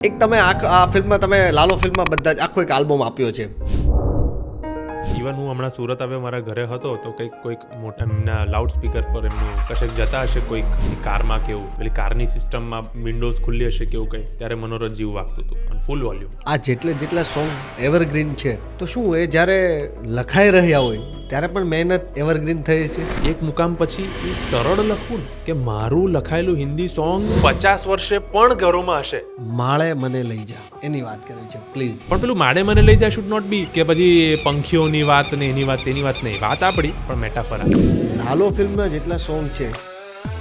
એક તમે આ ફિલ્મમાં તમે લાલો ફિલ્મમાં બધા જ આખો એક આલ્બમ આપ્યો છે. ઇવન હું હમણાં સુરત આવ્યો, મારા ઘરે હતો તો કોઈક મોટા એમના લાઉડ સ્પીકર પર એમનું કશેક જતા હશે, કોઈક કારમાં કેવું, પેલી કારની સિસ્ટમમાં વિન્ડોઝ ખુલ્લી હશે કેવું કંઈ, ત્યારે મનોરંજન જેવું વાગતું હતું અને ફૂલ વોલ્યુમ. આ જેટલા સોંગ એવરગ્રીન છે, તો શું એ જ્યારે લખાઈ રહ્યા હોય ત્યારે પણ મહેનત એવરગ્રીન થઈ છે. એક મુકામ પછી એ સરળ લખવું ને કે મારું લખાયેલું હિન્દી સોંગ 50 વર્ષે પણ ઘરોમાં હશે. માળે મને લઈ જા એની વાત કરે છે, પ્લીઝ. પણ પેલું માડે મને લઈ જાય શુડ નોટ બી કે પછી પંખીઓની વાત ને એની વાત તેની વાત નહીં, વાત આપણી પણ મેટાફર આપણી. લાલો ફિલ્મમાં જેટલા સોંગ છે,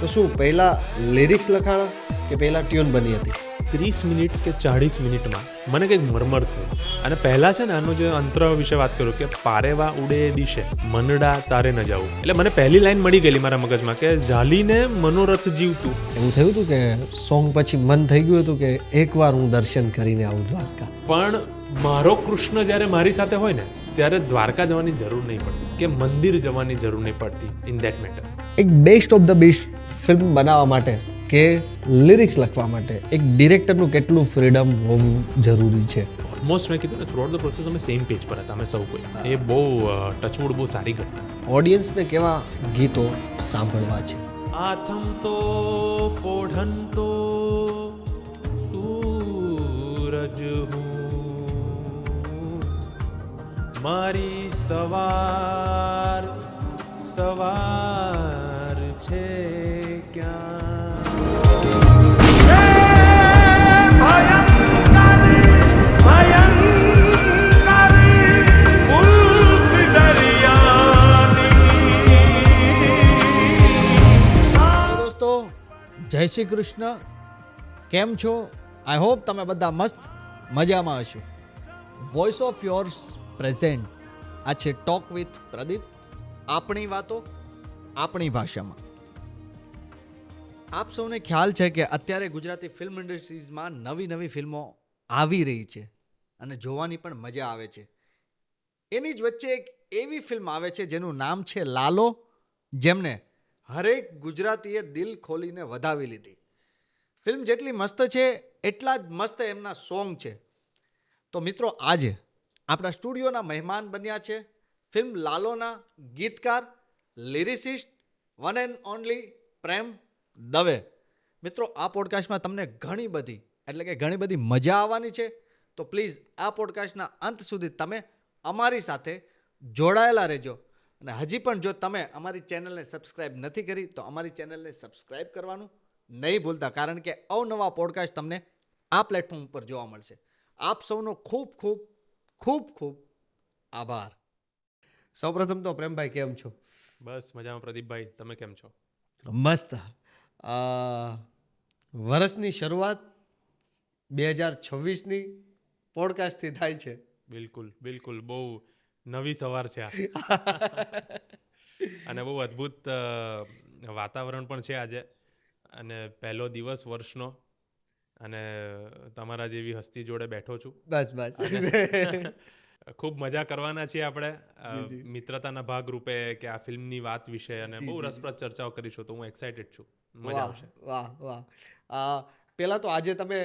તો શું પહેલા લિરિક્સ લખાણા કે પહેલા ટ્યુન બની હતી? 30 મિનિટ કે 40 મિનિટમાં મને કંઈક મરમર થયું. અને પહેલાં છે ને આનું જે અંતર વિશે વાત કરું કે પારેવા ઉડે દિશે મનડા તારે ન જાવું, એટલે મને પહેલી લાઈન મળી ગયેલી મારા મગજમાં કે ઝાલીને મનોરથ જીવતું. એવું થયું હતું કે સોંગ પછી મન થઈ ગયું હતું કે એકવાર હું દર્શન કરીને આવું દ્વારકા. પણ મારો કૃષ્ણ જ્યારે મારી સાથે હોય ને ત્યારે દ્વારકા જવાની જરૂર નહીં પડતી કે મંદિર જવાની જરૂર નહીં પડતી ઇન દેટ મેટર. એક best of the best film બનાવવા માટે કે લિરિક્સ લખવા માટે એક ડિરેક્ટરનું કેટલું ફ્રીડમ હોવું જરૂરી છે. ઓલમોસ્ટ મેં કીધું ને થ્રુઆઉટ ધ પ્રોસેસ અમે સેમ પેજ પર હતા અમે સૌ કોઈ. એ બહુ ટચવુડ, બહુ સારી ઘટના. ઓડિયન્સને કેવા ગીતો સાંભળવા છે? આથમ તો પોઢન તો સૂરજ હું, મારી સવાર સવાર છે ક્યાં. દોસ્તો, જય શ્રી કૃષ્ણ. કેમ છો? આઈ હોપ તમે બધા મસ્ત મજામાં હશો. Voice of yours present. આ છે ટોક વિથ પ્રદીપ. આપણી વાતો આપણી ભાષામાં. આપ સૌને ખ્યાલ છે કે અત્યારે ગુજરાતી ફિલ્મ ઇન્ડસ્ટ્રીઝમાં નવી ફિલ્મો આવી રહી છે અને જોવાની પણ મજા આવે છે. એની જ વચ્ચે એક એવી ફિલ્મ આવે છે જેનું નામ છે લાલો, જેમને હરેક ગુજરાતીએ દિલ ખોલીને વધાવી લીધી. ફિલ્મ જેટલી મસ્ત છે એટલા જ મસ્ત એમના સોંગ છે. તો મિત્રો, આજે આપણા સ્ટુડિયોના મહેમાન બન્યા છે ફિલ્મ લાલોના ગીતકાર, લિરિસિસ્ટ, વન એન્ડ ઓનલી પ્રેમ દવે. મિત્રો, આ પોડકાસ્ટમાં તમને ઘણી બધી મજા આવવાની છે. તો પ્લીઝ આ પોડકાસ્ટના અંત સુધી તમે અમારી સાથે જોડાયેલા રહેજો. અને હજી પણ જો તમે અમારી ચેનલને સબસ્ક્રાઈબ નથી કરી તો અમારી ચેનલને સબસ્ક્રાઈબ કરવાનું નહીં ભૂલતા, કારણ કે અવનવા પોડકાસ્ટ તમને આ પ્લેટફોર્મ ઉપર જોવા મળશે. આપ સૌનો ખૂબ ખૂબ ખૂબ ખૂબ આભાર. સૌપ્રથમ તો પ્રેમભાઈ, કેમ છો? બસ મજામાં પ્રદીપભાઈ, તમે કેમ છો? મસ્ત. વર્ષની શરૂઆત 2026ની પોડકાસ્ટથી થાય છે. બિલકુલ બહુ નવી સવાર છે આ. અને બહુ અદ્ભુત વાતાવરણ પણ છે આજે, અને પહેલો દિવસ વર્ષનો, અને તમારા જેવી હસ્તી જોડે બેઠો છું. બસ. ખૂબ મજા કરવાના છીએ આપણે મિત્રતાના ભાગ રૂપે કે આ ફિલ્મની વાત વિશે, અને બહુ રસપ્રદ ચર્ચાઓ કરીશું. તો હું એક્સાઇટેડ છું, મજા આવશે. વાહ. પહેલા તો આજે તમે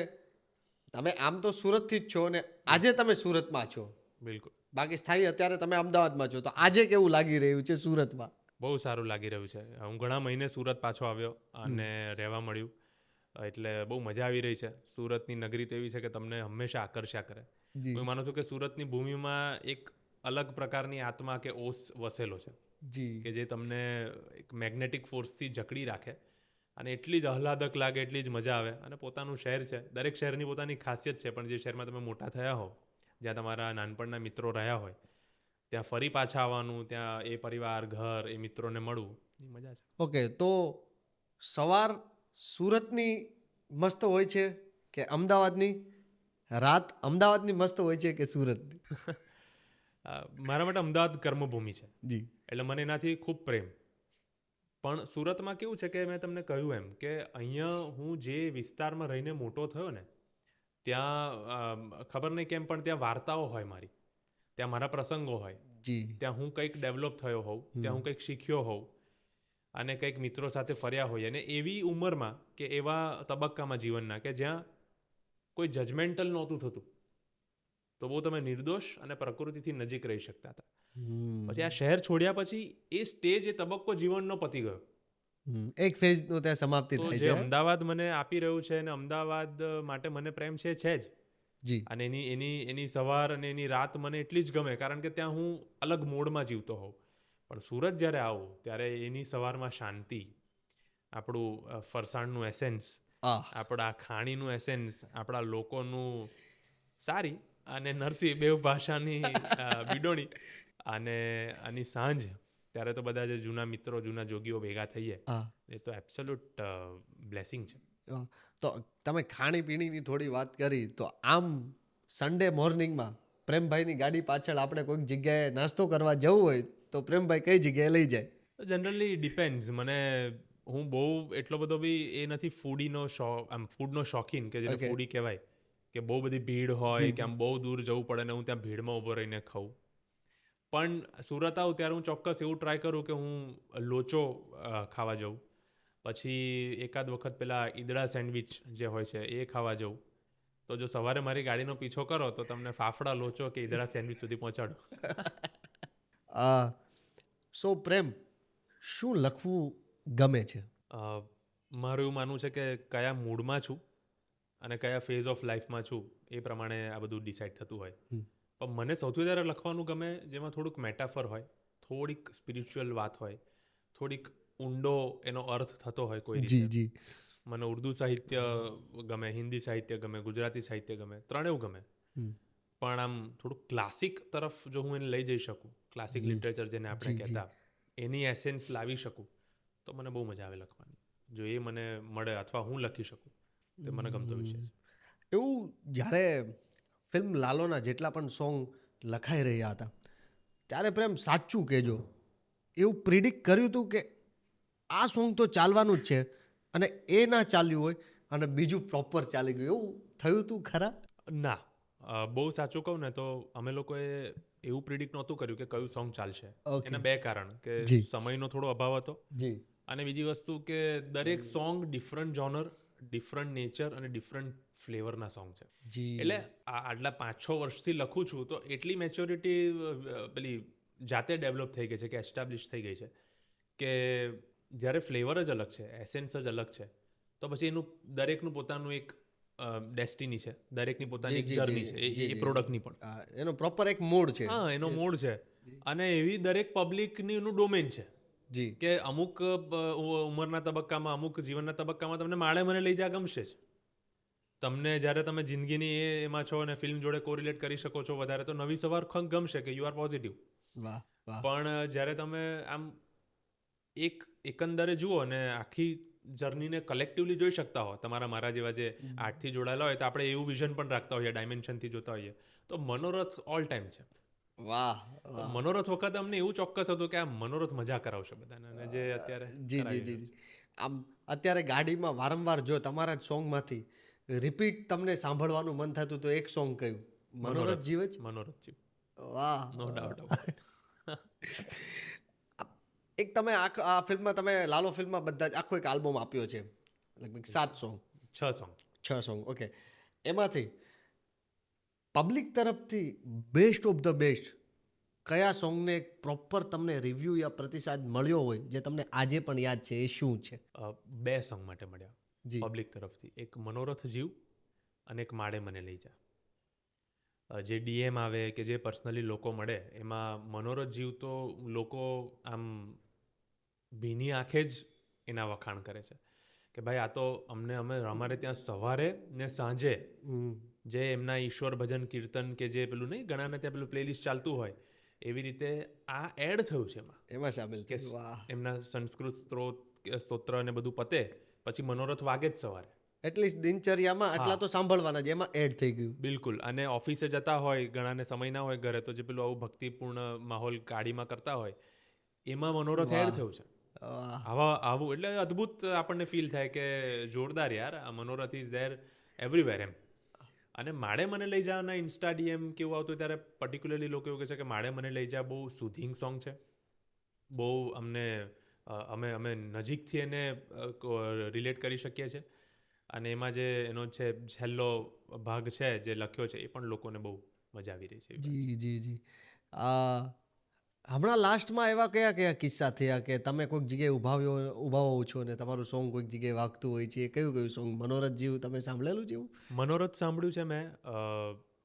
આમ તો સુરતથી જ છો અને આજે તમે સુરતમાં છો. બિલકુલ. બાકી સ્થાયી અત્યારે તમે અમદાવાદમાં છો. તો આજે કેવું લાગી રહ્યું છે સુરતમાં? બહુ સારું લાગી રહ્યું છે. હું ઘણા મહિને સુરત પાછો આવ્યો અને રહેવા મળ્યું, એટલે બહુ મજા આવી રહી છે. સુરતની નગરી તો એવી છે કે તમને હંમેશા આકર્ષ્યા કરે. હું માનું છું કે સુરતની ભૂમિમાં એક અલગ પ્રકારની આત્મા કે ઓસ વસેલો છે કે જે તમને એક મેગ્નેટિક ફોર્સથી જકડી રાખે અને એટલી જ આહલાદક લાગે, એટલી જ મજા આવે. અને પોતાનું શહેર છે, દરેક શહેરની પોતાની ખાસિયત છે, પણ જે શહેરમાં તમે મોટા થયા હો, જ્યાં તમારા નાનપણના મિત્રો રહ્યા હોય, ત્યાં ફરી પાછા આવવાનું, ત્યાં એ પરિવાર, ઘર, એ મિત્રોને મળવું, એ મજા છે. ઓકે, તો સવાર સુરતની મસ્ત હોય છે કે અમદાવાદની? રાત અમદાવાદની મસ્ત હોય છે કે સુરતની? મારા માટે અમદાવાદ કર્મભૂમિ છે, જી. એટલે મને એનાથી ખૂબ પ્રેમ. પણ સુરતમાં કેવું છે કે મેં તમને કહ્યું એમ કે અહીંયા હું જે વિસ્તારમાં રહીને મોટો થયો ને, ત્યાં ખબર નહીં કેમ પણ ત્યાં વાર્તાઓ હોય મારી, ત્યાં મારા પ્રસંગો હોય, ત્યાં હું કંઈક ડેવલપ થયો હોઉં, ત્યાં હું કંઈક શીખ્યો હોઉં, અને કંઈક મિત્રો સાથે ફર્યા હોઈએ. અને એવી ઉંમરમાં કે એવા તબક્કામાં જીવનના કે જ્યાં કોઈ જજમેન્ટલ નહોતું થતું, તો બહુ તમે નિર્દોષ અને પ્રકૃતિથી નજીક રહી શકતા હતા. પછી આ શહેર છોડ્યા પછી એ સ્ટેજ, એ તબક્કો જીવનનો પતી ગયો. એક ફેઝનું ત્યાં સમાપ્તિ તો થાય જે છે. અમદાવાદ મને આપી રહ્યું છે, અને અમદાવાદ માટે મને પ્રેમ છે જ. જી. અને એની સવાર અને એની રાત મને એટલી જ ગમે, કારણ કે ત્યાં હું અલગ મોડમાં જીવતો હોઉં. પણ સુરત જ્યારે આવું ત્યારે એની સવારમાં શાંતિ, આપણું ફરસાણનું એસેન્સ, આપણા ખાણીનું એસેન્સ, આપણા લોકોનું સારી અને નરસી બેવ ભાષાની વિડોણી, અને આની સાંજ, ત્યારે તો બધા જે જૂના મિત્રો, જૂના જોગીઓ ભેગા થઈએ, એ તો એબ્સોલ્યુટ બ્લેસિંગ છે. તો તમે ખાણીપીણીની થોડી વાત કરી, તો આમ સન્ડે મોર્નિંગમાં પ્રેમભાઈની ગાડી પાછળ આપણે કોઈક જગ્યાએ નાસ્તો કરવા જવું હોય તો પ્રેમભાઈ કઈ જગ્યાએ લઈ જાય? Generally depends. હું બહુ એટલો બધો બી એ નથી ફૂડનો શોખીન, કે જેને ફૂડી કહેવાય, કે બહુ બધી ભીડ હોય કે આમ બહુ દૂર જવું પડે ને હું ત્યાં ભીડમાં ઊભો રહીને ખાઉં. પણ સુરત આવું ત્યારે હું ચોક્કસ એવું ટ્રાય કરું કે હું લોચો ખાવા જાઉં. પછી એકાદ વખત પેલા ઈદડા સેન્ડવિચ જે હોય છે એ ખાવા જાઉં. તો જો સવારે મારી ગાડીનો પીછો કરો તો તમને ફાફડા, લોચો કે ઈદડા સેન્ડવિચ સુધી પહોંચાડું. સો પ્રેમ, શું લખવું ગમે છે? મારું એવું માનવું છે કે કયા મૂડમાં છું અને કયા ફેઝ ઓફ લાઈફમાં છું એ પ્રમાણે આ બધું ડિસાઇડ થતું હોય. પણ મને સૌથી વધારે લખવાનું ગમે જેમાં થોડુંક મેટાફર હોય, થોડીક સ્પિરિચ્યુઅલ વાત હોય, થોડીક ઊંડો એનો અર્થ થતો હોય કોઈ રીતે. મને ઉર્દુ સાહિત્ય ગમે, હિન્દી સાહિત્ય ગમે, ગુજરાતી સાહિત્ય ગમે, ત્રણેય ગમે. પણ આમ થોડુંક ક્લાસિક તરફ જો હું એને લઈ જઈ શકું, ક્લાસિક લિટરેચર જેને આપણે કહેતા, એની એસેન્સ લાવી શકું તો મને બહુ મજા આવે લખવાની. જો એ મને મળે અથવા હું લખી શકું તો મને ગમતો વિષય છે. એવું જ્યારે ફિલ્મ લાલોના જેટલા પણ સોંગ લખાઈ રહ્યા હતા ત્યારે પ્રેમ સાચું કહેજો, એવું પ્રિડિક્ટ કર્યું હતું કે આ સોંગ તો ચાલવાનું જ છે અને એ ના ચાલ્યું હોય અને બીજું પ્રોપર ચાલી ગયું, એવું થયું હતું ખરા? ના, બહુ સાચું કહું ને તો અમે લોકોએ એવું પ્રિડિક્ટ નહોતું કર્યું કે કયું સોંગ ચાલશે. એના બે કારણ, કે સમયનો થોડો અભાવ હતો, અને બીજી વસ્તુ કે દરેક song different genre, different nature અને ડિફરન્ટ ફ્લેવરના સોંગ છે. એટલે આટલા 5-6 વર્ષથી લખું છું તો એટલી મેચ્યોરિટી પેલી જાતે ડેવલપ થઈ ગઈ છે, કે એસ્ટાબ્લિશ થઈ ગઈ છે, કે જ્યારે ફ્લેવર જ અલગ છે, એસેન્સ જ અલગ છે, તો પછી એનું દરેકનું પોતાનું એક ડેસ્ટિની છે, દરેકની પોતાની એક જર્ની છે એ પ્રોડક્ટની પણ. એનો પ્રોપર એક મૂડ છે. હા, એનો મૂડ છે. અને એવી દરેક પબ્લિકની એનું ડોમેન છે, કે અમુક ઉંમરના તબક્કામાં, અમુક જીવનના તબક્કામાં તમને માળે મને લઈ જા ગમશે જ. તમને જ્યારે તમે જિંદગીની એમાં છો અને ફિલ્મ જોડે કોરિલેટ કરી શકો છો વધારે, તો નવી સવાર ગમશે, કે યુ આર પોઝિટિવ. પણ જ્યારે તમે આમ એકંદરે જુઓ અને આખી જર્નીને કલેક્ટિવલી જોઈ શકતા હો, તમારા મારા જેવા જે આર્ટથી જોડાયેલા હોય, તો આપણે એવું વિઝન પણ રાખતા હોઈએ, ડાયમેન્શનથી જોતા હોઈએ, તો મનોરથ ઓલ ટાઈમ છે. વાહ. મનોરથ વખતે અમને એવું ચોક્કસ હતું કે આ મનોરથ મજા કરાવશે બધાને, અને જે અત્યારે જી. આમ અત્યારે ગાડીમાં વારંવાર જો તમારા જ સોંગમાંથી રિપીટ તમને સાંભળવાનું મન થતું તો એક સોંગ કયું? મનોરથ જીવ જ? મનોરથ જીવ. વાહ, નો ડાઉટ. એક તમે આ ફિલ્મમાં, તમે લાલો ફિલ્મમાં બધા જ આખો એક આલ્બમ આપ્યો છે, લગભગ 7 સોંગ, 6 સોંગ. ઓકે, એમાંથી પબ્લિક તરફથી બેસ્ટ ઓફ ધ બેસ્ટ કયા સોંગને પ્રોપર તમને રિવ્યૂ યા પ્રતિસાદ મળ્યો હોય જે તમને આજે પણ યાદ છે, એ શું છે? 2 સોંગ માટે મળ્યા પબ્લિક તરફથી, એક મનોરથ જીવ અને એક માડે મને લઈ જા. જે ડીએમ આવે કે જે પર્સનલી લોકો મળે, એમાં મનોરથ જીવ તો લોકો આમ ભીની આંખે જ એના વખાણ કરે છે, કે ભાઈ આ તો અમારે ત્યાં સવારે ને સાંજે જે એમના ઈશ્વર ભજન કીર્તન કે જે પેલું નહીં, ઘણાને ત્યાં પેલું પ્લેલિસ્ટ ચાલતું હોય, એવી રીતે આ એડ થયું છે એમાં સામેલ, કે એમના સંસ્કૃત સ્તોત્ર ને બધું પતે પછી મનોરથ વાગે જ સવારે. એટલીસ્ટ દિનચર્યામાં આટલા તો સાંભળવાના જ, એમાં એડ થઈ ગયું. બિલકુલ. અને ઓફિસે જતા હોય, ઘણાને સમય ના હોય ઘરે, તો જે પેલું આવું ભક્તિપૂર્ણ માહોલ ગાડીમાં કરતા હોય, એમાં મનોરથ એડ થયું છે. આવું એટલે અદ્ભુત આપણને ફીલ થાય કે જોરદાર યાર, આ મનોરથ ઇઝ ધેર એવરીવેર એમ. અને માડે મને લઈ જાના ઇન્સ્ટા ડીએમ કેવું આવતું ત્યારે પર્ટિક્યુલરલી લોકો એવું કહે છે કે માડે મને લઈ જા બહુ સુધિંગ સોંગ છે, બહુ અમે નજીકથી એને રિલેટ કરી શકીએ છીએ. અને એમાં જે એનો છે છેલ્લો ભાગ છે જે લખ્યો છે એ પણ લોકોને બહુ મજા આવી રહી છે એવી વાત. જી જી જી હમણાં લાસ્ટમાં એવા કયા કયા કિસ્સા થયા કે તમે કોઈક જગ્યાએ ઊભા હોવ છો ને તમારું સોંગ કોઈક જગ્યાએ વાગતું હોય છે, કયું કયું સોંગ? મનોરથ જેવું તમે સાંભળેલું છે એવું? મનોરથ સાંભળ્યું છે મેં.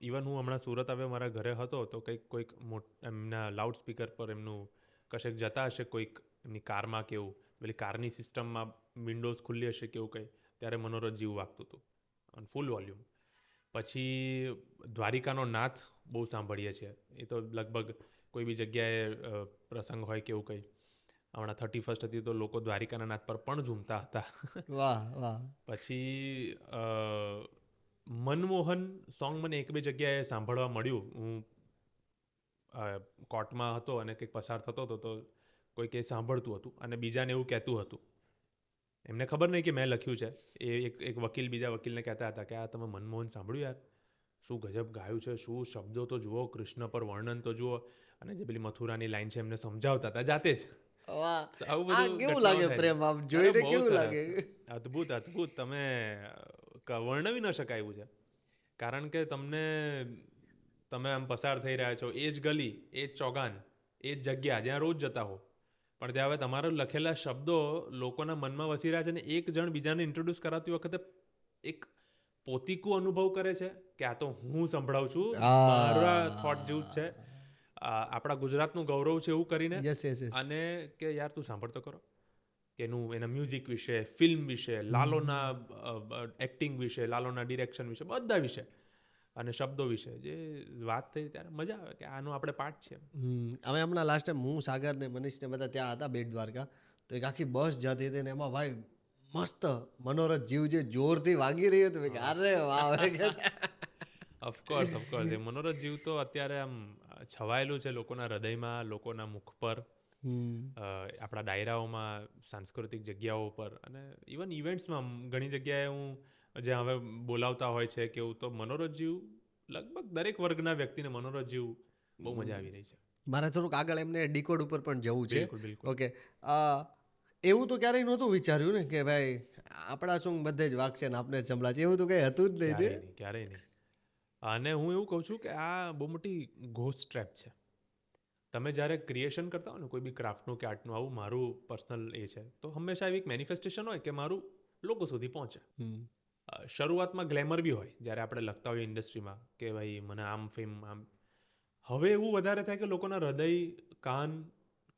ઇવન હું હમણાં સુરત આવ્યો, મારા ઘરે હતો તો કોઈક એમના લાઉડ સ્પીકર પર એમનું કશેક જતા હશે, કોઈક એમની કારમાં કે એવું, પેલી કારની સિસ્ટમમાં વિન્ડોઝ ખુલ્લી હશે કે એવું કંઈ, ત્યારે મનોરથ જેવું વાગતું હતું ઓન ફૂલ વોલ્યુમ. પછી દ્વારિકાનો નાથ બહુ સાંભળીએ છીએ, એ તો લગભગ કોઈ બી જગ્યાએ પ્રસંગ હોય કે એવું કંઈ. હમણાં 31st હતી તો લોકો દ્વારિકાના નાથ પર પણ ઝૂમતા હતા. વાહ વાહ. પછી મનમોહન સોંગ મને એક બે જગ્યાએ સાંભળવા મળ્યું. હું કોર્ટમાં હતો અને કંઈક પસાર થતો હતો તો કોઈક એ સાંભળતું હતું અને બીજાને એવું કહેતું હતું. એમને ખબર નહીં કે મેં લખ્યું છે. એ એક વકીલ બીજા વકીલને કહેતા હતા કે આ તમે મનમોહન સાંભળ્યું યાર, શું ગજબ ગાયું છે, શું શબ્દો તો જુઓ, કૃષ્ણ પર વર્ણન તો જુઓ. અને જે પેલી મથુરાની લાઈન છે એમને સમજાવતા હતા જાતે જ. વાહ. તો આવું આ બધું કેવું ઘટનાઓ લાગે થાય. પ્રેમ, આમ અરે જોઈને બહુ કેવું સરસ. લાગે? અદ્ભુત અદ્ભુત. તમે વર્ણવી ન શકાય એવું છે. કારણ કે તમે આમ પસાર થઈ રહ્યા છો, એ જ ગલી, એ જ ચોગાન, એ જ જગ્યા જ્યાં રોજ જતા હો, પણ ત્યાં હવે તમારા લખેલા શબ્દો લોકોના મનમાં વસી રહ્યા છે ને એક જણ બીજાને ઇન્ટ્રોડ્યુસ કરાવતી વખતે એક પોતીકું અનુભવ કરે છે કે આ તો હું સંભળાવું છું, મારા થોટ જેવું જ છે, આપણા ગુજરાતનું ગૌરવ છે એવું કરીને. Yes yes yes. અને કે યાર તું સાંભળતો કરો કે એના મ્યુઝિક વિશે, ફિલ્મ વિશે, લાલોના એક્ટિંગ વિશે, લાલોના ડિરેક્શન વિશે, બધા વિશે અને શબ્દો વિશે જે વાત થઈ ત્યારે મજા આવે કે આનો આપણે પાઠ છે. અમે હમણાં લાસ્ટ ટાઈમ હું, સાગર ને મનીષ ને બધા ત્યાં હતા બેટ દ્વારકા, તો એક આખી બસ જતી હતી ને એમાં ભાઈ મસ્ત મનોરથ જીવ જે જોરથી વાગી રહ્યું હતું. મેં કીધું, અરે વાહ. ઓફકોર્સ એ મનોરથ જીવ તો અત્યારે આમ છવાયેલું છે લોકોના હૃદયમાં, લોકોના મુખ પર, આપણા ડાયરાઓમાં, સાંસ્કૃતિક જગ્યાઓ પર અને ઇવન ઇવેન્ટ્સમાં ઘણી જગ્યાએ હું જ્યાં હવે બોલાવતા હોય છે કે એવું, તો મનોરથ જીવ લગભગ દરેક વર્ગના વ્યક્તિને મનોરથ જીવ બહુ મજા આવી રહી છે. મારે થોડુંક આગળ એમને ડીકોડ ઉપર પણ જવું છે. બિલકુલ બિલકુલ. ઓકે. એવું તો ક્યારેય નહોતું વિચાર્યું ને કે ભાઈ આપણા સોંગ બધે જ વાગશે ને આપણે જ સંભળાશે, એવું તો કંઈ હતું જ નહીં ને? ક્યારેય નહીં. અને હું એવું કહું છું કે આ બહુ મોટી ઘોસ્ટ ટ્રેપ છે. તમે જ્યારે ક્રિએશન કરતા હો ને કોઈ બી ક્રાફ્ટનું કે આર્ટનું, આવું મારું પર્સનલ એ છે, તો હંમેશા એવી એક મેનિફેસ્ટેશન હોય કે મારું લોકો સુધી પહોંચે. શરૂઆતમાં ગ્લેમર બી હોય જ્યારે આપણે લખતા હોઈએ ઇન્ડસ્ટ્રીમાં કે ભાઈ મને આમ ફેમ આમ. હવે એવું વધારે થાય કે લોકોના હૃદય, કાન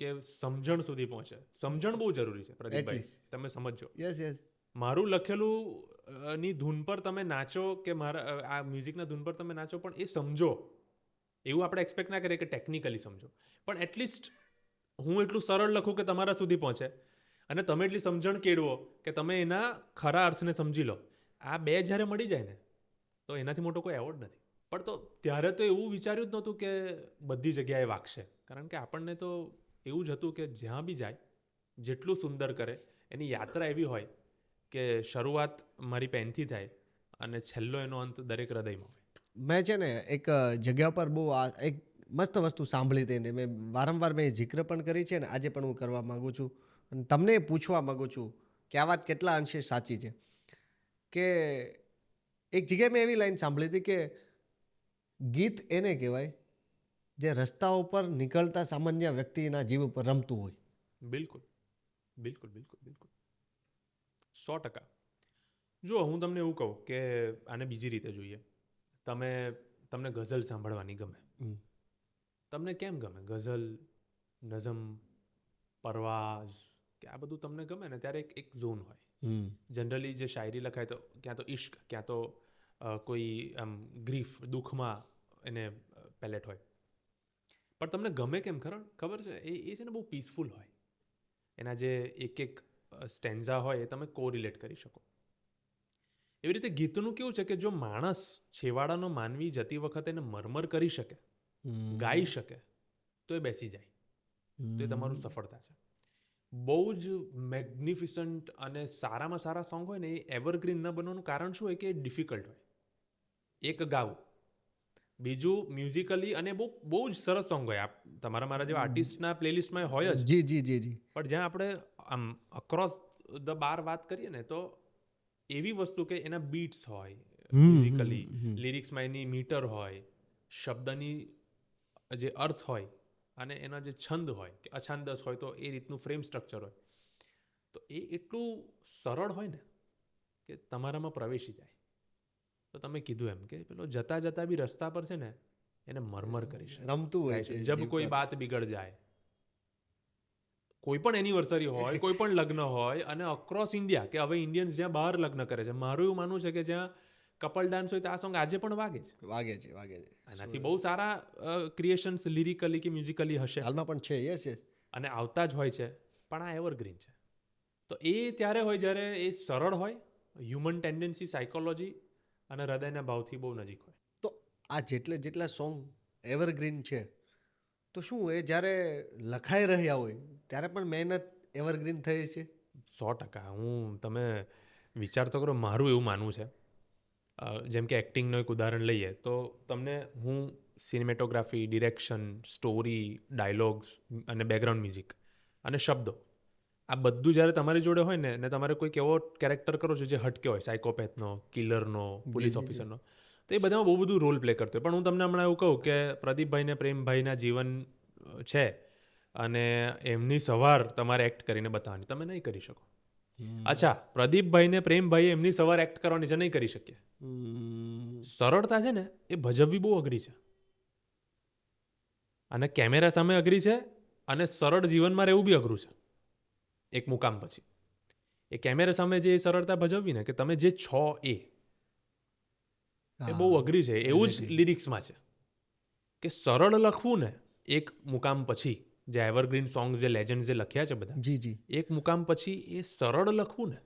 કે સમજણ સુધી પહોંચે. સમજણ બહુ જરૂરી છે પ્રદીપભાઈ, તમે સમજો. Yes yes. મારું લખેલું ની ધૂન પર તમે નાચો કે મારા આ મ્યુઝિકના ધૂન પર તમે નાચો, પણ એ સમજો એવું આપણે એક્સપેક્ટ ના કરીએ કે ટેકનિકલી સમજો, પણ એટલીસ્ટ હું એટલું સરળ લખું કે તમારા સુધી પહોંચે અને તમે એટલી સમજણ કેળવો કે તમે એના ખરા અર્થને સમજી લો. આ બે જ્યારે મળી જાય ને તો એનાથી મોટો કોઈ એવોર્ડ નથી. પણ તો ત્યારે તો એવું વિચાર્યું જ નહોતું કે બધી જગ્યાએ વાગશે, કારણ કે આપણને તો એવું જ હતું કે જ્યાં બી જાય જેટલું સુંદર કરે એની યાત્રા એવી હોય કે શરૂઆત મારી પેનથી થાય અને છેલ્લો એનો અંત દરેક હૃદયમાં હોય. મેં છે ને એક જગ્યા પર બહુ એક મસ્ત વસ્તુ સાંભળી હતી ને મેં વારંવાર જિક્ર પણ કરી છે ને આજે પણ હું કરવા માગું છું અને તમને પૂછવા માગું છું કે આ વાત કેટલા અંશે સાચી છે. કે એક જગ્યાએ મેં એવી લાઈન સાંભળી હતી કે ગીત એને કહેવાય જે રસ્તા ઉપર નીકળતા સામાન્ય વ્યક્તિના જીવ ઉપર રમતું હોય. બિલકુલ બિલકુલ બિલકુલ બિલકુલ 100%. જુઓ, હું તમને એવું કહું કે આને બીજી રીતે જોઈએ. તમને ગઝલ સાંભળવાની ગમે. તમને કેમ ગમે ગઝલ, નઝમ, પરવાઝ કે આ બધું તમને ગમે ને ત્યારે એક ઝોન હોય. જનરલી જે શાયરી લખાય તો ક્યાં તો ઇશ્ક, ક્યાં તો કોઈ આમ ગ્રીફ, દુઃખમાં એને પેલેટ હોય. પણ તમને ગમે કેમ ખબર છે? એ છે ને બહુ પીસફુલ હોય. એના જે એક સ્ટેન્ઝા હોય એ તમે કોરિલેટ કરી શકો. એવી રીતે ગીતનું કેવું છે કે જો માણસ, છેવાડાનો માનવી જતી વખતે એને મરમર કરી શકે, ગાઈ શકે, તો એ બેસી જાય, તો એ તમારું સફળતા છે. બહુ જ મેગ્નિફિસન્ટ અને સારામાં સારા સોંગ હોય ને એ એવરગ્રીન ન બનવાનું કારણ શું હોય કે એ ડિફિકલ્ટ હોય એક ગાવું. બીજું મ્યુઝિકલી અને બહુ જ સરસ સોંગ હોય. મારા જેવા આર્ટિસ્ટના પ્લેલિસ્ટમાં હોય જ. જી જી જી જી. પણ જ્યાં આપણે આમ અક્રોસ ધ બાર વાત કરીએ ને તો એવી વસ્તુ કે એના બીટ્સ હોય મ્યુઝિકલી, લિરિક્સમાં એની મીટર હોય, શબ્દની જે અર્થ હોય અને એના જે છંદ હોય કે અછાંદસ હોય તો એ રીતનું ફ્રેમ સ્ટ્રક્ચર હોય, તો એ એટલું સરળ હોય ને કે તમારામાં પ્રવેશી જાય. તો તમે કીધું એમ કે પેલો જતા જતા બી રસ્તા પર છે ને એને મરમર કરી શકે, રમતું હોય છે જબ કોઈ બાત બિગડ જાય. કોઈ પણ એનિવર્સરી હોય, કોઈ પણ લગ્ન હોય, અને અક્રોસ ઇન્ડિયા કે હવે ઇન્ડિયન્સ જ્યાં બહાર લગ્ન કરે છે, મારું એવું માનવું છે કે જ્યાં કપલ ડાન્સ હોય તો આ સોંગ આજે પણ વાગે છે. વાગે છે. એનાથી બહુ સારા ક્રિએશન્સ લિરિકલી કે મ્યુઝિકલી હશે હાલમાં પણ છે. યસ અને આવતા જ હોય છે, પણ આ એવરગ્રીન છે. તો એ ત્યારે હોય જ્યારે એ સરળ હોય, હ્યુમન ટેન્ડન્સી, સાયકોલોજી અને હૃદયના ભાવથી બહુ નજીક હોય. તો આ જેટલા સોંગ એવરગ્રીન છે, તો શું એ જ્યારે લખાઈ રહ્યા હોય ત્યારે પણ મહેનત એવરગ્રીન થઈ છે? 100%. તમે વિચાર તો કરો, મારું એવું માનવું છે, જેમ કે એક્ટિંગનું એક ઉદાહરણ લઈએ તો તમને હું સિનેમેટોગ્રાફી, ડિરેક્શન, સ્ટોરી, ડાયલોગ્સ અને બેકગ્રાઉન્ડ મ્યુઝિક અને શબ્દો, આ બધું જ્યારે તમારી જોડે હોય ને તમારે કોઈક એવો કેરેક્ટર કરો છો જે હટકે હોય, સાયકોપેથનો, કિલરનો, પોલીસ ઓફિસરનો, તો એ બધામાં બહુ બધું રોલ પ્લે કરતો હોય. પણ હું તમને હમણાં એવું કહું કે પ્રદીપભાઈને પ્રેમભાઈના જીવન છે અને એમની સવાર તમારે એક્ટ કરીને બતાવવાની, તમે નહીં કરી શકો. અચ્છા, પ્રદીપભાઈને પ્રેમભાઈ એમની સવાર એક્ટ કરવાની છે, નહીં કરી શકીએ. સરળતા છે ને એ ભજવવી બહુ અઘરી છે, અને કેમેરા સામે અઘરી છે, અને સરળ જીવનમાં રહેવું બી અઘરું છે. એક મુકામ પછી એ કેમેરા સામે જે સરળતા ભજવવી ને કે તમે જે છો એ બહુ અઘરી છે. એવું જ લિરિક્સમાં છે કે સરળ લખવું ને એક મુકામ પછી, જે એવરગ્રીન સોંગ્સ, જે લેજન્ડ જે લખ્યા છે બધા, જી એક મુકામ પછી એ સરળ લખવું ને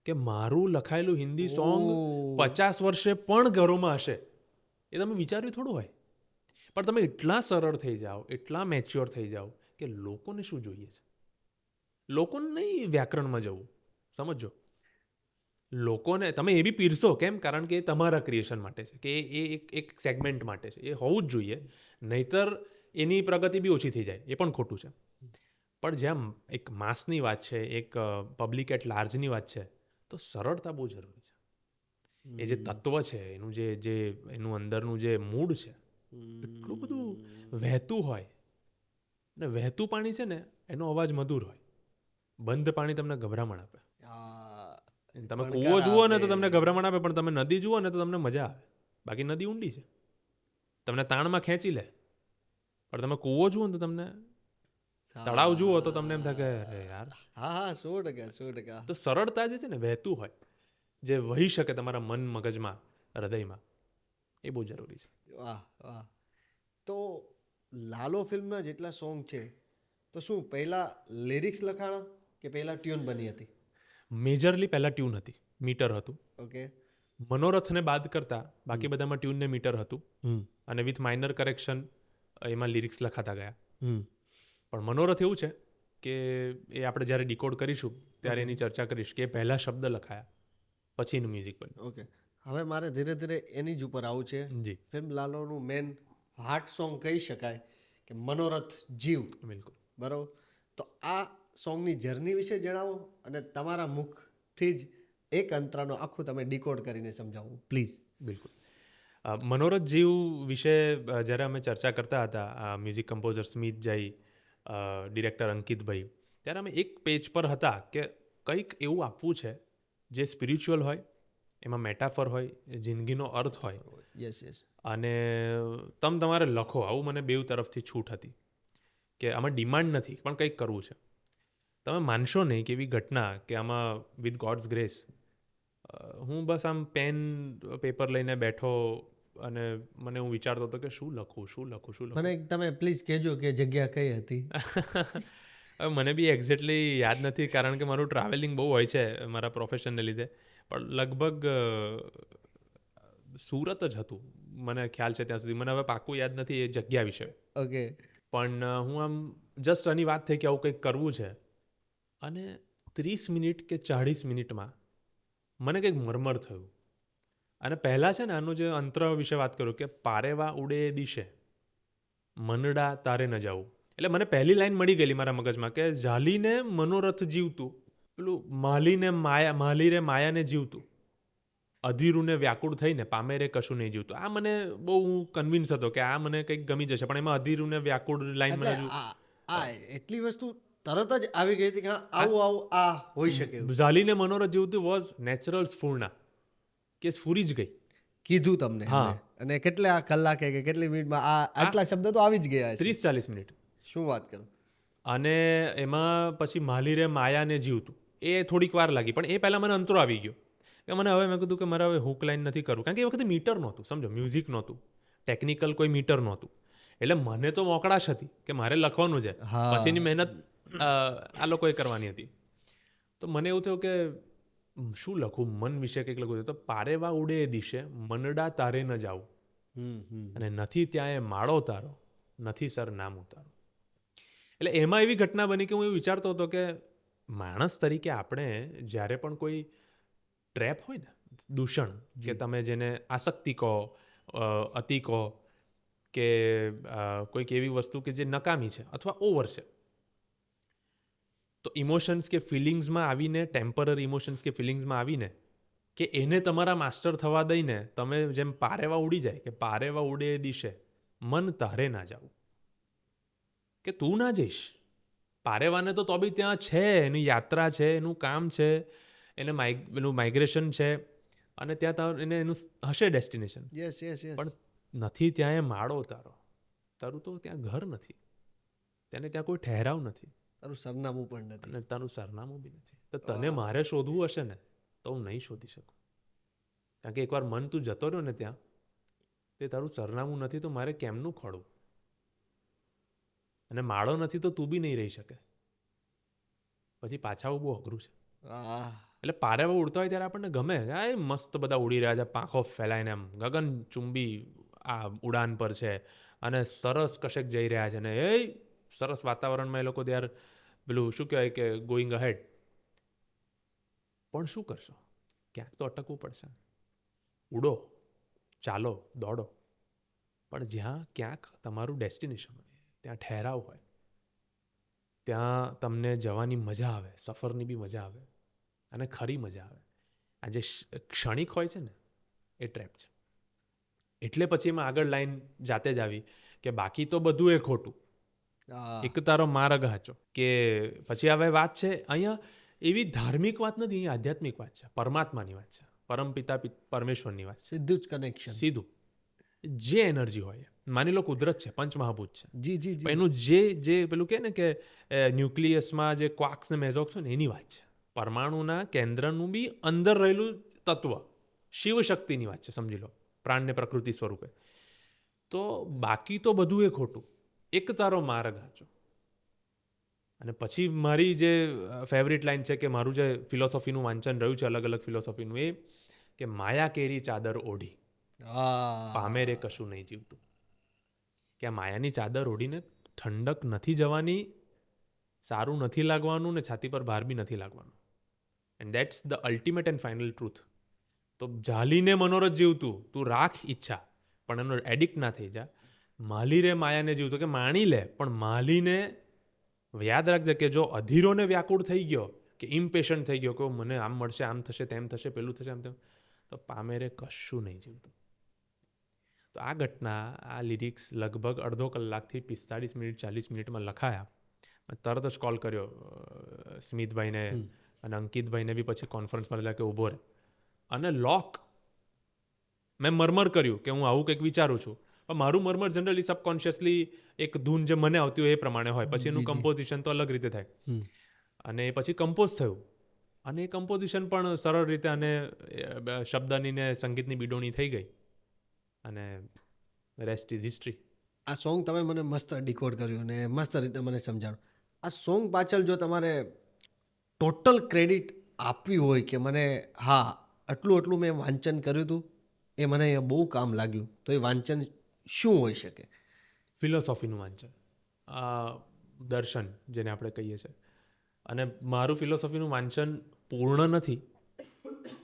કે મારું લખાયેલું હિન્દી સોંગ 50 વર્ષે પણ ઘરોમાં હશે, એ તમે વિચાર્યું થોડું હોય. પણ તમે એટલા સરળ થઈ જાઓ, એટલા મેચ્યોર થઈ જાઓ કે લોકોને શું જોઈએ છે, લોકોને નહીં વ્યાકરણમાં જવું, સમજો, લોકોને તમે એ બી પીરસો. કેમ? કારણ કે એ તમારા ક્રિએશન માટે છે, કે એ એક સેગમેન્ટ માટે છે, એ હોવું જ જોઈએ, નહીતર એની પ્રગતિ બી ઓછી થઈ જાય, એ પણ ખોટું છે. પણ જેમ એક માસની વાત છે, એક પબ્લિક એટ લાર્જની વાત છે, તો સરળતા બહુ જરૂરી છે. એ જે તત્વ છે, એનું જે એનું અંદરનું જે મૂડ છે, એટલું બધું વહેતું હોય. અને વહેતું પાણી છે ને એનો અવાજ મધુર હોય, બંધ પાણી તમને ગભરામણ આપે. તમે કૂવો જુઓ ને તો તમને ગભરામણ આપે, પણ તમે નદી જુઓ ને તો તમને મજા આવે. બાકી નદી ઊંડી છે, તમને તાણમાં ખેંચી લે. પણ તમે કૂવો જુઓ ને તો તમને, તળાવ જુઓ તો તમને એમ થાય કે અરે યાર. 100%. તો સરળતા જે છે ને, વહેતું હોય, જે વહી શકે તમારા મન, મગજમાં, હૃદયમાં, એ બહુ જરૂરી છે. વાહ. તો લાલો ફિલ્મના જેટલા સોંગ છે, તો શું પહેલા લિરિક્સ લખાણા કે પહેલા ટ્યુન બની હતી? મેજરલી પહેલાં ટ્યુન હતી, મીટર હતું. ઓકે. મનોરથને બાદ કરતા બાકી બધામાં ટ્યુનને મીટર હતું, અને વિથ માઇનર કરેક્શન એમાં લિરિક્સ લખાતા ગયા. પણ મનોરથ એવું છે કે એ આપણે જ્યારે ડીકોડ કરીશું ત્યારે એની ચર્ચા કરીશ કે પહેલા શબ્દ લખાયા પછી એનું મ્યુઝિક બન્યું. ઓકે, હવે મારે ધીરે ધીરે એની જ ઉપર આવું છે. જી, ફિલ્મ લાલોનું મેન હાર્ટ સોંગ કહી શકાય કે મનોરથ જીવ. બિલકુલ. બરાબર. તો આ સોંગની જર્ની વિશે જણાવો, અને તમારા મુખથી જ એક અંતરાનો આખું તમે ડીકોડ કરીને સમજાવો પ્લીઝ. બિલકુલ. મનોરથ જીવ વિશે જ્યારે અમે ચર્ચા કરતા હતા, મ્યુઝિક કમ્પોઝર સ્મિત જઈ, ડિરેક્ટર અંકિતભાઈ, ત્યારે અમે એક પેજ પર હતા કે કંઈક એવું આપવું છે જે સ્પિરિચ્યુઅલ હોય, એમાં મેટાફર હોય, જિંદગીનો અર્થ હોય. યસ. અને તમારે લખો, આવું મને બેઉ તરફથી છૂટ હતી કે આમાં ડિમાન્ડ નથી, પણ કંઈક કરવું છે. તમે માનશો નહીં કે એવી ઘટના કે આમાં વિથ ગોડ્સ ગ્રેસ હું બસ આમ પેન પેપર લઈને બેઠો અને મને હું વિચારતો હતો કે શું લખું. મને તમે પ્લીઝ કહેજો કે જગ્યા કઈ હતી. હવે મને બી એક્ઝેક્ટલી યાદ નથી, કારણ કે મારું ટ્રાવેલિંગ બહુ હોય છે મારા પ્રોફેશનને લીધે, પણ લગભગ સુરત જ હતું મને ખ્યાલ છે ત્યાં સુધી. મને હવે પાક્કું યાદ નથી એ જગ્યા વિશે. ઓકે. પણ હું આમ જસ્ટ આની વાત થઈ કે આવું કંઈક કરવું છે, અને 30 મિનિટ કે 40 મિનિટમાં મને કંઈક મરમર થયું. અને પહેલાં છે ને આનું જે અંતર વિશે વાત કરું કે પારેવા ઉડે દિશે મનડા તારે ન જાવું, એટલે મને પહેલી લાઈન મળી ગયેલી મારા મગજમાં કે ઝાલીને મનોરથ જીવતું પેલું માલી રે માયાને જીવતું, અધીરુને વ્યાકુળ થઈને પામે રે કશું નહીં જીવતું. આ મને બહુ હું કન્વિન્સ હતો કે આ મને કંઈક ગમી જશે, પણ એમાં અધીરુને વ્યાકુળ લાઈન મને એટલે આ એટલી વસ્તુ તરત જ આવી ગઈ હતી કે આવું આ હોઈ શકે એવું. ઝાલીને મનોરથ જીવતું વોઝ નેચરલ સ્ફૂર્ણા, કે સ્ફૂરી જ ગઈ. કીધું તમને હા. અને કેટલા કલાકે કે કેટલી મિનિટમાં આટલા શબ્દ તો આવી જ ગયા છે. 30-40 મિનિટ. શું વાત કરું. અને એમાં પછી માલી રે માયાને જીવતું એ થોડીક વાર લાગી, પણ એ પહેલાં મને અંતરો આવી ગયો કે મને હવે મેં કીધું કે મારે હવે હુક લાઈન નથી કરવું, કારણ કે એ વખતે મીટર નહોતું, સમજો, મ્યુઝિક નહોતું, ટેકનિકલ કોઈ મીટર નહોતું, એટલે મને તો મોકળાશ હતી કે મારે લખવાનું છે, પછીની મહેનત આ લોકોએ કરવાની હતી. તો મને એવું થયું કે શું લખું, મન વિશે કંઈક લખું. તો પારેવા ઉડે એ દિશે મનડા તારે ન જાવું, અને નથી ત્યાં એ માળો તારો, નથી સર નામ ઉતારો. એટલે એમાં એવી ઘટના બની કે હું એવું વિચારતો હતો કે માણસ તરીકે આપણે જ્યારે પણ કોઈ ટ્રેપ હોય ને, દૂષણ, કે તમે જેને આસક્તિ કહો, અતિ કહો, કે કોઈક એવી વસ્તુ કે જે નકામી છે અથવા ઓવર છે, તો ઇમોશન્સ કે ફિલિંગ્સમાં આવીને, ટેમ્પરરી ઇમોશન્સ કે ફિલિંગ્સમાં આવીને કે એને તમારા માસ્ટર થવા દઈને તમે જેમ પારેવા ઉડી જાય, કે પારેવા ઉડે એ દિશે મન તારે ના જાવું, કે તું ના જઈશ. પારેવાને તો બી ત્યાં છે, એની યાત્રા છે, એનું કામ છે, એને એનું માઇગ્રેશન છે, અને ત્યાં એને એનું હશે ડેસ્ટિનેશન. પણ નથી ત્યાં એ માળો તારું તો ત્યાં ઘર નથી, તેને ત્યાં કોઈ ઠહેરાવ નથી, તારું સરનામું પણ નથી, અને તારું સરનામું બી નથી. તો તને મારે શોધવું હશે ને તો હું નહીં શોધી શકું, કારણ કે એકવાર મન તું જતો રહ્યો ને ત્યાં, તે તારું સરનામું નથી તો મારે કેમનું ખોળવું, અને માળો નથી તો તું બી નહીં રહી શકે, પછી પાછા બહુ અઘરું છે. એટલે પારેવા ઉડતા હોય ત્યારે આપણને ગમે, આ મસ્ત બધા ઉડી રહ્યા છે, પાંખો ફેલાઈને એમ ગગનચુંબી આ ઉડાન પર છે, અને સરસ કશેક જઈ રહ્યા છે, ને એ સરસ વાતાવરણમાં એ લોકો ત્યાર પેલું શું કહેવાય કે ગોઈંગ અહેડ. પણ શું કરશો, ક્યાંક તો અટકવું પડશે. ઉડો, ચાલો, દોડો, પણ જ્યાં ક્યાંક તમારું ડેસ્ટિનેશન હોય, ત્યાં ઠહેરાવ હોય, ત્યાં તમને જવાની મજા આવે, સફરની બી મજા આવે, અને ખરી મજા આવે. આ જે ક્ષણિક હોય છે ને એ ટ્રેપ છે. એટલે પછી એમાં આગળ લાઈન જાતે જ આવી કે બાકી તો બધું એ ખોટું, એક તારો માર્ગ હાચો. કે પછી હવે વાત છે અહીંયા એવી ધાર્મિક વાત નથી, અહીંયા આધ્યાત્મિક વાત છે, પરમાત્માની વાત છે, પરમપિતા પરમેશ્વરની વાત છે. સીધું જ કનેક્શન, સીધું. જે એનર્જી હોય, માની લો કુદરત છે, પંચમહાભૂત છે, જી એનું જે પેલું કહે ને કે ન્યુક્લિયસમાં જે ક્વાર્ક્સ ને મેઝોક્સ હોય ને એની વાત છે. પરમાણુના કેન્દ્રનું બી અંદર રહેલું તત્વ, શિવશક્તિની વાત છે, સમજી લો, પ્રાણને પ્રકૃતિ સ્વરૂપે. તો બાકી તો બધું એ ખોટું, એક તારો માર્ગ હાચો. અને પછી મારી જે ફેવરિટ લાઈન છે, કે મારું જે ફિલોસોફીનું વાંચન રહ્યું છે, અલગ અલગ ફિલોસોફીનું, એ કે માયા કેરી ચાદર ઓઢી પામે રે કશું નહીં જીવતું. કે આ માયાની ચાદર ઓઢીને ઠંડક નથી જવાની, સારું નથી લાગવાનું, ને છાતી પર ભાર બી નથી લાગવાનું. And that's the ultimate and final truth. તો ઝાલીને મનોરથ જીવતું, તું રાખ ઈચ્છા, પણ એનો એડિક્ટ ના થઈ જા. માલી રે માયાને જીવતું, કે માણી લે, પણ માલીને યાદ રાખજે કે જો અધીરોને વ્યાકુળ થઈ ગયો, કે ઇમ્પેશન્ટ થઈ ગયો, કે મને આમ મળશે, આમ થશે, તેમ થશે, પેલું થશે, આમ તેમ, તો પામે રે કશું નહીં જીવતું. તો આ ઘટના, આ લિરિક્સ લગભગ અડધો કલાકથી 45 મિનિટ 40 મિનિટમાં લખાયા. તરત જ કોલ કર્યો સ્મિતભાઈને, અને અંકિતભાઈને બી પછી કોન્ફરન્સમાં લીધા કે ઊભો રહે, અને લોક. મેં મરમર કર્યું કે હું આવું કંઈક વિચારું છું, પણ મારું મરમર જનરલી સબકોન્શિયસલી એક ધૂન જે મને આવતી હોય એ પ્રમાણે હોય, પછી એનું કમ્પોઝિશન તો અલગ રીતે થાય. અને પછી કમ્પોઝ થયું, અને એ કમ્પોઝિશન પણ સરળ રીતે, અને શબ્દની ને સંગીતની બીડોણી થઈ ગઈ, અને રેસ્ટ ઇઝ હિસ્ટ્રી. આ સોંગ તમે મને મસ્ત ડિકોડ કર્યું ને મસ્ત રીતે મને સમજાણું. આ સોંગ પાછળ જો તમારે ટોટલ ક્રેડિટ આપવી હોય કે મને હા આટલું મેં વાંચન કર્યું હતું, એ મને અહીંયા બહુ કામ લાગ્યું, તો એ વાંચન શું હોઈ શકે? ફિલોસોફીનું વાંચન, દર્શન જેને આપણે કહીએ છીએ. અને મારું ફિલોસોફીનું વાંચન પૂર્ણ નથી,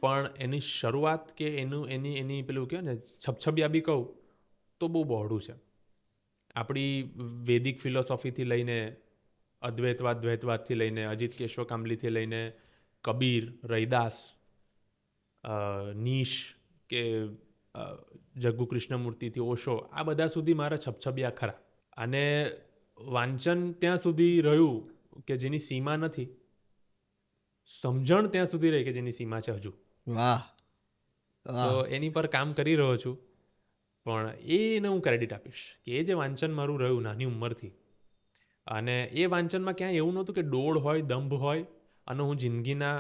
પણ એની શરૂઆત કે એની પેલું કહે ને છબછબિયા બી કહું તો બહુ બહોળું છે. આપણી વેદિક ફિલોસોફીથી લઈને અદ્વૈતવાદ દ્વૈતવાદથી લઈને અજીત કેશવ કામલીથી લઈને કબીર, રૈદાસ, નીશ કે જગ્ગુ કૃષ્ણમૂર્તિથી ઓશો, આ બધા સુધી મારા છપછબિયા ખરા. અને વાંચન ત્યાં સુધી રહ્યું કે જેની સીમા નથી, સમજણ ત્યાં સુધી રહી કે જેની સીમા છે હજુ. વાહ. તો એની પર કામ કરી રહ્યો છું. પણ એને હું ક્રેડિટ આપીશ કે એ જે વાંચન મારું રહ્યું નાની ઉંમરથી, અને એ વાંચનમાં ક્યાંય એવું નહોતું કે ડોળ હોય, દંભ હોય અને હું જિંદગીના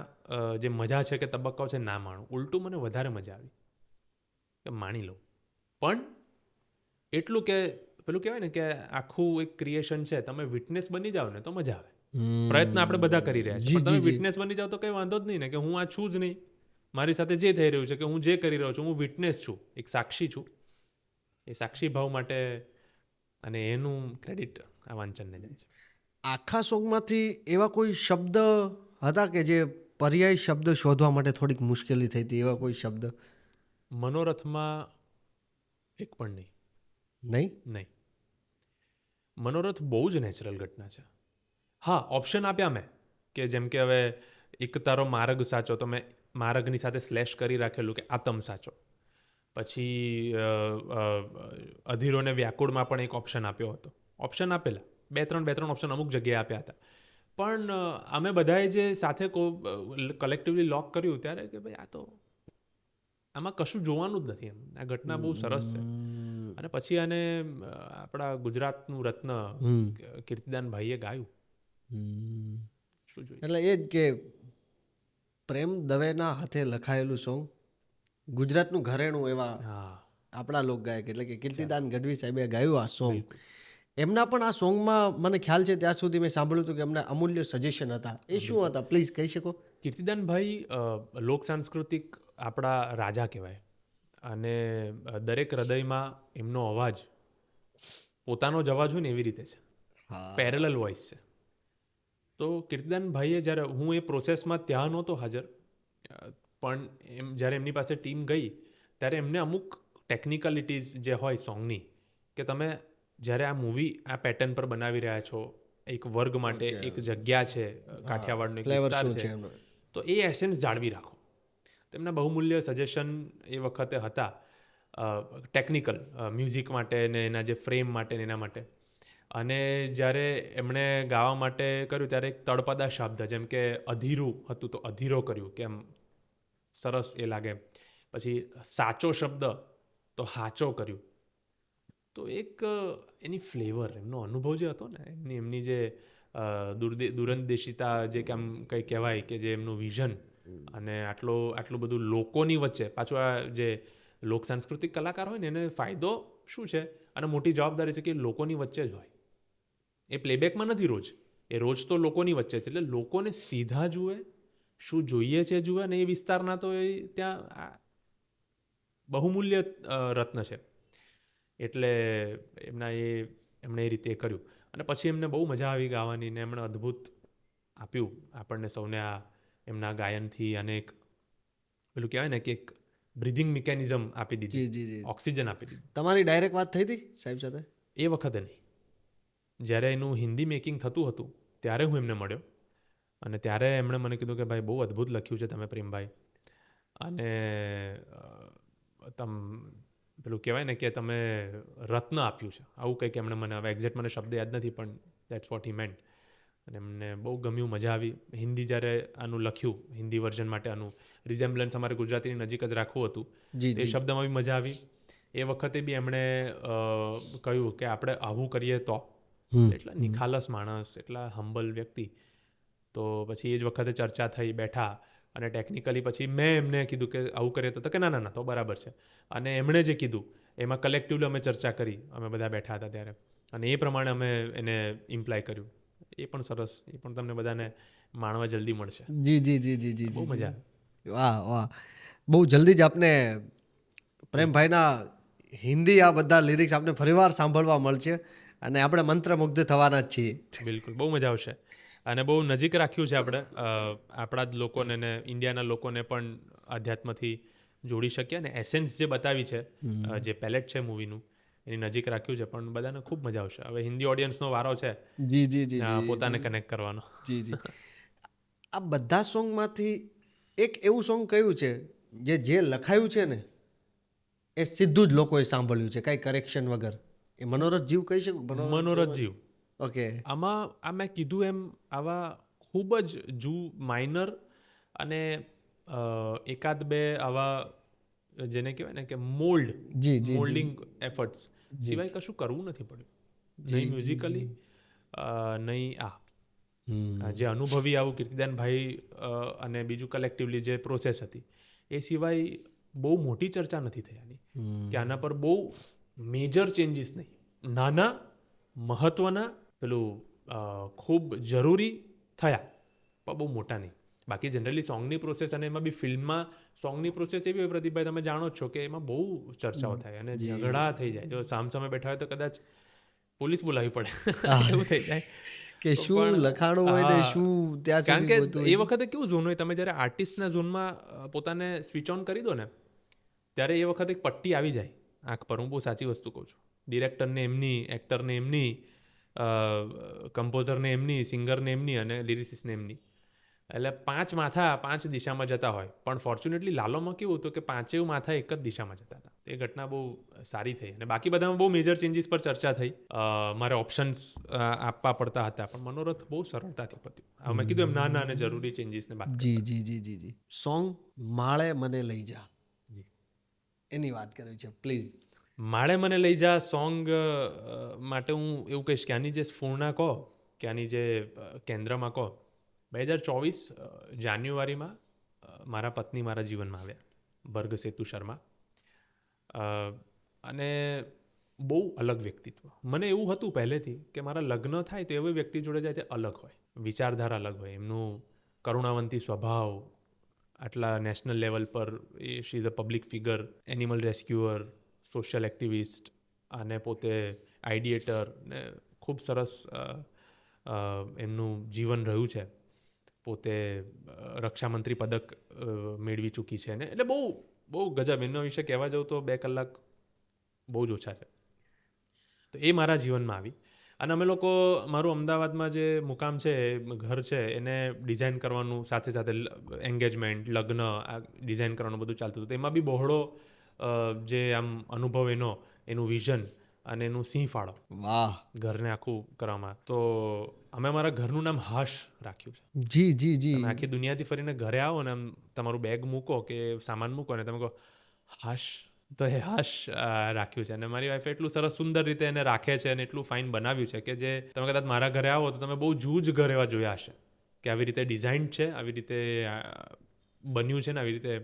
જે મજા છે કે તબક્કાઓ છે ના માણું. ઉલટું મને વધારે મજા આવી કે માણી લઉં. પણ એટલું કે પેલું કહેવાય ને કે આખું એક ક્રિએશન છે, તમે વિટનેસ બની જાઓ ને તો મજા આવે. પ્રયત્ન આપણે બધા કરી રહ્યા છીએ, પણ તમે વિટનેસ બની જાઓ તો કંઈ વાંધો જ નહીં ને, કે હું આ છું જ નહીં, મારી સાથે જે થઈ રહ્યું છે કે હું જે કરી રહ્યો છું હું વિટનેસ છું, એક સાક્ષી છું. એ સાક્ષી ભાવ માટે અને એનું ક્રેડિટ આ વાંચનને જાય છે. આખા સોંગમાંથી એવા કોઈ શબ્દ હતા કે જે પર્યાય શબ્દ શોધવા માટે થોડીક મુશ્કેલી થઈ હતી, એવા કોઈ શબ્દ? મનોરથમાં એક પણ નહીં. નહીં. મનોરથ બહુ જ નેચરલ ઘટના છે. હા, ઓપ્શન આપ્યા મેં કે જેમ કે હવે એક તારો માર્ગ સાચો, તો મેં માર્ગની સાથે સ્લેશ કરી રાખેલું કે આતમ સાચો. પછી અધીરોને વ્યાકુળમાં પણ એક ઓપ્શન આપ્યો હતો. ઓપ્શન આપેલા બે ત્રણ ઓપ્શન અમુક જગ્યાએ આપ્યા હતા. પણ અમે બધાએ જે સાથે કલેક્ટિવલી લોક કર્યું ત્યારે કે ભાઈ આ તો આમાં કશું જોવાનું જ નથી, એમ આ ઘટના બહુ સરસ છે. અને પછી આને આપણા ગુજરાતનું રત્ન કીર્તિદાન ભાઈએ ગાયું. શું જોઈએ એટલે એ જ કે પ્રેમ દવેના હાથે લખાયેલું સોંગ, ગુજરાતનું ઘરેણું એવા આપણા લોકગાયક એટલે કે કીર્તિદાન ગઢવી સાહેબે ગાયું આ સોંગ. એમના પણ આ સોંગમાં મને ખ્યાલ છે ત્યાં સુધી મેં સાંભળ્યું હતું કે એમના અમૂલ્ય સજેશન હતા. એ શું હતા, પ્લીઝ કહી શકો? કીર્તિદાનભાઈ લોક સાંસ્કૃતિક આપણા રાજા કહેવાય, અને દરેક હૃદયમાં એમનો અવાજ પોતાનો જ અવાજ હોય ને એવી રીતે છે, પેરેલલ વોઇસ છે. તો કીર્તિદાનભાઈએ જ્યારે હું એ પ્રોસેસમાં ત્યાં નહોતો હાજર, પણ જ્યારે એમની પાસે ટીમ ગઈ ત્યારે એમને અમુક ટેકનિકલિટીઝ જે હોય સોંગની, કે તમે જ્યારે આ મૂવી આ પેટર્ન પર બનાવી રહ્યા છો, એક વર્ગ માટે એક જગ્યા છે, કાઠિયાવાડનો એક વિસ્તાર છે, તો એ એસેન્સ જાળવી રાખો. તેમના બહુમૂલ્ય સજેશન એ વખતે હતા ટેકનિકલ મ્યુઝિક માટે ને એના જે ફ્રેમ માટે ને એના માટે. અને જ્યારે એમણે ગાવા માટે કર્યું ત્યારે એક તળપદા શબ્દ, જેમ કે અધીરું હતું તો અધીરો કર્યું કે એમ સરસ એ લાગે. પછી સાચો શબ્દ તો હાચો કર્યું. તો એક એની ફ્લેવર, એમનો અનુભવ જે હતો ને, એમની જે દૂરંદેશિતા, જે કે આમ કંઈ કહેવાય કે જે એમનું વિઝન, અને આટલું બધું લોકોની વચ્ચે, પાછું આ જે લોક સાંસ્કૃતિક કલાકાર હોય ને એને ફાયદો શું છે અને મોટી જવાબદારી છે કે લોકોની વચ્ચે જ હોય. એ પ્લેબેકમાં નથી રોજ, એ રોજ તો લોકોની વચ્ચે છે, એટલે લોકોને સીધા જુએ, શું જોઈએ છે જુએ, અને એ વિસ્તારના તો એ ત્યાં બહુમૂલ્ય રત્ન છે. એટલે એમણે એ રીતે કર્યું. અને પછી એમને બહુ મજા આવી ગાવાની, ને એમણે અદ્ભુત આપ્યું આપણને સૌને આ એમના ગાયનથી. અને એક પેલું કહેવાય ને કે એક બ્રિધિંગ મિકેનિઝમ આપી દીધી, ઓક્સિજન આપી દીધું. તમારી ડાયરેક્ટ વાત થઈ હતી સાહેબ સાથે? એ વખતે નહીં. જ્યારે એનું હિન્દી મેકિંગ થતું હતું ત્યારે હું એમને મળ્યો, અને ત્યારે એમણે મને કીધું કે ભાઈ બહુ અદ્ભુત લખ્યું છે તમે પ્રેમભાઈ, અને પેલું કહેવાય ને કે તમે રત્ન આપ્યું છે, આવું કંઈક એમણે મને, હવે એક્ઝેક્ટ મને શબ્દ યાદ નથી, પણ દેટ્સ વોટ હી મેન્ટ. અને એમને બહુ ગમ્યું, મજા આવી. હિન્દી જ્યારે આનું લખ્યું, હિન્દી વર્ઝન માટે આનું રિઝેમ્બલન્સ અમારે ગુજરાતીની નજીક જ રાખવું હતું, એ શબ્દમાં બી મજા આવી. એ વખતે બી એમણે કહ્યું કે આપણે આવું કરીએ તો, એટલા નિખાલસ માણસ, એટલા હમ્બલ વ્યક્તિ. તો પછી એ જ વખતે ચર્ચા થઈ, બેઠા, અને ટેકનિકલી પછી મેં એમને કીધું કે આવું કરીએ તો કે ના તો બરાબર છે. અને એમણે જે કીધું એમાં કલેક્ટિવલી અમે ચર્ચા કરી, અમે બધા બેઠા હતા ત્યારે, અને એ પ્રમાણે અમે એને ઇમ્પ્લાય કર્યું. એ પણ સરસ, એ પણ તમને બધાને માણવા જલ્દી મળશે. જી બહુ મજા. વાહ. બહુ જલ્દી જ આપને પ્રેમભાઈના હિન્દી આ બધા લિરિક્સ આપણે ફરીવાર સાંભળવા મળશે, અને આપણે મંત્રમુગ્ધ થવાના જ છીએ. બિલકુલ, બહુ મજા આવશે. અને બહુ નજીક રાખ્યું છે આપણે આપણા જ લોકોને, ને ઇન્ડિયાના લોકોને પણ આધ્યાત્મથી જોડી શકીએ, અને એસેન્સ જે બતાવી છે, જે પેલેટ છે મૂવીનું, એની નજીક રાખ્યું છે. પણ બધાને ખૂબ મજા આવશે. હવે હિન્દી ઓડિયન્સનો વારો છે જી પોતાને કનેક્ટ કરવાનો. જી આ બધા સોંગમાંથી એક એવું સોંગ કયું છે જે લખાયું છે ને એ સીધું જ લોકોએ સાંભળ્યું છે કાંઈ કરેક્શન વગર? એ મનોરથ જીવ કહી શકું? મનોરથ જીવ. ઓકે. આમાં આ મેં કીધું એમ આવા ખૂબ જ માઇનર અને એકાદ બે આવા જેને કહેવાય ને કે મોલ્ડિંગ એફર્ટ્સ સિવાય કશું કરવું નથી પડ્યું. નહીં મ્યુઝિકલી નહીં જે અનુભવી આવું કીર્તિદાનભાઈ અને બીજું કલેક્ટિવલી જે પ્રોસેસ હતી એ સિવાય બહુ મોટી ચર્ચા નથી થયાની કે આના પર બહુ મેજર ચેન્જીસ નહીં, નાના મહત્વના પેલું ખૂબ જરૂરી થયા પણ બહુ મોટા નહીં. બાકી જનરલી સોંગની પ્રોસેસ અને એમાં બી ફિલ્મમાં સોંગની પ્રોસેસ એવી હોય પ્રદીપભાઈ તમે જાણો જ છો કે એમાં બહુ ચર્ચાઓ થાય અને ઝઘડા થઈ જાય. જો સામસામે બેઠા હોય તો કદાચ પોલીસ બોલાવવી પડે એવું થઈ જાય કે શું લખાણું હોય ને શું ત્યાં કારણ કે એ વખતે કેવું ઝોન હોય, તમે જ્યારે આર્ટિસ્ટના ઝોનમાં પોતાને સ્વિચ ઓન કરી દો ને ત્યારે એ વખતે એક પટ્ટી આવી જાય આંખ પર. હું બહુ સાચી વસ્તુ કહું છું. ડિરેક્ટરને એમની, એક્ટરને એમની, કમ્પોઝરને એમની, સિંગરને એમની અને લિરિસિસ્ટને એમની. એટલે 5 માથા 5 દિશામાં જતા હોય પણ ફોર્ચ્યુનેટલી લાલોમાં કેવું હતું કે 5 માથા એક જ દિશામાં જતા હતા. એ ઘટના બહુ સારી થઈ અને બાકી બધામાં બહુ મેજર ચેન્જીસ પર ચર્ચા થઈ. મારે ઓપ્શન્સ આપવા પડતા હતા પણ મનોરથ બહુ સરળતાથી પત્યું. મેં કીધું એમ નાના અને જરૂરી ચેન્જીસને બાદ. જી. સોંગ માળે મને લઈ જા એની વાત કરવી છે પ્લીઝ. માળે મને લઈ જા સોંગ માટે હું એવું કહીશ કે આની જે સ્ફૂર્ણા કહો કે આની જે કેન્દ્રમાં કહો, 2024 જાન્યુઆરીમાં મારા પત્ની મારા જીવનમાં આવ્યા, ભર્ગ સેતુ શર્મા. અને બહુ અલગ વ્યક્તિત્વ. મને એવું હતું પહેલેથી કે મારા લગ્ન થાય તો એવી વ્યક્તિ જોડે જાય તે અલગ હોય, વિચારધારા અલગ હોય, એમનું કરુણાવંતી સ્વભાવ, આટલા નેશનલ લેવલ પર એ she is a public figure, animal rescuer, social activist અને પોતે આઈડિએટર ને ખૂબ સરસ એમનું જીવન રહ્યું છે. પોતે રક્ષામંત્રી પદક મેળવી ચૂકી છે ને એટલે બહુ બહુ ગજબ. એમના વિશે કહેવા જાઉં તો 2 કલાક બહુ જ ઓછા છે. તો એ મારા જીવનમાં આવી અને અમે લોકો મારું અમદાવાદમાં જે મુકામ છે, ઘર છે, એને ડિઝાઇન કરવાનું સાથે સાથે એન્ગેજમેન્ટ, લગ્ન, આ ડિઝાઇન કરવાનું બધું ચાલતું હતું. એમાં બી બહોળો જે આમ અનુભવ એનું વિઝન અને એનું સિંહ ફાળો વાહ ઘરને આખું કરવામાં. તો અમે અમારા ઘરનું નામ હાશ રાખ્યું છે. જી. તમે આખી દુનિયાથી ફરીને ઘરે આવો ને આમ તમારું બેગ મૂકો કે સામાન મૂકો ને તમે કહો હાશ, તો એ હાશ રાખ્યું છે. અને મારી વાઈફે એટલું સરસ સુંદર રીતે એને રાખે છે અને એટલું ફાઇન બનાવ્યું છે કે જે તમે કદાચ મારા ઘરે આવો તો તમે બહુ જૂજ ઘર એવા જોયા હશે કે આવી રીતે ડિઝાઇન છે, આવી રીતે બન્યું છે ને આવી રીતે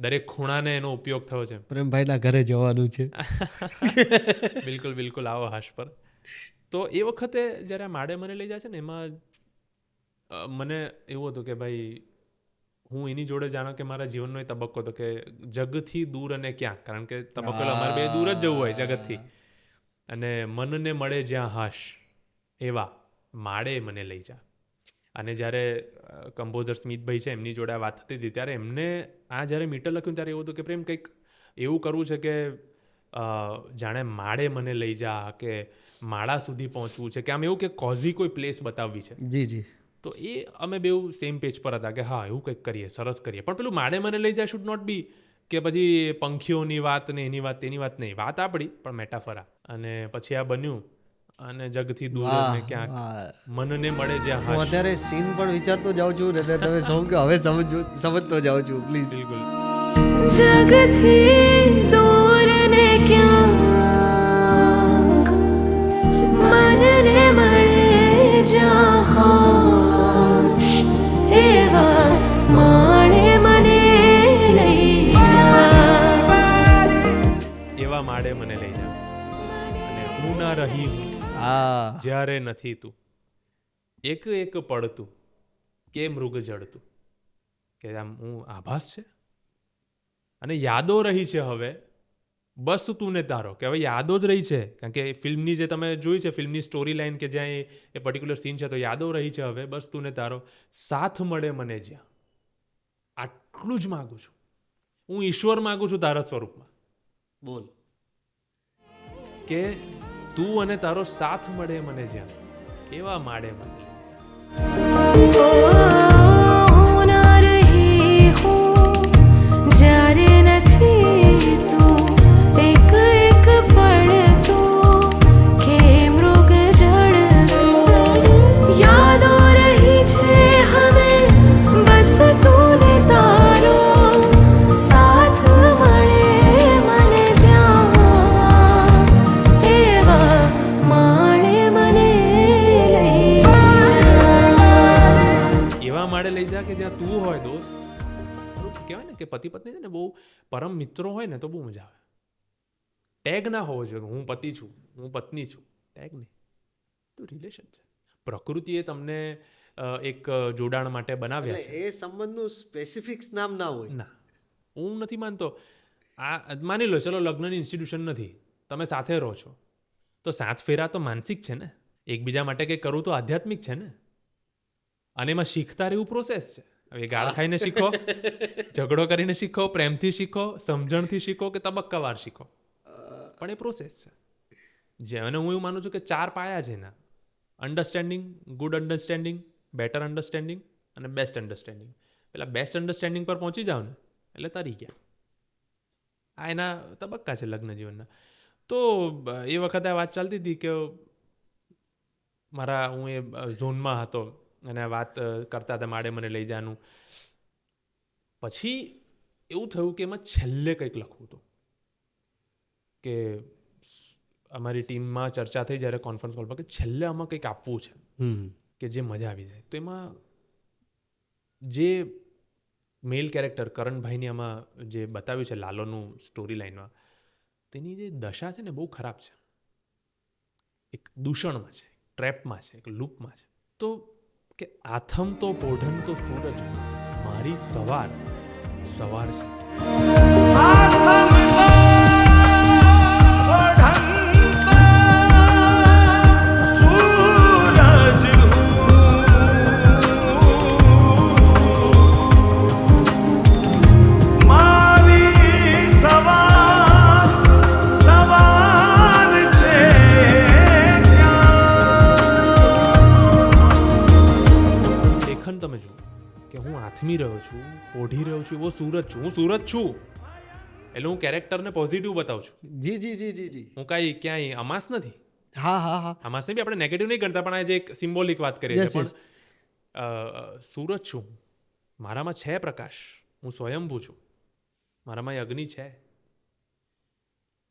દરેક ખૂણાને એનો ઉપયોગ થયો છે. પ્રેમભાઈના ઘરે જવાનું છે. બિલકુલ આવો હાશ પર. તો એ વખતે જ્યારે આ માળે મને લઈ જાય છે ને એમાં મને એવું હતું કે ભાઈ હું એની જોડે જાણો કે મારા જીવનનો એ તબક્કો હતો કે જગથી દૂર અને ક્યાંક, કારણ કે તબક્કો અમારે બે દૂર જ જવું હોય જગતથી. અને મનને મળે જ્યાં હાશ એવા માળે મને લઈ જા. અને જ્યારે કમ્પોઝર સ્મિતભાઈ છે એમની જોડે આ વાત થતી હતી ત્યારે એમને આ જ્યારે મીટર લખ્યું ત્યારે એવું હતું કે પ્રેમ કંઈક એવું કરવું છે કે જાણે માળે મને લઈ જા કે માળા સુધી પહોંચવું છે કે આમ એવું કે કોઝી કોઈ પ્લેસ બતાવવી છે. જી. તો એ અમે બેઉ સેમ પેજ પર હતા કે હા એવું કંઈક કરીએ, સરસ કરીએ. પણ પેલું માળે મને લઈ જાય શુડ નોટ બી કે પછી પંખીઓની વાત ને એની વાત તેની વાત નહીં. વાત આપણી પણ મેટાફરા. અને પછી આ બન્યું અને જગથી દૂર ને ક્યાંક મનને મળે જ્યાં હાશ. હું અત્યારે સીન પણ વિચારતો જાઉં છું ને તમે સોંગ હવે સમજતો જાઉં છું પ્લીઝ. બિલકુલ. જગથી દૂર ને ક્યાંક મનને મળે જ્યાં હાશ એવા માળે મને લઈ જા. એવા માળે મને લઈ જા અને હું ના રહી હું જ્યારે નથી તું, એક એક પડતું કે મૃગ જડતું. કે આમ હું આભાસ છે અને યાદો રહી છે હવે બસ તું ને તારો. કે હવે યાદો જ રહી છે કારણ કે ફિલ્મની જે તમે જોઈ છે ફિલ્મની સ્ટોરી લાઈન કે જ્યાં એ પર્ટિક્યુલર સીન છે તો યાદો રહી છે હવે બસ તું ને તારો. સાથ મળે મને જ્યાં. આટલું જ માગું છું હું, ઈશ્વર માગું છું તારા સ્વરૂપમાં. બોલ. કે તું અને તારો સાથ મળે મને જ્યાં એવા માળે મને. કે પતિ પત્ની છે ને બહુ પરમ મિત્રો હોય ને તો બહુ મજા આવે. ટેગ ના હોવો જોઈએ હું પતિ છું હું પત્ની છું, ટેગ નહીં, તો રિલેશન છે. પ્રકૃતિએ તમને એક જોડાણ માટે બનાવ્યા છે. એટલે એ સંબંધનું સ્પેસિફિક નામ ના હોય. ના, હું નથી માનતો. માની લો ચલો લગ્નની ઇન્સ્ટિટ્યુશન નથી, તમે સાથે રહો છો, તો 7 ફેરા તો માનસિક છે ને, એકબીજા માટે કંઈક કરવું તો આધ્યાત્મિક છે ને. અને એમાં શીખતા રહેવું પ્રોસેસ છે. હવે ગાળ ખાઈને શીખો, ઝઘડો કરીને શીખો, પ્રેમથી શીખો, સમજણથી શીખો કે તબક્કાવાર શીખો, પણ એ પ્રોસેસ છે. અને હું એવું માનું છું કે 4 પાયા છે એના: understanding, good understanding, better understanding અને બેસ્ટ અન્ડરસ્ટેન્ડિંગ. પેલા બેસ્ટ અન્ડરસ્ટેન્ડિંગ પર પહોંચી જાઓ ને એટલે તરી ગયા. આ એના તબક્કા છે લગ્ન જીવનના. તો એ વખતે આ વાત ચાલતી હતી કે હું એ ઝોનમાં હતો અને વાત કરતા હતા માડે મને લઈ જવાનું. પછી એવું થયું કે એમાં છેલ્લે કંઈક લખવું હતું, કે અમારી ટીમમાં ચર્ચા થઈ જ્યારે કોન્ફરન્સ કોલ પર કે છેલ્લે આમાં કંઈક આપવું છે કે જે મજા આવી જાય. તો એમાં જે મેલ કેરેક્ટર કરણભાઈની આમાં જે બતાવ્યું છે લાલોનું સ્ટોરી લાઈનમાં, તેની જે દશા છે ને બહુ ખરાબ છે. એક દૂષણમાં છે, ટ્રેપમાં છે, એક લૂપમાં છે. તો કે આથમ તો પોઢન તો સૂરજ, મારી સવાર સવાર છે. તમે જુઓ કે હું આથમી રહ્યો છું, ઓઢી રહ્યો છું, એવો સૂરજ છું. હું સૂરજ છું એટલે હું કેરેક્ટરને પોઝિટિવ બતાવું છું. જી જી જી જી જી. હું કાંઈ ક્યાંય અમાસ નથી. હા હા હા. અમાસને બી આપણે નેગેટિવ નહીં ગણતા, પણ આ જે એક સિમ્બોલિક વાત કરીએ છીએ, પણ સૂરજ છું. મારામાં છે પ્રકાશ, હું સ્વયંભૂ છું, મારામાં એ અગ્નિ છે,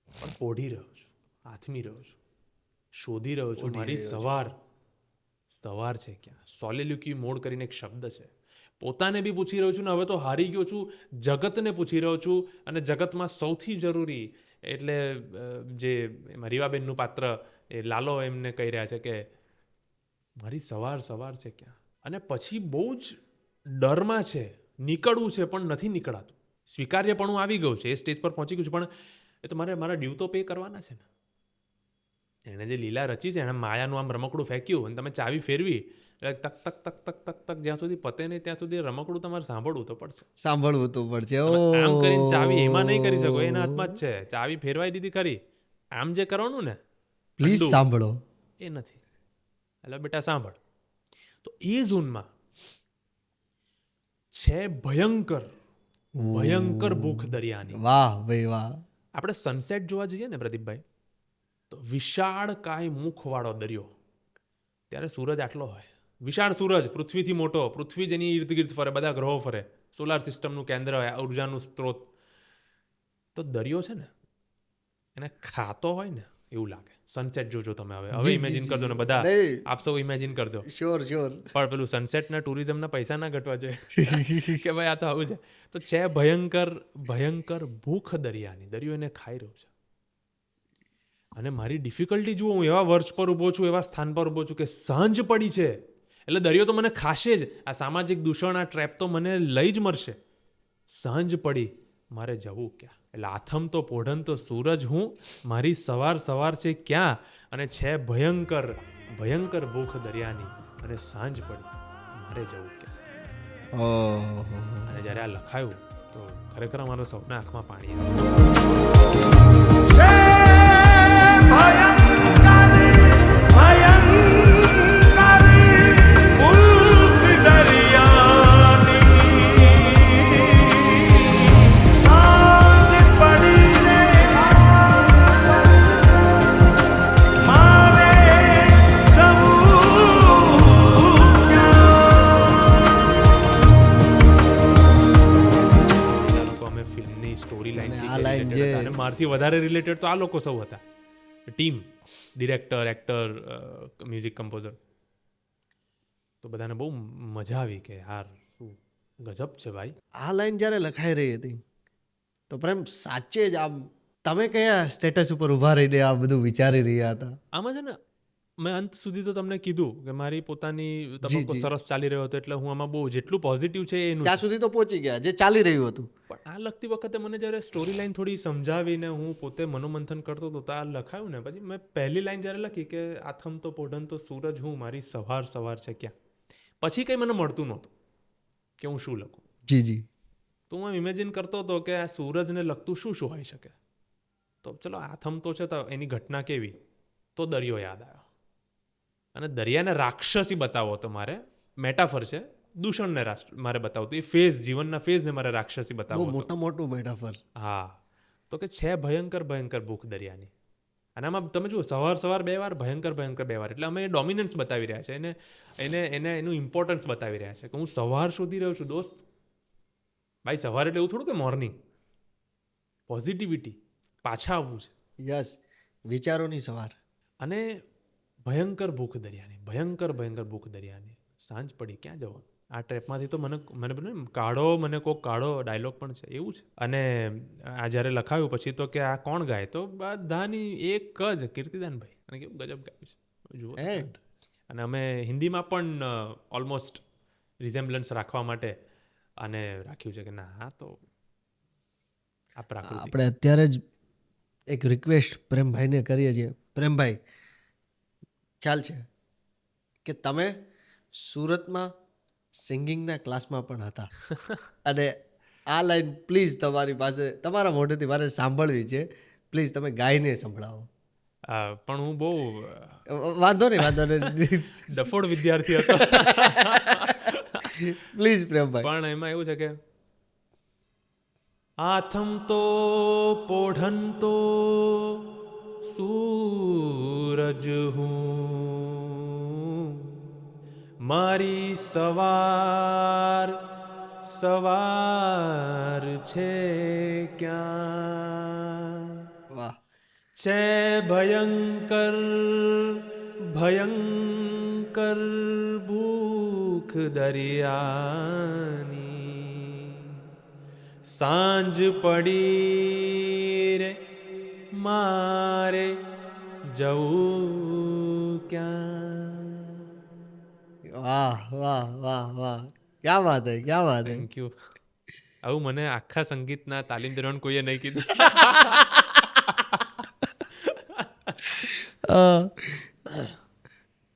પણ ઓઢી રહ્યો છું, આથમી રહ્યો છું, શોધી રહ્યો છું મારી સવાર છે ક્યાં. સોલિલ્યુકી મોડ કરીને એક શબ્દ છે. પોતાને બી પૂછી રહ્યો છું ને હવે તો હારી ગયો છું, જગતને પૂછી રહ્યો છું. અને જગતમાં સૌથી જરૂરી એટલે જે એમાં રીવાબેનનું પાત્ર એ લાલો એમને કહી રહ્યા છે કે મારી સવાર છે ક્યાં. અને પછી બહુ જ ડરમાં છે, નીકળવું છે પણ નથી નીકળાતું. સ્વીકાર્યપણું આવી ગયું છે, એ સ્ટેજ પર પહોંચી ગયું છે, પણ એ તો મારા ડ્યુ તો પે કરવાના છે ને. એણે જે લીલા રચી છે, એણે માયાનું આમ રમકડું ફેંક્યું અને તમે ચાવી ફેરવી એટલે તક તક તક તક તક તક જ્યાં સુધી પતે નહીં ત્યાં સુધી રમકડું તમારે સાંભળવું તો પડશે. આમ કરીને ચાવી એમાં નહીં કરી શકો, એના હાથમાં જ છે. ચાવી ફેરવાઈ દીધી ખરી, આમ જે કરવાનું ને પ્લીઝ સાંભળો એ નથી. એટલે બેટા સાંભળ. તો એ ઝોનમાં છે ભયંકર ભૂખ દરિયાની. વાહ ભાઈ વાહ. આપણે સનસેટ જોવા જઈએ ને પ્રદીપભાઈ, તો વિશાળ કાય મુખવાળો દરિયો, ત્યારે સૂરજ આટલો હોય, વિશાળ સૂરજ, પૃથ્વીથી મોટો, પૃથ્વી જેની ઇર્દ ગિર્દ ફરે, બધા ગ્રહો ફરે, સોલાર સિસ્ટમનું કેન્દ્ર હોય, ઉર્જાનું સ્ત્રોત. તો દરિયો છે ને એને ખાતો હોય ને એવું લાગે. સનસેટ જોજો તમે. હવે ઇમેજિન કરજો ને બધા, આપ સૌ ઇમેજિન કરજો. શ્યોર. પણ પેલું સનસેટના ટુરિઝમના પૈસા ના ઘટવા જોઈએ કે ભાઈ આ તો આવું છે. તો છે ભયંકર ભૂખ દરિયાની. દરિયો એને ખાઈ રહ્યો છે. અને મારી ડિફિકલ્ટી જુઓ, હું એવા વર્ષ પર ઊભો છું, એવા સ્થાન પર ઊભો છું કે સાંજ પડી છે એટલે દરિયો તો મને ખાશે જ. આ સામાજિક દૂષણ, આ ટ્રેપ તો મને લઈ જ મરશે. સાંજ પડી, મારે જવું ક્યાં? એટલે આથમ તો પોઢન તો સૂરજ હું, મારી સવાર છે ક્યાં? અને છે ભયંકર ભૂખ દરિયાની, અને સાંજ પડી, મારે જવું ક્યાં? અને જ્યારે આ લખાયું તો ખરેખર અમારો સૌના આંખમાં પાણી મારથી વધારે રિલેટેડ તો આ લોકો સૌ હતા. Team, director, actor, music composer. તો બધાને બહુ મજા આવી કે યાર શું ગજબ છે ભાઈ. આ લાઈન જ્યારે લખાઈ રહી હતી તો પ્રેમ સાચે જ આમ તમે કયા સ્ટેટસ ઉપર ઊભા રહીને આ બધું વિચારી રહ્યા હતા? આમાં છે ને મેં અંત સુધી તો તમને કીધું કે મારી પોતાની તબક્કો સરસ ચાલી રહ્યો હતો, એટલે હું આમાં બહુ જેટલું પોઝિટિવ છે એનું ત્યાં સુધી તો પહોંચી ગયા જે ચાલી રહ્યું હતું. પણ આ લખતી વખતે મને જ્યારે સ્ટોરી લાઈન થોડી સમજાવીને હું પોતે મનોમંથન કરતો હતો તો આ લખાયું ને પછી મેં પહેલી લાઈન જ્યારે લખી કે આથમ તો પોઢન તો સૂરજ હું મારી સવાર સવાર છે ક્યાં, પછી કંઈ મને મળતું નહોતું કે હું શું લખું. જી જી. તો હું ઇમેજિન કરતો હતો કે આ સૂરજને લગતું શું શું હોઈ શકે. તો ચલો આથમ તો છે તો એની ઘટના કેવી, તો દરિયો યાદ આવ્યો. અને દરિયાને રાક્ષસી બતાવો તો મારે મેટાફર છે, દૂષણને મારે બતાવતું એ ફેઝ, જીવનના ફેઝને મારે રાક્ષસી બહુ બતાવો. મોટું મેટાફર. હા, તો કે છે ભયંકર ભયંકર ભૂખ દરિયાની. અને આમાં તમે જુઓ સવાર 2 વાર, ભયંકર 2 વાર, એટલે અમે એ ડોમિનન્સ બતાવી રહ્યા છે, એને એનું ઇમ્પોર્ટન્સ બતાવી રહ્યા છે કે હું સવાર શોધી રહ્યો છું દોસ્ત. ભાઈ સવાર એટલે એવું થોડું કે મોર્નિંગ. પોઝિટિવિટી, પાછા આવવું છે. યસ, વિચારોની સવાર. અને ભયંકર ભૂખ દરિયાની. સાંજ પડી ક્યાં જવાનું આ ટ્રેપમાંથી. તો મને કોક કાઢો ડાયલોગ પણ છે એવું છે. અને આ જ્યારે લખાયું પછી તો કે આ કોણ ગાય, તો બધાની એક જ કીર્તિદાનભાઈ. અને કેવું ગજબ ગાયું છે જુઓ. અને અમે હિન્દીમાં પણ ઓલમોસ્ટ રિઝેમ્બલન્સ રાખવા માટે અને રાખ્યું છે કે ના આ તો આ પ્રાકૃતિક. આપણે અત્યારે જ એક રિક્વેસ્ટ પ્રેમભાઈને કરીએ છીએ. પ્રેમભાઈ, ખ્યાલ છે કે તમે સુરતમાં સિંગિંગના ક્લાસમાં પણ હતા અને આ લાઈન પ્લીઝ તમારી પાસે તમારા મોઢેથી મારે સાંભળવી છે. પ્લીઝ તમે ગાઈને સંભળાવો. પણ હું બહુ વાંધો નહીં ડફોડ વિદ્યાર્થી હતો. પ્લીઝ પ્રેમભાઈ. પણ એમાં એવું છે કે આથમ તો પોઢન તો સૂરજ હું મારી સવાર સવાર છે ક્યાં. વાહ. છે ભયંકર ભયંકર ભૂખ દરિયાની. સાંજ પડી રે મારે જવું ક્યાં. વાહ વાહ વાહ વાહ, ક્યાં વાત હે, ક્યાં વાત હે. Thank you. આવું મને આખા સંગીતના તાલીમ દરમિયાન કોઈએ નહીં કીધું.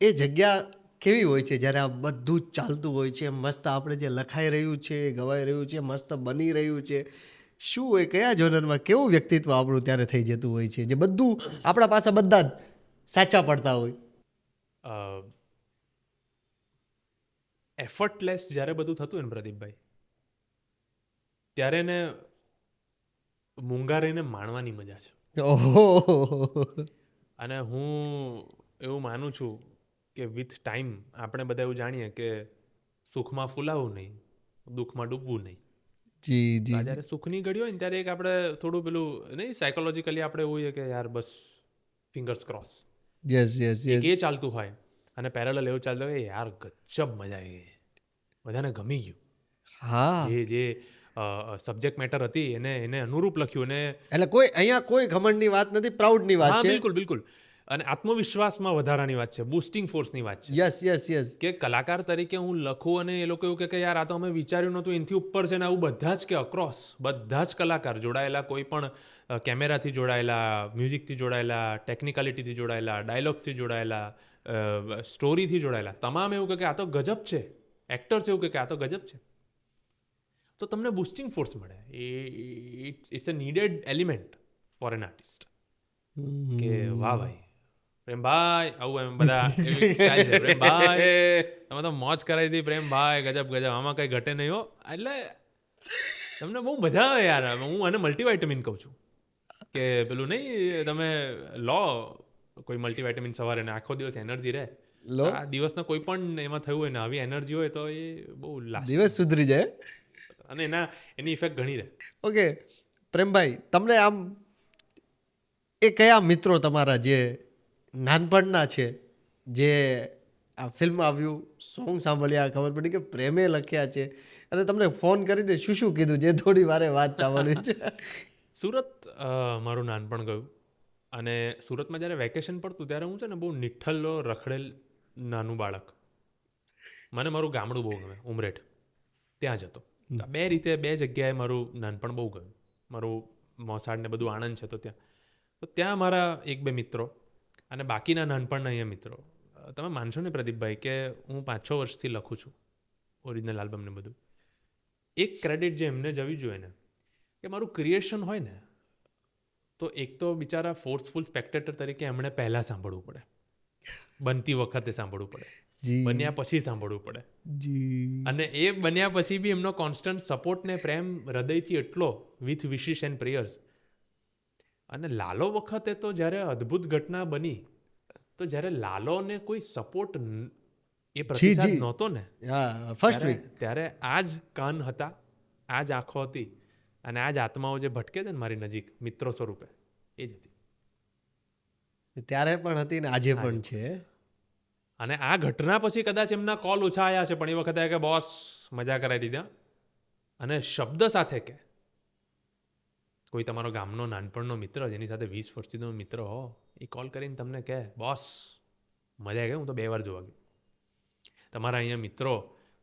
એ જગ્યા કેવી હોય છે જ્યારે આ બધું જ ચાલતું હોય છે, મસ્ત આપણે જે લખાઈ રહ્યું છે, ગવાઈ રહ્યું છે, મસ્ત બની રહ્યું છે, શું હોય, કયા જોનરમાં કેવું વ્યક્તિત્વ આપણું ત્યારે થઈ જતું હોય છે જે બધું આપણા પાસે બધા જ સાચા પડતા હોય. એફર્ટલેસ જ્યારે બધું થતું હોય ને પ્રદીપભાઈ, ત્યારે એને મૂંગા રહીને માણવાની મજા છે. ઓહો. અને હું એવું માનું છું કે વિથ ટાઈમ આપણે બધા એવું જાણીએ કે સુખમાં ફૂલાવું નહીં, દુઃખમાં ડૂબવું નહીં. જી જી. જ્યારે સુખની ઘડી હોય ને ત્યારે એક આપણે થોડું પેલું નહીં, સાયકોલોજીકલી આપણે એવું હોય કે યાર બસ fingers cross. Yes yes yes. એ ચાલતું હોય અને પેરેલલ એવું ચાલતું હોય યાર ગજબ મજા આવી ગઈ, બધાને ગમી ગયું. હા. જે સબ્જેક્ટ મેટર હતી એને અનુરૂપ લખ્યું. ને એટલે અહીંયા કોઈ ઘમંડની વાત નથી, પ્રાઉડની વાત હા છે. બિલકુલ. અને આત્મવિશ્વાસમાં વધારાની વાત છે, બૂસ્ટિંગ ફોર્સની વાત છે. Yes yes yes. કે કલાકાર તરીકે હું લખું અને એ લોકો એવું કે યાર આ તો અમે વિચાર્યું નહોતું, એનાથી ઉપર છે ને આવું બધા જ કે અક્રોસ બધા જ કલાકાર જોડાયેલા, કોઈ પણ કેમેરાથી જોડાયેલા, મ્યુઝિકથી જોડાયેલા, ટેકનિકાલિટીથી જોડાયેલા, ડાયલોગ્સથી જોડાયેલા, સ્ટોરીથી જોડાયેલા, તમામ એવું કે આ તો ગજબ છે. એક્ટર્સ એવું કે આ તો ગજબ છે. તો તમને બૂસ્ટિંગ ફોર્સ મળે. It's a needed element for an artist. કે વાહ ભાઈ પ્રેમભાઈ, આવું એમ બધા એવી સ્ટાઇલ છે. પ્રેમભાઈ તમે તો મોજ કરાવી દીધી, પ્રેમભાઈ ગજબ ગજબ, આમાં કંઈ ઘટે નહીં હો. એટલે તમને બહુ મજા આવે યાર. હું આને મલ્ટીવાઇટામિન કહું છું કે પેલું નહીં તમે લો કોઈ મલ્ટીવાઇટામિન સવારે ને આખો દિવસ એનર્જી રહે. આ દિવસના કોઈ પણ એમાં થયું હોય ને આવી એનર્જી હોય તો એ બહુ લાસ્ટ દિવસ સુધરી જાય અને એની ઇફેક્ટ ઘણી રહે. ઓકે પ્રેમભાઈ, તમને આમ એ કયા મિત્રો તમારા જે નાનપણના છે, જે આ ફિલ્મ આવ્યું, સોંગ સાંભળ્યા, ખબર પડી કે પ્રેમે લખ્યા છે, અને તમને ફોન કરીને શું કીધું જે થોડી વારે વાત સાંભળવી છે? સુરત મારું નાનપણ ગયું, અને સુરતમાં જ્યારે વેકેશન પડતું ત્યારે હું છે ને બહુ નિઠ્ઠલ્લો રખડેલ નાનું બાળક. મને મારું ગામડું બહુ ગમે, ઉમરેઠ, ત્યાં જ હતો. તો બે રીતે બે જગ્યાએ મારું નાનપણ બહુ ગયું. મારું મોસાડ ને બધું આણંદ છે, તો ત્યાં મારા 1-2 મિત્રો અને બાકીના નાનપણના અહીંયા મિત્રો. તમે માનશો ને પ્રદીપભાઈ કે હું 5-6 વર્ષથી લખું છું ઓરિજિનલ આલ્બમ ને બધું. એક ક્રેડિટ જે એમને જવી જોઈએ ને, કે મારું ક્રિએશન હોય ને તો એક તો બિચારા ફોર્સફુલ સ્પેક્ટેટર તરીકે એમણે પહેલાં સાંભળવું પડે, બનતી વખતે સાંભળવું પડે, બન્યા પછી સાંભળવું પડે, અને એ બન્યા પછી બી એમનો કોન્સ્ટન્ટ સપોર્ટ ને પ્રેમ હૃદયથી એટલો, વિથ વિશિસ એન્ડ પ્રેયર્સ. અને લાલો વખતે તો જ્યારે અદ્ભુત ઘટના બની, તો જ્યારે લાલોને કોઈ સપોર્ટ એ પ્રતિસાદ નહોતો ને, ફર્સ્ટ વીક ત્યારે આ જ કાન હતા, આ જ આંખો હતી, અને આ જ આત્માઓ જે ભટકે છે ને મારી નજીક મિત્રો સ્વરૂપે, એ જ હતી. ત્યારે પણ હતી ને આજે પણ છે. અને આ ઘટના પછી કદાચ એમના કોલ ઓછા આવ્યા છે, પણ એ વખતે કે બોસ મજા કરાવી દીધા. અને શબ્દ સાથે કે કોઈ તમારો ગામનો નાનપણનો મિત્ર જેની સાથે 20 વર્ષથી તમે મિત્ર હો, એ કોલ કરીને તમને કહે બોસ મજા આવી ગઈ, હું તો 2 વાર જોવા ગયો. તમારા અહીંયા મિત્રો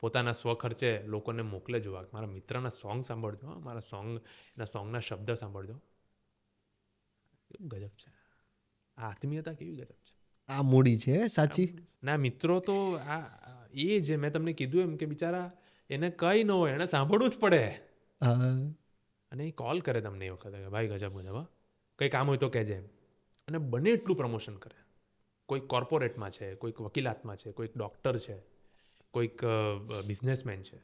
પોતાના સ્વખર્ચે લોકોને મોકલે જોવા, મારા મિત્રના સોંગ સાંભળજો, મારા સોંગના શબ્દ સાંભળજો. કેવું ગજબ છે આ આત્મીયતા, કેવી ગજબ છે આ મૂડી છે સાચી. ના મિત્રો તો આ એ જે મેં તમને કીધું એમ કે બિચારા એને કંઈ ન હોય, એને સાંભળવું જ પડે. અને એ કોલ કરે તમને એ વખતે કે ભાઈ ગજબ ગજબ, કંઈ કામ હોય તો કહેજે એમ. અને બને એટલું પ્રમોશન કરે. કોઈક કોર્પોરેટમાં છે, કોઈક વકીલાતમાં છે, કોઈક ડૉક્ટર છે, કોઈક બિઝનેસમેન છે,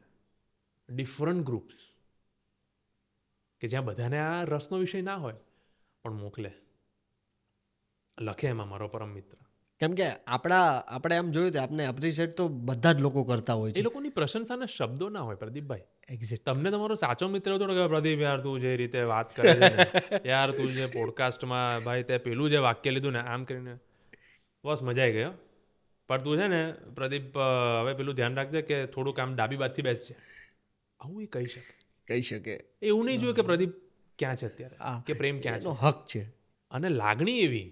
ડિફરન્ટ ગ્રુપ્સ કે જ્યાં બધાને આ રસનો વિષય ના હોય પણ મોકલે, લખે એમાં મારો પરમ મિત્ર. કેમ કે આપણે એમ જોયું તો આપણે એપ્રિશિએટ તો બધા જ લોકો કરતા હોય એ છે. લોકોની પ્રશંસાના શબ્દો ના હોય પ્રદીપભાઈ. એક્ઝેક્ટ. તમને તમારો સાચો મિત્ર હતો કે પ્રદીપ યાર તું જે રીતે વાત કરે છે ને, યાર તું જે પોડકાસ્ટમાં ભાઈ તે પેલું જે વાક્ય લીધું ને આમ કરીને બસ મજા આવી ગઈ. પણ તું છે ને પ્રદીપ હવે પેલું ધ્યાન રાખજે કે થોડુંક આમ ડાબી બાજુથી બેસજે, આવું એ કહી શકે. એવું નહીં જોયું કે પ્રદીપ ક્યાં છે અત્યારે, કે પ્રેમ ક્યાં છે. હક છે. અને લાગણી એવી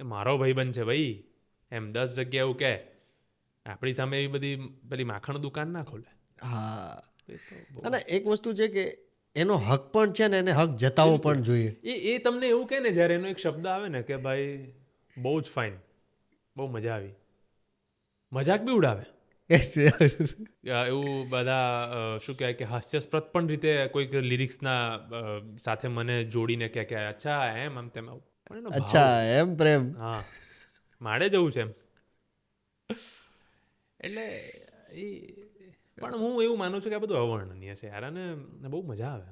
કે મારો ભાઈબંધ છે ભાઈ, એમ 10 જગ્યાએ એવું કહે, આપણી સામે એવી બધી પેલી માખણ દુકાન ના ખોલે. હા. અને એક વસ્તુ છે કે એનો હક પણ છે ને એને હક જતાવવો પણ જોઈએ. એ તમને એવું કહે ને જ્યારે એનો એક શબ્દ આવે ને કે ભાઈ બહુ જ ફાઇન, બહુ મજા આવી, મજાક બી ઉડાવે. એવું બધા શું કહેવાય કે હાસ્યાસ્પદ પણ રીતે કોઈક લિરિક્સના સાથે મને જોડીને કહે કે અચ્છા એમ આમ તેમ આવું. પણ એનો ભાવ, અચ્છા એમ પ્રેમ. હા માડે જવું છે એમ. એટલે એ પણ હું એવું માનું છું કે આ બધું અવર્ણનીય છે યાર, અને બહુ મજા આવે.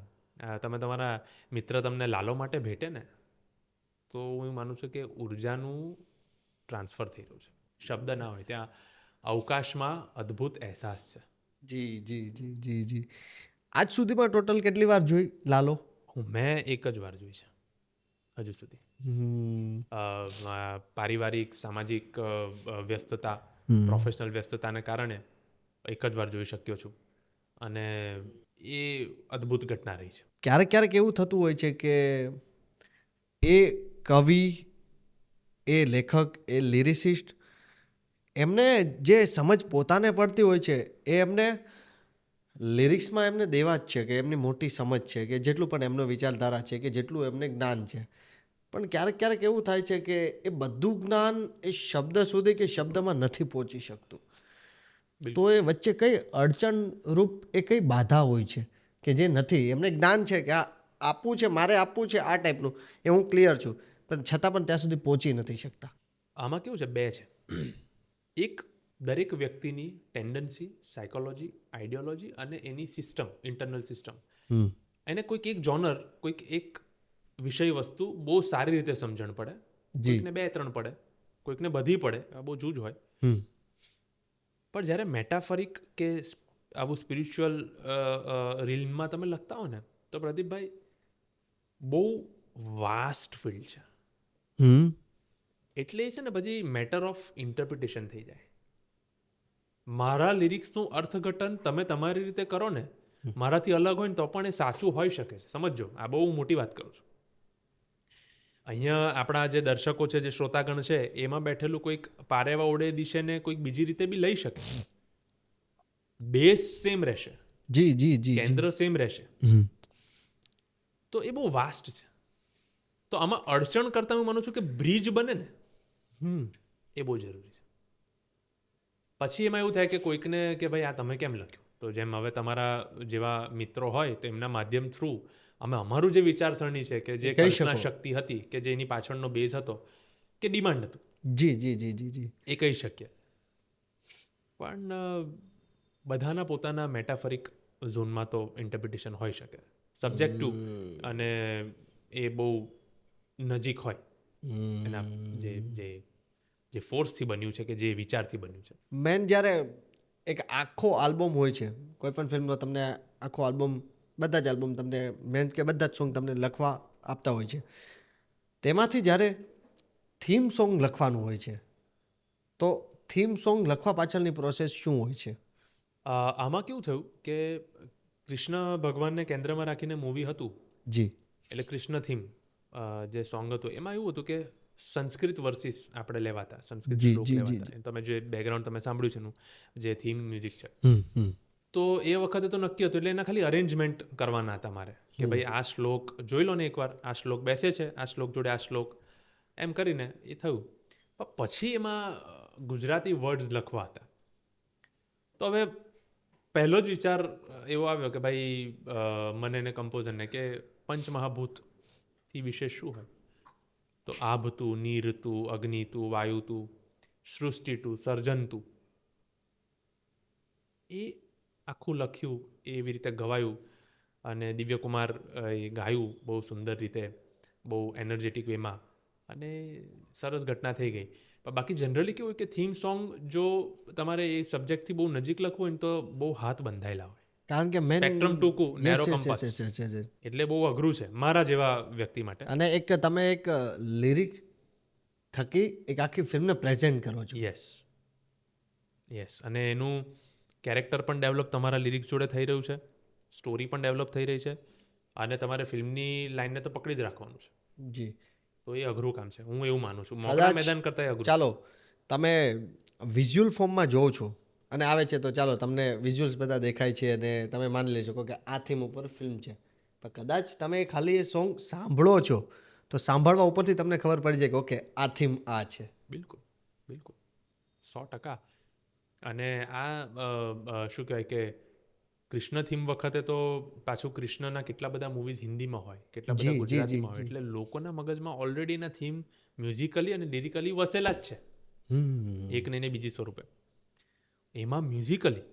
તમે તમારા મિત્ર તમને લાલો માટે ભેટે ને તો હું માનું છું કે ઉર્જાનું ટ્રાન્સફર થઈ રહ્યું છે. શબ્દ ના હોય ત્યાં અવકાશમાં અદ્ભુત અહેસાસ છે. જી. આજ સુધીમાં ટોટલ કેટલી વાર જોઈ લાલો? મેં એક જ વાર જોઈ છે હજુ સુધી. પારિવારિક સામાજિક વ્યસ્તતા, પ્રોફેશનલ વ્યસ્તતાને કારણે એક જ વાર જોઈ શક્યો છું, અને એ અદ્ભુત ઘટના રહી છે. ક્યારેક એવું થતું હોય છે કે એ કવિ, એ લેખક, એ લિરિસિસ્ટ, એમને જે સમજ પોતાને પડતી હોય છે એ એમને લિરિક્સમાં એમને દેવા જ છે, કે એમની મોટી સમજ છે, કે જેટલું પણ એમનો વિચારધારા છે, કે જેટલું એમને જ્ઞાન છે. પણ ક્યારેક એવું થાય છે કે એ બધું જ્ઞાન એ શબ્દ સુધી કે શબ્દમાં નથી પહોંચી શકતું. તો એ વચ્ચે કઈ અડચણરૂપ એ કઈ બાધા હોય છે કે જે નથી, એમને જ્ઞાન છે કે આ આપવું છે, મારે આપવું છે આ ટાઈપનું, એ હું ક્લિયર છું, પણ છતાં પણ ત્યાં સુધી પહોંચી નથી શકતા. આમાં કેવું છે, 2 છે. એક દરેક વ્યક્તિની ટેન્ડન્સી, સાયકોલોજી, આઈડિયોલોજી અને એની સિસ્ટમ, ઇન્ટરનલ સિસ્ટમ, એને કોઈક એક જોનર, કોઈક એક વિષય વસ્તુ બહુ સારી રીતે સમજણ પડે, કોઈકને 2-3 પડે, કોઈકને બધી પડે, બહુ જૂજ હોય. પણ જ્યારે મેટાફરિક કે આવું સ્પિરિચ્યુઅલ રીલમાં તમે લખતા હો ને તો પ્રદીપભાઈ બહુ વાસ્ટ ફિલ્ડ છે. એટલે એ છે ને પછી મેટર ઓફ ઇન્ટરપ્રિટેશન થઈ જાય. મારા લિરિક્સનું અર્થઘટન તમે તમારી રીતે કરો ને મારાથી અલગ હોય ને તો પણ એ સાચું હોઈ શકે છે. સમજો, આ બહુ મોટી વાત કરું છું. અહીંયા આપણા જે દર્શકો છે, જે શ્રોતાગણ છે, એમાં બેઠેલું કોઈક પારેવા ઓડે દિશેને કોઈક બીજી રીતે બી લઈ શકે. બેઝ સેમ રહેશે, જી જી જી કેન્દ્ર સેમ રહેશે, તો એ બહુ વાસ્ટ છે. તો આમાં અડચણ કરતા હું માનું છું કે બ્રિજ બને ને એ બહુ જરૂરી છે. પછી એમાં એવું થાય કે કોઈકને કે ભાઈ આ તમે કેમ લખ્યું, તો જેમ હવે તમારા જેવા મિત્રો હોય તો એમના માધ્યમ થ્રુ અમે અમારું જે વિચારસરણી છે કે જે કલ્પના શક્તિ હતી, કે જે એની પાછળનો બેઝ હતો, કે ડિમાન્ડ હતું, જી જી જી જી જી એ કહી શકીએ. પણ બધાના પોતાના મેટાફરિક ઝોનમાં તો ઇન્ટરપ્રિટેશન હોઈ શકે, સબ્જેક્ટિવ, અને એ બહુ નજીક હોય એના જે જે જે ફોર્સથી બન્યું છે, કે જે વિચારથી બન્યું છે. મેન જ્યારે એક આખો આલ્બમ હોય છે, કોઈ પણ ફિલ્મનો તમને આખો આલ્બમ, બધા જ આલ્બમ તમને મેન કે બધા જ સોંગ તમને લખવા આપતા હોય છે, તેમાંથી જ્યારે થીમ સોંગ લખવાનું હોય છે, તો થીમ સોંગ લખવા પાછળની પ્રોસેસ શું હોય છે? આમાં કેવું થયું કે કૃષ્ણ ભગવાનને કેન્દ્રમાં રાખીને મૂવી હતું, જી, એટલે કૃષ્ણ થીમ જે સોંગ હતું એમાં એવું હતું કે સંસ્કૃત વર્સિસ આપણે લેવાતા, સંસ્કૃત શ્લોક લેવાતા. તમે જે બેકગ્રાઉન્ડ તમે સાંભળ્યું છે એનું જે થીમ મ્યુઝિક છે, તો એ વખતે તો નક્કી હતું, એટલે એના ખાલી અરેન્જમેન્ટ કરવાના હતા મારે, કે ભાઈ આ શ્લોક જોઈ લો ને એકવાર, આ શ્લોક બેસે છે, આ શ્લોક જોડે આ શ્લોક, એમ કરીને એ થયું. પણ પછી એમાં ગુજરાતી વર્ડ્સ લખવા હતા. તો હવે પહેલો જ વિચાર એવો આવ્યો કે ભાઈ મને ને કમ્પોઝરને કે પંચમહાભૂતથી વિશેષ શું હોય? તો આભતું, નીરતું, અગ્નિતું, વાયુતું, સૃષ્ટિતું, સર્જનતું, એ આખું લખ્યું, એવી રીતે ગવાયું, અને દિવ્યકુમાર એ ગાયું બહુ સુંદર રીતે, બહુ એનર્જેટિક વેમાં, અને સરસ ઘટના થઈ ગઈ. પણ બાકી જનરલી કેવું હોય કે થીમ સોંગ જો તમારે એ સબ્જેક્ટથી બહુ નજીક લખવું હોય ને તો બહુ હાથ બંધાયેલા હોય, કારણ કે મેન સ્પેક્ટ્રમ ટૂંકું, નેરો કમ્પાસ, એટલે બહુ અઘરું છે મારા જેવા વ્યક્તિ માટે. અને એક તમે એક લિરિક થકી એક આખી ફિલ્મને પ્રેઝન્ટ કરો છો. યસ, અને એનું કેરેક્ટર પણ ડેવલપ તમારા લિરિક્સ જોડે થઈ રહ્યું છે, સ્ટોરી પણ ડેવલપ થઈ રહી છે, અને તમારે ફિલ્મની લાઈનને તો પકડી જ રાખવાનું છે. જી, તો એ અઘરું કામ છે, હું એવું માનું છું. મોકળા મેદાન કરતાં અઘરું. ચાલો તમે વિઝ્યુઅલ ફોર્મમાં જોવો છો અને આવે છે, તો ચાલો તમને વિઝ્યુઅલ્સ બધા દેખાય છે અને તમે માની લઈ શકો કે આ થીમ ઉપર ફિલ્મ છે. પણ કદાચ તમે ખાલી એ સોંગ સાંભળો છો તો સાંભળવા ઉપરથી તમને ખબર પડી જાય કે ઓકે આ થીમ આ છે. બિલકુલ, 100%. અને આ શું કહેવાય કે કૃષ્ણ થીમ વખતે તો પાછું કૃષ્ણના કેટલા બધા મૂવીઝ હિન્દીમાં હોય, કેટલા બધા ગુજરાતીમાં હોય, એટલે લોકોના મગજમાં ઓલરેડી એના થીમ મ્યુઝિકલી અને લિરિકલી વસેલા જ છે, એક ને બીજી સ્વરૂપે. એમાં મ્યુઝિકલી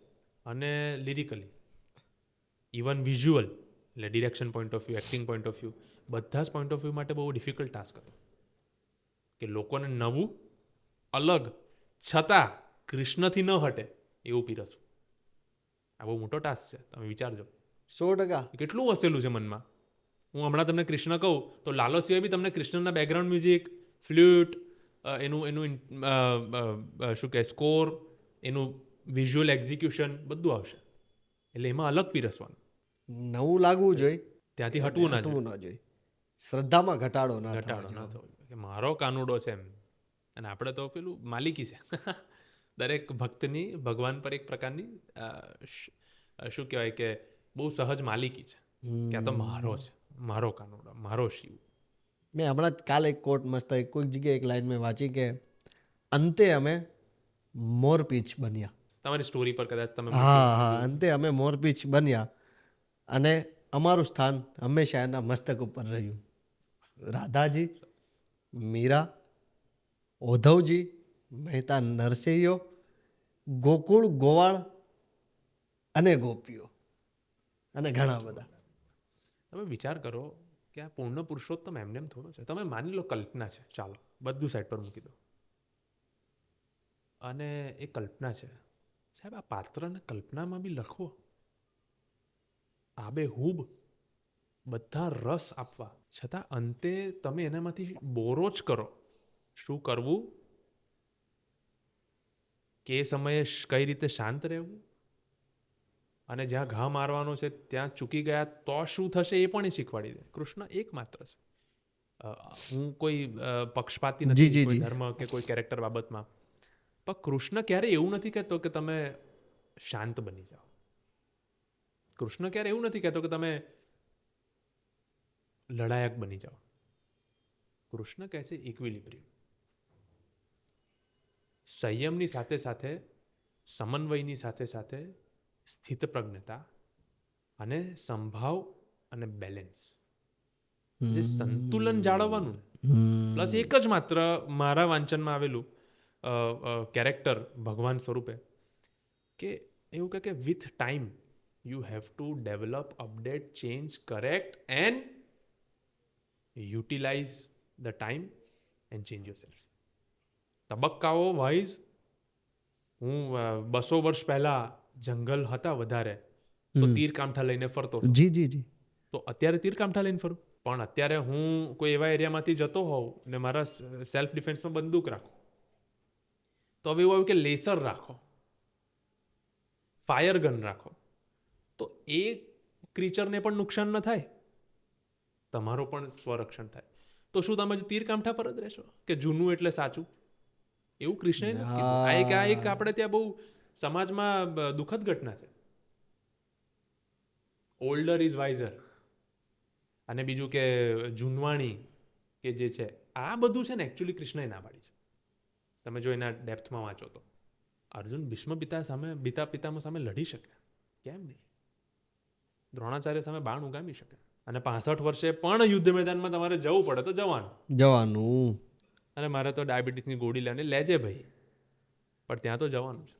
અને લિરિકલી, ઇવન વિઝ્યુઅલ, એટલે direction point of view, acting point of view, બધા જ પોઈન્ટ ઓફ વ્યૂ માટે બહુ ડિફિકલ્ટ ટાસ્ક હતો કે લોકોને નવું, અલગ, છતાં કૃષ્ણથી ન હટે એવું પીરસવું. આ બહુ મોટો ટાસ્ક છે, તમે વિચારજો. 100% કેટલું વસેલું છે મનમાં. હું હમણાં તમને કૃષ્ણ કહું તો લાલો સિવાય બી તમને કૃષ્ણના બેકગ્રાઉન્ડ મ્યુઝિક, ફ્લ્યુટ, એનું શું કહે સ્કોર, એનું વિઝ્યુઅલ એક્ઝિક્યુશન બધું આવશે. એટલે એમાં અલગ પીરસવાનું, નવું લાગવું જોઈએ, ત્યાંથી હટવું ના જોઈએ, શ્રદ્ધામાં ઘટાડો ના થવો જોઈએ. મારો કાનુડો છે એમ, અને આપણે તો પેલું માલિકી છે. દરેક ભક્તની ભગવાન પર એક પ્રકારની શું કહેવાય કે બહુ સહજ માલિકી છે, કે આ તો મારો છે, મારો કાનુડો, મારો શિવ. મેં હમણાં જ કાલે એક કોટ મસ્ત કોઈક જગ્યાએ એક લાઈન મેં વાંચી કે અંતે અમે મોરપીંછ બન્યા. તમારી સ્ટોરી પર કદાચ તમે અંતે અમે મોરપીંછ બન્યા અને અમારું સ્થાન હંમેશા એના મસ્તક ઉપર રહ્યું. રાધાજી, મીરા, ઉદ્ધવજી, મહેતા નરસિંહો, ગોકુળ, ગોવાળ અને ગોપીઓ અને ઘણા બધા. તમે વિચાર કરો કે આ પૂર્ણ પુરુષોત્તમ એમને એમ થોડો છે. તમે માની લો કલ્પના છે, ચાલો બધું સાઈડ પર મૂકી દો, અને એ કલ્પના છે. સાહેબ, આ પાત્રને કલ્પનામાં બી લખવો, આબેહૂબ બધા રસ આપવા, છતાં અંતે તમે એનામાંથી બોરો જ કરો. શું કરવું, કે સમયે કઈ રીતે શાંત રહેવું, અને જ્યાં ઘા મારવાનો છે ત્યાં ચૂકી ગયા તો શું થશે એ પણ એ શીખવાડી દે. કૃષ્ણ એકમાત્ર છે. હું કોઈ પક્ષપાતી નથી કોઈ ધર્મ કે કોઈ કેરેક્ટર બાબતમાં, પણ કૃષ્ણ ક્યારે એવું નથી કહેતો કે તમે શાંત બની જાઓ. કૃષ્ણ ક્યારે એવું નથી કહેતો કે તમે લડાયક બની જાઓ. કૃષ્ણ કહે છે ઇક્વિલિબ્રિયમ. સંયમની સાથે સાથે, સમન્વયની સાથે સાથે સ્થિતપ્રજ્ઞતા અને સંભાવ અને બેલેન્સ, જે સંતુલન જાળવવાનું પ્લસ એક જ માત્ર મારા વાંચનમાં આવેલું કેરેક્ટર ભગવાન સ્વરૂપે કે એવું કહે કે with time you have to develop, update, change, correct and utilise the time and change your self. તબક્કાઓ વાઇઝ હું 200 વર્ષ પહેલા જંગલ હતા વધારે તો તીર કામઠા લઈને ફરતો હતો. તો અત્યારે તીર કામઠા લઈને ફરું, પણ અત્યારે હું કોઈ એવા એરિયામાંથી જતો હોઉં ને મારા સેલ્ફ ડિફેન્સમાં બંદૂક રાખો, તો હવે એવું આવ્યું કે લેસર રાખો, ફાયર ગન રાખો, તો એ ક્રીચરને પણ નુકસાન ન થાય, તમારો પણ સ્વરક્ષણ થાય. તો શું તમે તીર કામઠા પર જ રહેશો કે જૂનું એટલે સાચું? એવું કૃષ્ણએ નથી કીધું. આ એક આપણે ત્યાં બહુ સમાજમાં દુઃખદ ઘટના છે. ઓલ્ડર ઇઝ વાઇઝર અને બીજું કે જૂનવાણી કે જે છે આ બધું છે ને એકચ્યુઅલી કૃષ્ણએ ના પાડી છે. તમે જો એના ડેપ્થમાં વાંચો તો અર્જુન ભીષ્મ પિતામહ સામે લડી શકે, કેમ નહીં? દ્રોણાચાર્ય સામે બાણ ઉગામી શકે, અને 65 વર્ષે પણ યુદ્ધ મેદાનમાં તમારે જવું પડે તો જવાનું. અને મારે તો ડાયાબિટીસની ગોળી લઈને લેજે ભાઈ, પણ ત્યાં તો જવાનું છે.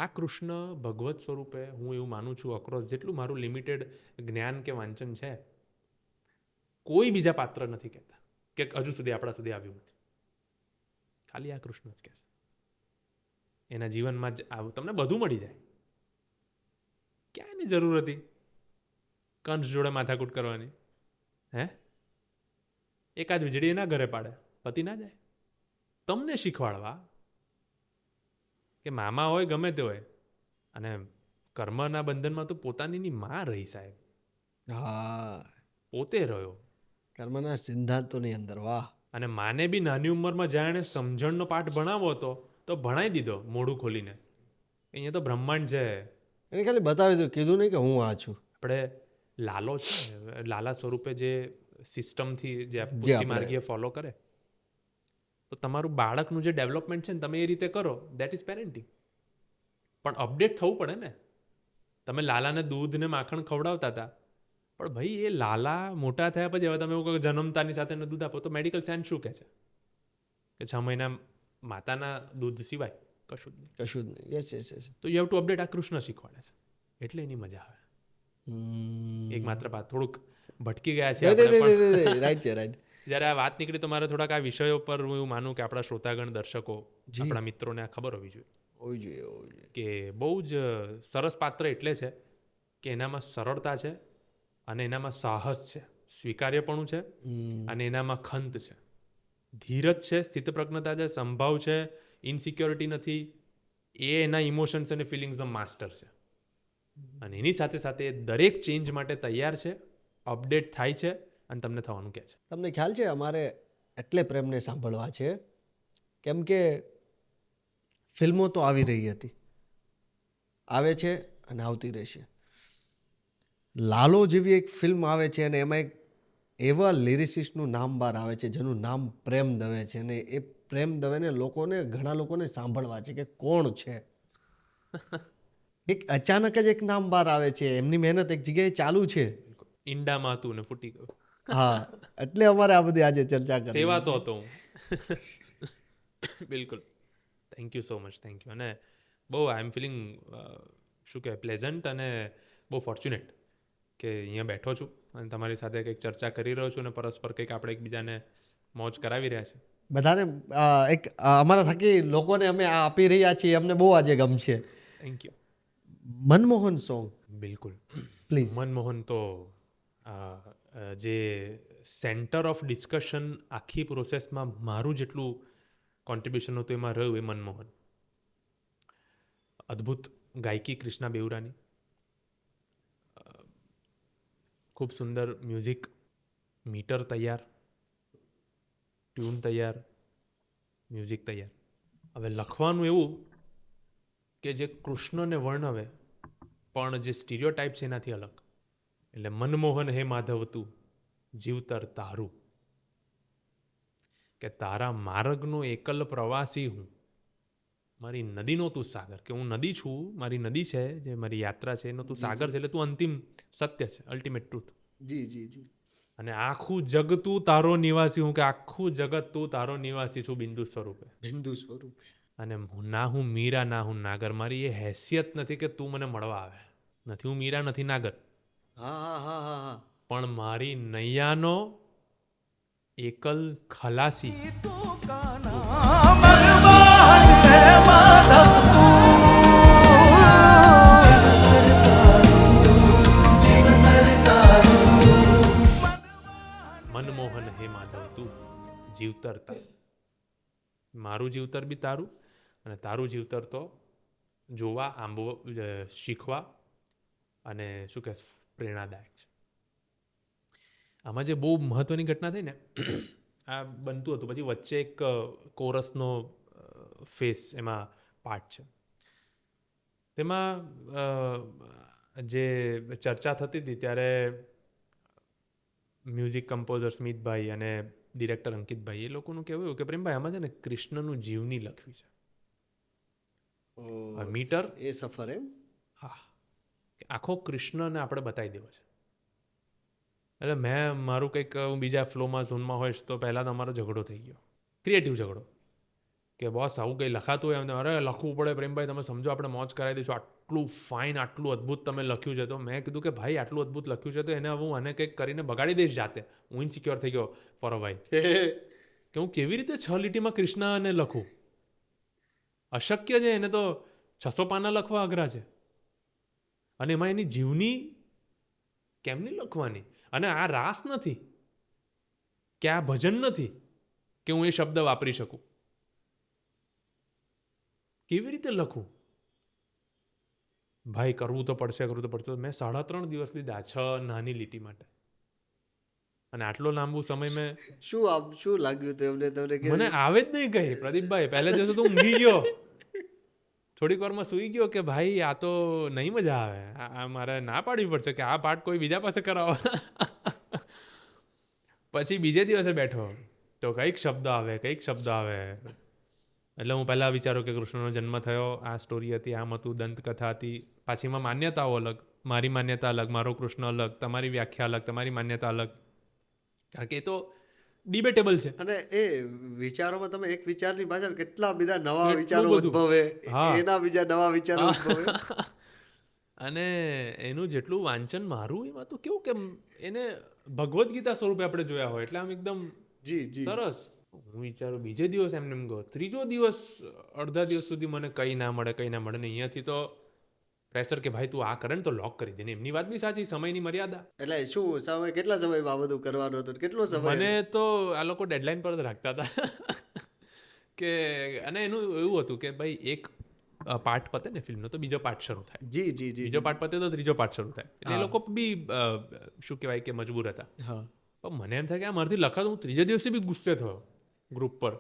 આ કૃષ્ણ ભગવત સ્વરૂપે હું એવું માનું છું, અક્રોસ જેટલું મારું લિમિટેડ જ્ઞાન કે વાંચન છે, કોઈ બીજા પાત્ર નથી કહેતા કે હજુ સુધી આપણા સુધી આવ્યું નથી. ખાલી આ કૃષ્ણ જ કહે છે. એના જીવનમાં જ તમને બધું મળી જાય. ક્યાં એની જરૂર હતી કંસ જોડે માથાકૂટ કરવાની? હે, એકાદ વીજળી એના ઘરે પાડે, પતિ ના જાય તમને શીખવાડવા કે મામા હોય ગમે તે હોય, અને કર્મના બંધનમાં તો પોતાની માં રહી સાહેબ. પોતે રહ્યો કર્મના સિદ્ધાંતોની અંદર. વાહ. અને માને બી નાની ઉંમરમાં જ્યાં એને સમજણનો પાઠ ભણાવો હતો તો ભણાવી દીધો મોઢું ખોલીને. અહીંયા તો બ્રહ્માંડ છે, એને ખાલી બતાવી દીધું, કીધું નહીં કે હું આ છું. આપણે લાલો છે, લાલા સ્વરૂપે જે સિસ્ટમથી જે પુષ્ટિ માર્ગીય ફોલો કરે, તો તમારું બાળકનું જે ડેવલપમેન્ટ છે ને તમે એ રીતે કરો, દેટ ઇઝ પેરેન્ટિંગ. પણ અપડેટ થવું પડે ને. તમે લાલાને દૂધ ને માખણ ખવડાવતા હતા, પણ ભાઈ એ લાલા મોટા થયા પછી હવે તમે એવું કહો જન્મતાની સાથે દૂધ આપો, તો મેડિકલ સાયન્સ શું કહે છે કે 6 મહિના માતાના દૂધ સિવાય કશું જ નહીં. યસ. તો યુ હેવ ટુ અપડેટ. આ કૃષ્ણ શીખવાડે છે, એટલે એની મજા આવે. એક માત્ર વાત થોડુંક ભટકી ગયા છે રાઈટ છે, રાઈટ. જ્યારે આ વાત નીકળી તો મારે થોડાક આ વિષયો પર હું એવું માનું કે આપણા શ્રોતાગણ, દર્શકો, આપણા મિત્રોને આ ખબર હોવી જોઈએ કે બહુ જ સરસ પાત્ર એટલે છે કે એનામાં સરળતા છે, અને એનામાં સાહસ છે, સ્વીકાર્યપણું છે, અને એનામાં ખંત છે, ધીરજ છે, સ્થિતપ્રજ્ઞતા છે, સંભાવ છે, ઇનસિક્યોરિટી નથી. એ એના ઇમોશન્સ અને ફિલિંગ્સનો માસ્ટર છે, અને એની સાથે સાથે દરેક ચેન્જ માટે તૈયાર છે, અપડેટ થાય છે, અને તમને થવાનું કહે છે. તમને ખ્યાલ છે અમારે એટલે પ્રેમને સાંભળવા છે કેમ કે ફિલ્મો તો આવી રહી હતી, આવે છે અને આવતી રહેશે. લાલો જેવી એક ફિલ્મ આવે છે અને એમાં એક એવા લિરિસિસ્ટનું નામ બહાર આવે છે જેનું નામ પ્રેમ દવે છે, અને એ પ્રેમ દવેને ઘણા લોકોને સાંભળવા છે કે કોણ છે. એક અચાનક જ એક નામ બહાર આવે છે, એમની મહેનત એક જગ્યાએ ચાલુ છે. ઈંડામાં હતું ને ફૂટી ગયું. હા, એટલે અમારે આ બધી આજે ચર્ચા કરી. સેવા તો હતો હું. બિલકુલ. Thank you so much, thank you. અને બહુ આઈ એમ ફિલિંગ શું કહેવાય પ્લેઝન્ટ અને બહુ ફોર્ચ્યુનેટ કે અહીંયા બેઠો છું અને તમારી સાથે કંઈક ચર્ચા કરી રહ્યો છું, અને પરસ્પર કંઈક આપણે એકબીજાને મોજ કરાવી રહ્યા છે. બધાને એક અમારા થકી લોકોને અમે આ આપી રહ્યા છીએ, અમને બહુ આજે ગમશે. Thank you. મનમોહન સોંગ. બિલકુલ, પ્લીઝ. મનમોહન તો જે સેન્ટર ઓફ ડિસ્કશન આખી પ્રોસેસમાં મારું જેટલું કોન્ટ્રીબ્યુશન હતું એમાં રહ્યું એ મનમોહન. અદ્ભુત ગાયકી કૃષ્ણા બેઉરાની, ખૂબ સુંદર મ્યુઝિક, મીટર તૈયાર, ટ્યુન તૈયાર, મ્યુઝિક તૈયાર. હવે લખવાનું એવું કે જે કૃષ્ણને વર્ણવે પણ જે સ્ટીરિયોટાઇપ છે એનાથી અલગ. એટલે મનમોહન હે માધવ તું જીવતર તારું, કે તારા માર્ગનો એકલ પ્રવાસી હું, મારી નદીનો તું સાગર, કે હું નદી છું, મારી નદી છે જે મારી યાત્રા છે એનો તું સાગર છે, એટલે તું અંતિમ સત્ય છે, અલ્ટિમેટ ટ્રુથ. જી જી જી. અને આખું જગ તું તારો નિવાસી હું, કે આખું જગત તું તારો નિવાસી છું બિંદુ સ્વરૂપે. બિંદુ સ્વરૂપે. અને ના હું મીરા ના હું નાગર, મારી એ હેસિયત નથી કે તું મને મળવા આવે, નથી હું મીરા નથી નાગર, હા હા હા હા હા. પણ મારી નૈયાનો એકલ ખલાસી. મનમોહન હે માધવ તું જીવતર તારું, મારું જીવતર બી તારું અને તારું જીવતર તો જોવા, આંબવા, શીખવા અને શું કહે પ્રેરણાદાયક છે. આમાં જે બહુ મહત્ત્વની ઘટના થઈ ને, આ બનતું હતું પછી વચ્ચે એક કોરસનો ફેસ એમાં પાર્ટ છે, તેમાં જે ચર્ચા થતી હતી ત્યારે મ્યુઝિક કમ્પોઝર સ્મિતભાઈ અને ડિરેક્ટર અંકિતભાઈ એ લોકોનું કહેવું એવું કે પ્રેમભાઈ આમાં છે ને કૃષ્ણનું જીવની લખવી છે. મીટર એ સફર એમ. હા, આખો કૃષ્ણને આપણે બતાવી દેવો છે. એટલે મેં મારું કંઈક હું બીજા ફ્લોમાં ઝોનમાં હોઈશ તો પહેલાં તો અમારો ઝઘડો થઈ ગયો, ક્રિએટિવ ઝઘડો, કે બોસ આવું કંઈ લખાતું હોય એમને, અરે લખવું પડે પ્રેમભાઈ, તમે સમજો આપણે મોજ કરાવી દઈશું, આટલું ફાઇન આટલું અદ્ભુત તમે લખ્યું છે. તો મેં કીધું કે ભાઈ આટલું અદ્ભુત લખ્યું છે તો એને હું આને કંઈક કરીને બગાડી દઈશ જાતે. હું ઇનસિક્યોર થઈ ગયો ફોર અ વાઇલ કે હું કેવી રીતે 6 લીટીમાં કૃષ્ણને લખું, અશક્ય છે. એને તો 600 પાના લખવા અઘરા છે, અને એમાં એની જીવની કેમની લખવાની. અને આ રાસ નથી કે આ ભજન નથી કે હું એ શબ્દ વાપરી શકું, કેવી રીતે લખું ભાઈ, કરવું તો પડશે. મેં 3.5 દિવસ લીધા 6 નાની લીટી માટે, અને આટલો લાંબુ સમય મેં શું લાગ્યું તમને? મને આવે જ નહીં કઈ પ્રદીપભાઈ. પહેલા દિવસે તો ઊંઘી ગયો, થોડીક વારમાં સૂઈ ગયો કે ભાઈ આ તો નહીં મજા આવે, આ મારે ના પાડવી પડશે કે આ પાઠ કોઈ બીજા પાસે કરાવો. પછી બીજે દિવસે બેઠો તો કંઈક શબ્દ આવે. એટલે હું પહેલાં વિચારું કે કૃષ્ણનો જન્મ થયો, આ સ્ટોરી હતી, આમ હતું, દંતકથા હતી. પાછી એમાં માન્યતાઓ અલગ, મારી માન્યતા અલગ, મારો કૃષ્ણ અલગ, તમારી વ્યાખ્યા અલગ, તમારી માન્યતા અલગ, કારણ કે એ તો ડિબેટેબલ છે. અને એ વિચારોમાં તમે એક વિચારની પાછળ કેટલા બધા નવા વિચારો ઉદ્ભવે, એના બીજા નવા વિચારો ઉદ્ભવે. અને એનું જેટલું વાંચન મારું એમાં તો કેવું કે એને ભગવદ્ ગીતા સ્વરૂપે આપણે જોયા હોય એટલે આમ એકદમ સરસ. હું વિચારું બીજે દિવસ એમને એમ ગયો, ત્રીજો દિવસ અડધા દિવસ સુધી મને કંઈ ના મળે ને અહીંયાથી તો પ્રેશર કે ભાઈ તું આ કરે ને તો લોક કરી દે ને. એમની વાત બી સાચી, સમયની મર્યાદા. એટલે શું સમય, કેટલા સમયમાં આ બધું કરવાનું હતું, કેટલો સમય? મને તો આ લોકો ડેડલાઇન પર જ રાખતા હતા કે, અને એનું એવું હતું કે ભાઈ એક પાર્ટ પતે ને ફિલ્મનો તો બીજો પાર્ટ શરૂ થાય. બીજો પાર્ટ પતે તો ત્રીજો પાર્ટ શરૂ થાય. એટલે એ લોકો બી શું કહેવાય કે મજબૂર હતા. પણ મને એમ થાય કે આ મારાથી લખાતું, હું ત્રીજા દિવસે બી ગુસ્સે થયો ગ્રુપ પર,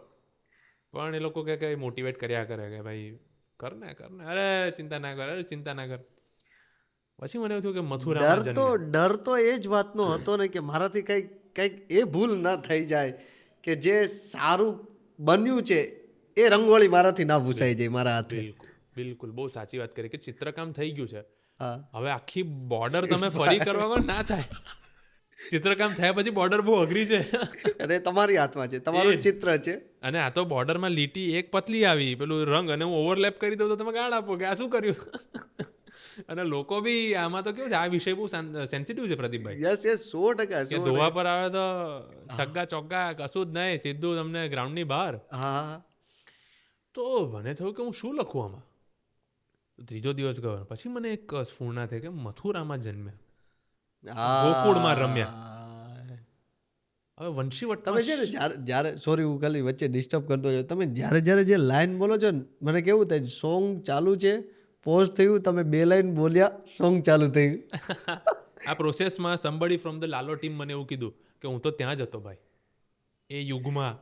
પણ એ લોકો કે મોટિવેટ કર્યા કરે કે ભાઈ કર ને, અરે ચિંતા ના કર. પછી મને એવું થયું કે મથુરામાં ડર તો એ જ વાતનો હતો ને કે મારાથી કંઈક એ ભૂલ ના થઈ જાય કે જે સારું બન્યું છે એ રંગોળી મારાથી ના ભૂસાઈ જાય મારા હાથે. બિલકુલ બહુ સાચી વાત કરી કે ચિત્રકામ થઈ ગયું છે, હવે આખી બોર્ડર તમે ફરી કરવા ના થાય. ચિત્રકામ થયા પછી બોર્ડર બહુ અઘરી છે અને તમારી હાથમાં છે, તમારું ચિત્ર છે. અને આ તો બોર્ડરમાં લીટી એક પતલી આવી, પેલું રંગ, અને હું ઓવરલેપ કરી દઉં તો તમે ગાળ આપો કે આ શું કર્યું. અને લોકો બી આમાં તો કેવું છે, આ વિષય બહુ સેન્સિટિવ છે પ્રદીપભાઈ. યસ 100%. કે ધોવા પર આવે તો છગ્ગા ચોગ્ગા કશું જ નહીં, સીધું તમને ગ્રાઉન્ડની બહાર. તો મને થયું કે હું શું લખું આમાં. ત્રીજો દિવસ ગયો, પછી મને એક સ્ફૂર્ણા થઈ કે મથુરામાં જન્મ્યા, ગોકુળમાં રમ્યા. હવે વંશીવટ તમે છે ને જ્યારે સોરી હું ખાલી વચ્ચે ડિસ્ટર્બ કરતો છું, તમે જ્યારે જે લાઈન બોલો છો ને મને કેવું થાય, સોંગ ચાલુ છે, પોઝ થયું, તમે 2 લાઈન બોલ્યા, સોંગ ચાલુ થયું. આ પ્રોસેસમાં somebody from the Lalo team મને એવું કીધું કે હું તો ત્યાં જ હતો ભાઈ, એ યુગમાં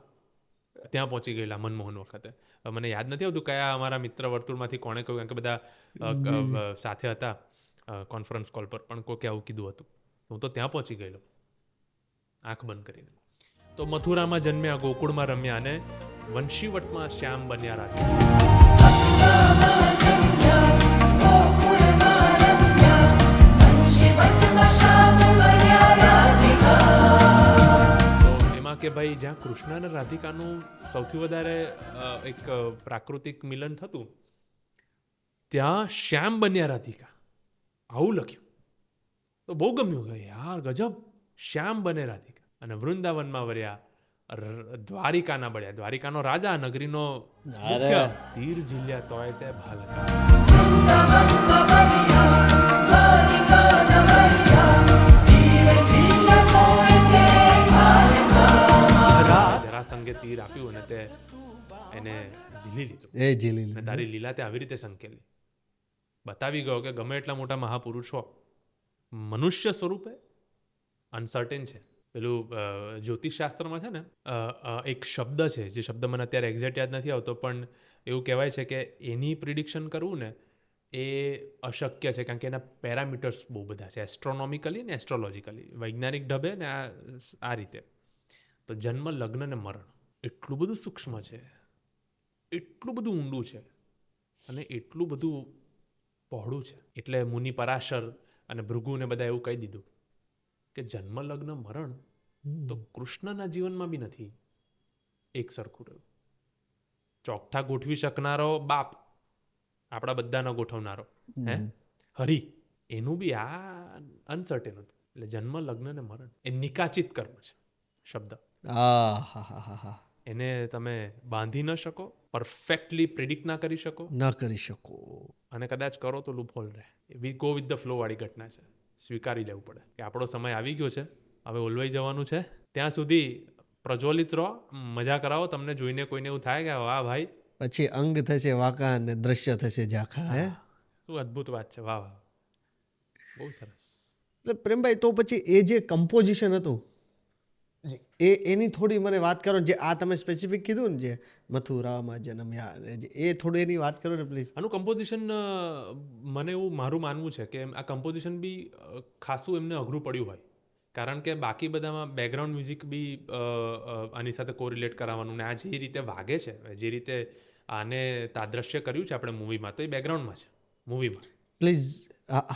ત્યાં પહોંચી ગયેલા મનમોહન વખતે. મને યાદ નથી આવતું કયા અમારા મિત્ર વર્તુળમાંથી કોણે કહ્યું, કારણ કે બધા સાથે હતા કોન્ફરન્સ કોલ પર, પણ કોઈકે આવું કીધું હતું. હું તો ત્યાં પહોંચી ગયેલો આંખ બંધ કરીને. તો મથુરામાં જન્મ્યા, ગોકુળમાં રમ્યા, અને વંશીવટમાં શ્યામ બન્યા રાધે. તો એમાં કે ભાઈ જ્યાં કૃષ્ણ અને રાધિકાનું સૌથી વધારે એક પ્રાકૃતિક મિલન થતું, ત્યાં શ્યામ બન્યા રાધિકા, આવું લખ્યું. તો બહુ ગમ્યું કે યાર ગજબ, શ્યામ બને રાધિકા. અને વૃંદાવનમાં વર્યા, દ્વારિકાના બળ્યા, દ્વારિકાનો રાજા, નગરીનો મુખ્ય, તીર ઝીલ્યા તોય તે ભાલકા. જરાસંઘે તીર આપ્યું અને તે એને ઝીલી લીધું. એ ઝીલી અને તારી લીલા તે આવી રીતે સંકેલી, બતાવી ગયો કે ગમે એટલા મોટા મહાપુરુષો મનુષ્ય સ્વરૂપે અનસર્ટેન છે. પેલું જ્યોતિષશાસ્ત્રમાં છે ને એક શબ્દ છે, જે શબ્દ મને અત્યારે એક્ઝેક્ટ યાદ નથી આવતો, પણ એવું કહેવાય છે કે એની પ્રિડિક્શન કરવું ને એ અશક્ય છે, કારણ કે એના પેરામીટર્સ બહુ બધા છે, એસ્ટ્રોનોમિકલી ને એસ્ટ્રોલોજીકલી, વૈજ્ઞાનિક ઢબે ને આ રીતે. તો જન્મ, લગ્ન ને મરણ એટલું બધું સૂક્ષ્મ છે, એટલું બધું ઊંડું છે, અને એટલું બધું પહોળું છે. એટલે મુનિ પરાશર અને ભૃગુને બધા એવું કહી દીધું કે જન્મ, લગ્ન, મરણ તો કૃષ્ણના જીવનમાં બી નથી એક સરખું રહ્યું. ચોકઠા ગોઠવી શકનારો બાપ, આપણા બધાનો ગોઠવનારો હરી, એનું બી આ અનસર્ટેન હતું. એટલે જન્મ, લગ્ન ને મરણ એ નિકાચિત કર્મ છે શબ્દ. એને તમે બાંધી ન શકો, પરફેક્ટલી પ્રિડિક્ટ ના કરી શકો, ન કરી શકો, અને કદાચ કરો તો લૂપ હોલ રહે. We go with the flow વાળી ઘટના છે. સ્વીકારી લેવું પડે કે આપણો સમય આવી ગયો છે, હવે ઓલવાઈ જવાનું છે. ત્યાં સુધી પ્રજ્વલિત રહો, મજા કરાવો. તમને જોઈને કોઈને એવું થાય કે વાહ ભાઈ, પછી અંગ થશે વાંકા અને દ્રશ્ય થશે ઝાંખા. હે, શું અદ્ભુત વાત છે, વાહ વાહ, બહુ સરસ. એટલે પ્રેમભાઈ, તો પછી એ જે કમ્પોઝિશન હતું એની થોડી મને વાત કરો ને. જે આ તમે સ્પેસિફિક કીધું ને, જે મથુરામાં જન્મ્યા, એ થોડું એની વાત કરો ને પ્લીઝ. આનું કમ્પોઝિશન મને એવું મારું માનવું છે કે આ કમ્પોઝિશન બી ખાસું એમને અઘરું પડ્યું હોય, કારણ કે બાકી બધામાં બેકગ્રાઉન્ડ મ્યુઝિક બી આની સાથે કોરિલેટ કરાવવાનું, ને આ જે રીતે વાગે છે, જે રીતે આને તાદ્રશ્ય કર્યું છે આપણે મૂવીમાં, તો એ બેકગ્રાઉન્ડમાં છે મૂવીમાં. પ્લીઝ.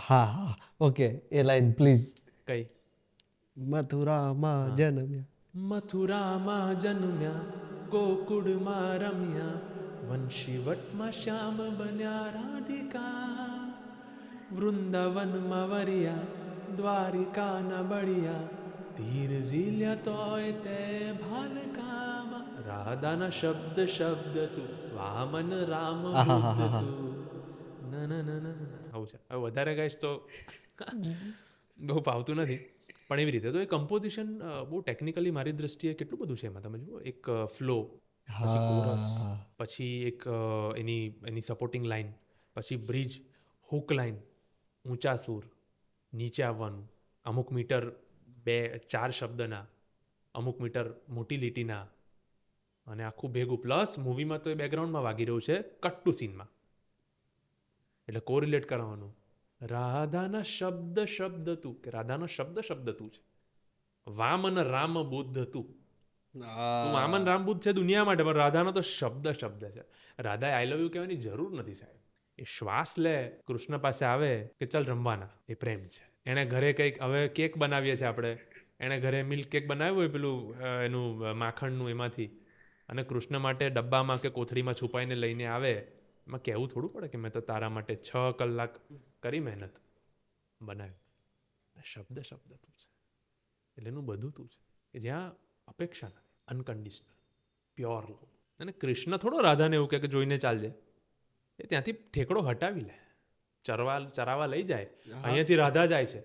હા, ઓકે, એ લાઈન પ્લીઝ. કઈ? મથુરામાં જન્મ્યા, મથુરામાં જન્મ્યા, ગોકુળમાં રમ્યા, વંશીવટમાં શ્યામ બન્યા રાધિકા, વૃંદાવનમાં વર્યા, દ્વારિકાના બળિયા, તીર ઝીલ્યા તોય તે ભાલકામાં. રાધાના શબ્દ શબ્દ તું, વામન રામ બુદ્ધ તું, આવું છે. હવે વધારે ગાઈશ તો બહુ ફાવતું નથી, પણ એવી રીતે. તો એ કમ્પોઝિશન બહુ ટેકનિકલી મારી દ્રષ્ટિએ કેટલું બધું છે એમાં. તમે જુઓ, એક ફ્લો, પછી કોરસ, પછી એક એની સપોર્ટિંગ લાઇન, પછી બ્રિજ, હુક લાઇન, ઊંચા સૂર, નીચે આવવાનું, અમુક મીટર 2-4 શબ્દના, અમુક મીટર મોટી લીટીના, અને આખું ભેગું. પ્લસ મૂવીમાં તો એ બેકગ્રાઉન્ડમાં વાગી રહ્યું છે કટ ટુ સીનમાં, એટલે કોરિલેટ કરવાનું. રાધાના શબ્દ શબ્દ તું, કે રાધાનો શબ્દ શબ્દ તું છે. વામન રામ બુદ્ધ તું, વામન રામ બુદ્ધ છે દુનિયા માટે, પણ રાધાનો તો શબ્દ શબ્દ છે. રાધાએ આઈ લવ યુ કહેવાની જરૂર નથી સાહેબ. એ શ્વાસ લે, કૃષ્ણ પાસે આવે કે ચાલ રમવાના, એ પ્રેમ છે. એણે ઘરે કંઈક, હવે કેક બનાવીએ છીએ આપણે, એણે ઘરે મિલ્ક કેક બનાવ્યું હોય પેલું એનું માખણનું, એમાંથી, અને કૃષ્ણ માટે ડબ્બામાં કે કોથળીમાં છુપાઈને લઈને આવે. એમાં કહેવું થોડું પડે કે મેં તો તારા માટે 6 કલાક કરી મહેનત બનાવ્યું. શબ્દ શબ્દ તું છે, એટલે એનું બધું તું છે, કે જ્યાં અપેક્ષા નથી, અનકન્ડિશનલ પ્યોર લવ. અને કૃષ્ણ થોડો રાધાને એવું કે જોઈને ચાલજે, એ ત્યાંથી ઠેકડો હટાવી લે, ચરાવા લઈ જાય. અહીંયાથી રાધા જાય છે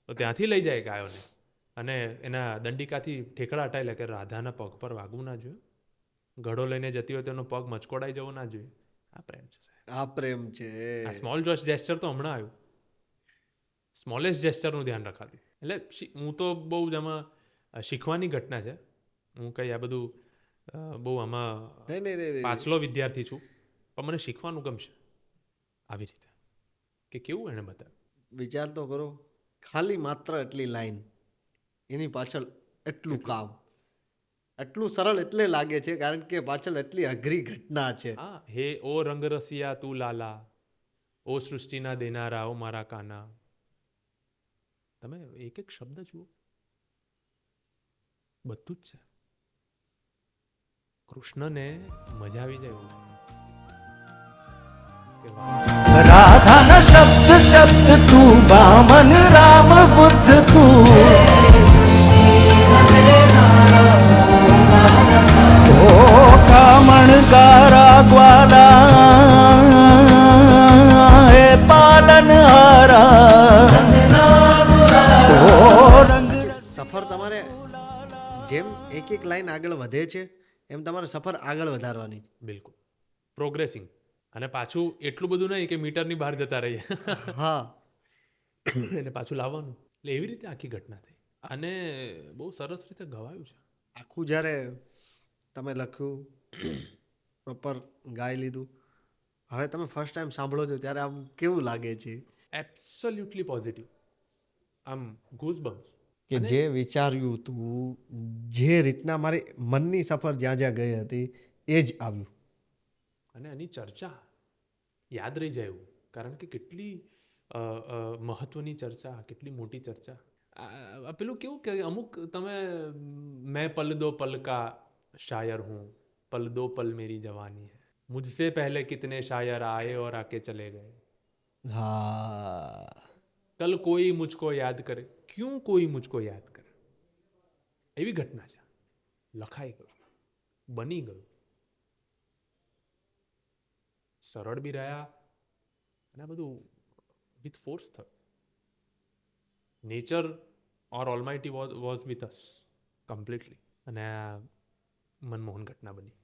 તો ત્યાંથી લઈ જાય ગાયોને, અને એના દંડિકાથી ઠેકડા હટાવી લે કે રાધાના પગ પર વાગવું ના જોઈએ, ઘડો લઈને જતી હોય તો એનો પગ મચકોડાઈ જવો ના જોઈએ. આ પ્રેમ છે સાહેબ. આ પ્રેમ છે. આ સ્મોલ જેસ્ચર તો હમણાં આવ્યું. સ્મોલેસ્ટ જેસ્ચરનું ધ્યાન રખાતું. એટલે હું તો બહુ જ આમાં શીખવાની ઘટના છે. હું કંઈ આ બધું બહુ આમાં નહીં. પાછલો વિદ્યાર્થી છું, પણ મને શીખવાનું ગમશે આવી રીતે કે કેવું એણે બતાવ્યું. વિચાર તો કરો, ખાલી માત્ર એટલી લાઈન, એની પાછળ એટલું કામ, એટલું સરળ એટલે લાગે છે કારણ કે પાછળ એટલી અઘરી ઘટના છે. હા, હે ઓ રંગરસિયા તું લાલા, ઓ સૃષ્ટિના દેનારા, ઓ મારા કાના. તમે એક એક શબ્દ જુઓ, બધું જ છે. કૃષ્ણને મજા આવી જાય એવું છે કે વાહ. રાધાના શબ્દ શબ્દ તું, વામન રામ બુદ્ધ તું, ઓ કામણ ગારા ગ્વાલા હે પાલન હારા, ઓ રંગ સફર તમારે જેમ એક એક લાઈન આગળ વધે છે એમ તમારે સફર આગળ વધારવાની. બિલકુલ પ્રોગ્રેસિંગ. અને પાછું એટલું બધું નહીં કે મીટરની બહાર જતા રહીએ, હા, એને પાછું લાવવાનું. એટલે એવી રીતે આખી ઘટના થઈ અને બહુ સરસ રીતે ગવાયું છે. આખું જ્યારે તમે લખ્યું, પ્રોપર ગાઈ લીધું, હવે તમે ફર્સ્ટ ટાઈમ સાંભળો છો ત્યારે આમ કેવું લાગે છે? Absolutely positive. આમ ગૂઝબમ્સ. કે જે વિચાર્યું હતું, જે રીતના મારી મનની સફર જ્યાં જ્યાં ગઈ હતી એ જ આવ્યું. અને એની ચર્ચા યાદ રહી જાય એવું, કારણ કે કેટલી મહત્વની ચર્ચા, કેટલી મોટી ચર્ચા. પેલું કેવું કે અમુક તમે મેં પલ દો પલ કા શાયર હું, પલ દો પલ મેરી જવાની હૈ, મુझसे पहले कितने शायर आए और आके चले गए, હા, कल कोई मुझको याद करे, क्यों कोई मुझको याद करे. એવી ઘટના છે. લખાઈ ગયું, બની ગયું, સરળ બી રહ્યા અને આ બધું વિથ ફોર્સ થયું. Nature or almighty was with us completely. અને આ મનમોહન ઘટના બની.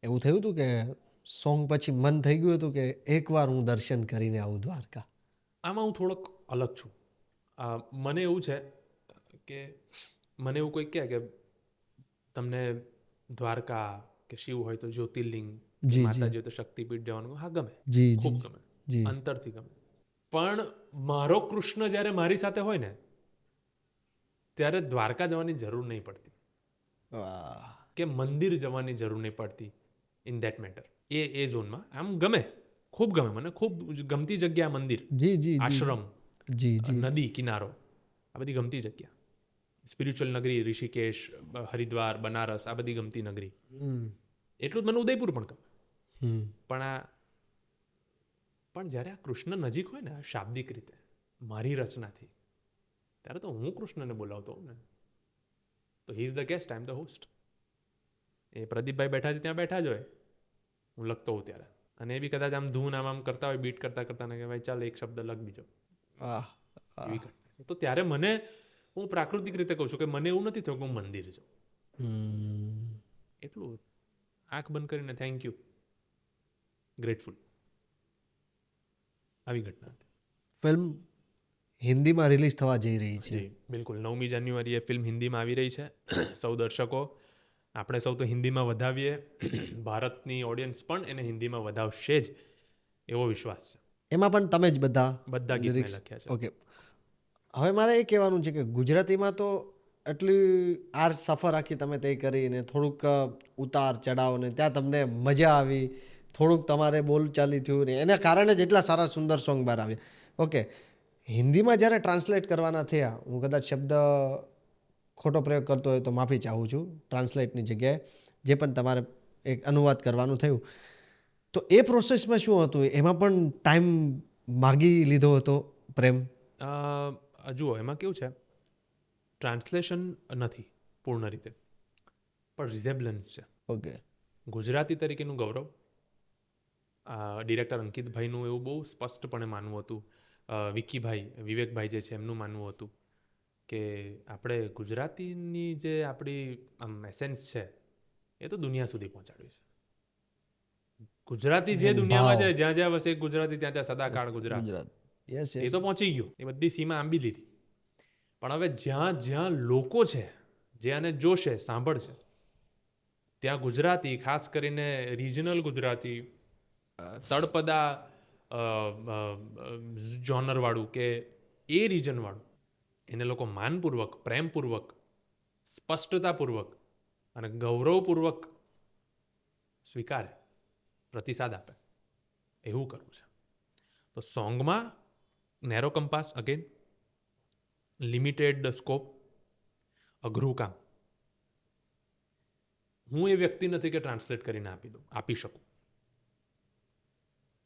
એવું થયું હતું કે સોંગ પછી મન થઈ ગયું હતું કે એકવાર હું દર્શન કરીને આવું દ્વારકા? આમાં હું થોડોક અલગ છું. મને એવું છે કે મને એવું કોઈ કહે કે તમને દ્વારકા કે શિવ હોય તો જ્યોતિર્લિંગ, માતાજી હોય તો શક્તિપીઠ જવાનું, હા ગમે, ખૂબ ગમે, અંતરથી ગમે. પણ મારો કૃષ્ણ જ્યારે મારી સાથે હોય ને ત્યારે દ્વારકા જવાની જરૂર નહીં પડતી કે મંદિર જવાની જરૂર નહીં પડતી. ઇન દેટ મેટર એ ઝોનમાં આમ ગમે, ખૂબ ગમે, મને ખૂબ ગમતી જગ્યા મંદિર, આશ્રમ, નદી કિનારો, આ બધી ગમતી જગ્યા. સ્પિરિચ્યુઅલ નગરી, ઋષિકેશ, હરિદ્વાર, બનારસ, આ બધી ગમતી નગરી. એટલું જ મને ઉદયપુર પણ ગમે. પણ જ્યારે આ કૃષ્ણ નજીક હોય ને શાબ્દિક રીતે મારી રચનાથી, ત્યારે તો હું કૃષ્ણને બોલાવતો હોઉં ને. તો he is the guest, I am the host. એ પ્રદીપભાઈ બેઠા છે ત્યાં બેઠા જ હોય, હું લખતો હોઉં ત્યારે. અને એ બી કદાચ આમ ધૂન આમ કરતા હોય, બીટ કરતા કરતા ને કે ભાઈ ચાલ એક શબ્દ લખ બીજો. એવી ઘટના. તો ત્યારે મને, હું પ્રાકૃતિક રીતે કહું છું કે મને એવું નથી થયું કે હું મંદિર છું. એટલું આંખ બંધ કરીને થેન્ક યુ, ગ્રેટફુલ. આવી ઘટના હતી. ફિલ્મ હિન્દીમાં રિલીઝ થવા જઈ રહી છે. બિલકુલ 9મી જાન્યુઆરીએ ફિલ્મ હિન્દીમાં આવી રહી છે. સૌ દર્શકો, આપણે સૌ તો હિન્દીમાં વધાવીએ, ભારતની ઓડિયન્સ પણ એને હિન્દીમાં વધાવશે જ એવો વિશ્વાસ છે. એમાં પણ તમે જ બધા ગીત લખ્યા છે. ઓકે, હવે મારે એ કહેવાનું છે કે ગુજરાતીમાં તો એટલી આ સફર આખી તમે તે કરીને થોડુંક ઉતાર ચઢાવ ને ત્યાં તમને મજા આવી, થોડુંક તમારે બોલચાલી થયું ને એના કારણે જ એટલા સારા સુંદર સોંગ બહાર આવ્યા. ઓકે, હિન્દીમાં જ્યારે ટ્રાન્સલેટ કરવાના થયા, હું કદાચ શબ્દ ખોટો પ્રયોગ કરતો હોય તો માફી ચાહું છું, ટ્રાન્સલેટની જગ્યાએ જે પણ તમારે એક અનુવાદ કરવાનું થયું, તો એ પ્રોસેસમાં શું હતું? એમાં પણ ટાઈમ માગી લીધો હતો પ્રેમ? જુઓ, એમાં કેવું છે, ટ્રાન્સલેશન નથી પૂર્ણ રીતે, પણ રિઝેબ્લન્સ છે. ઓકે, ગુજરાતી તરીકેનું ગૌરવ ડિરેક્ટર અંકિતભાઈનું એવું બહુ સ્પષ્ટપણે માનવું હતું, વિકીભાઈ, વિવેકભાઈ જે છે એમનું માનવું હતું કે આપણે ગુજરાતીની જે આપણી આમ એસેન્સ છે એ તો દુનિયા સુધી પહોંચાડવી છે. ગુજરાતી જે દુનિયામાં છે, જ્યાં જ્યાં વસે ગુજરાતી ત્યાં ત્યાં સદાકાળ ગુજરાત. ગુજરાત યસ એ તો પહોંચી ગયું, એ બધી સીમા આંબી લીધી. પણ હવે જ્યાં જ્યાં લોકો છે, જે આને જોશે, સાંભળશે, ત્યાં ગુજરાતી, ખાસ કરીને રિજનલ ગુજરાતી, તળપદા જોનરવાળું કે એ રિજનવાળું, એને લોકો માનપૂર્વક, પ્રેમપૂર્વક, સ્પષ્ટતાપૂર્વક અને ગૌરવપૂર્વક સ્વીકારે, પ્રતિસાદ આપે, એવું કરવું છે. તો સોંગમાં narrow compass, again limited scope, અઘરું કામ. હું એ વ્યક્તિ નથી કે ટ્રાન્સલેટ કરીને આપી શકું.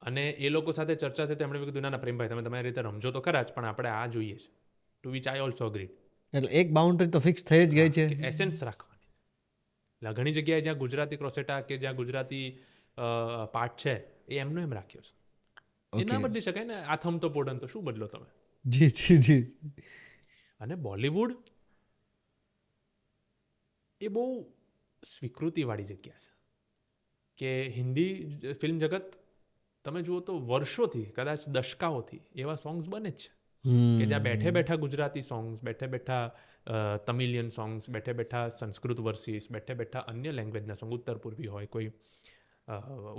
અને એ લોકો સાથે ચર્ચા થઈ તો એમણે કીધું, ના પ્રેમભાઈ, તમે તમારી રીતે રમજો તો ખરા જ, પણ આપણે આ જોઈએ છે. Two which I also agreed. એટલે એક બાઉન્ડ્રી તો ફિક્સ થઈ જ ગઈ છે. એસેન્સ રાખવાની. એટલે ઘણી જગ્યાએ જ્યાં ગુજરાતી ક્રોસેટા કે જ્યાં ગુજરાતી પાર્ટ છે, એ એમનો એમ રાખ્યો છે. એ ના બદલી શકાય ને. આ થમ તો પોડન તો શું બદલો તમે. જી જી જી. અને બોલિવૂડ એ બહુ સ્વીકૃતિવાળી જગ્યા છે કે હિન્દી ફિલ્મ જગત તમે જુઓ તો વર્ષોથી, કદાચ દશકાઓથી એવા સોંગ્સ બને જ છે કે જ્યાં બેઠે બેઠા ગુજરાતી સોંગ્સ, બેઠે બેઠા તમિલિયન સોંગ્સ, બેઠે બેઠા સંસ્કૃત વર્સિસ, બેઠે બેઠા અન્ય લેંગ્વેજના સોંગ, ઉત્તર પૂર્વી હોય, કોઈ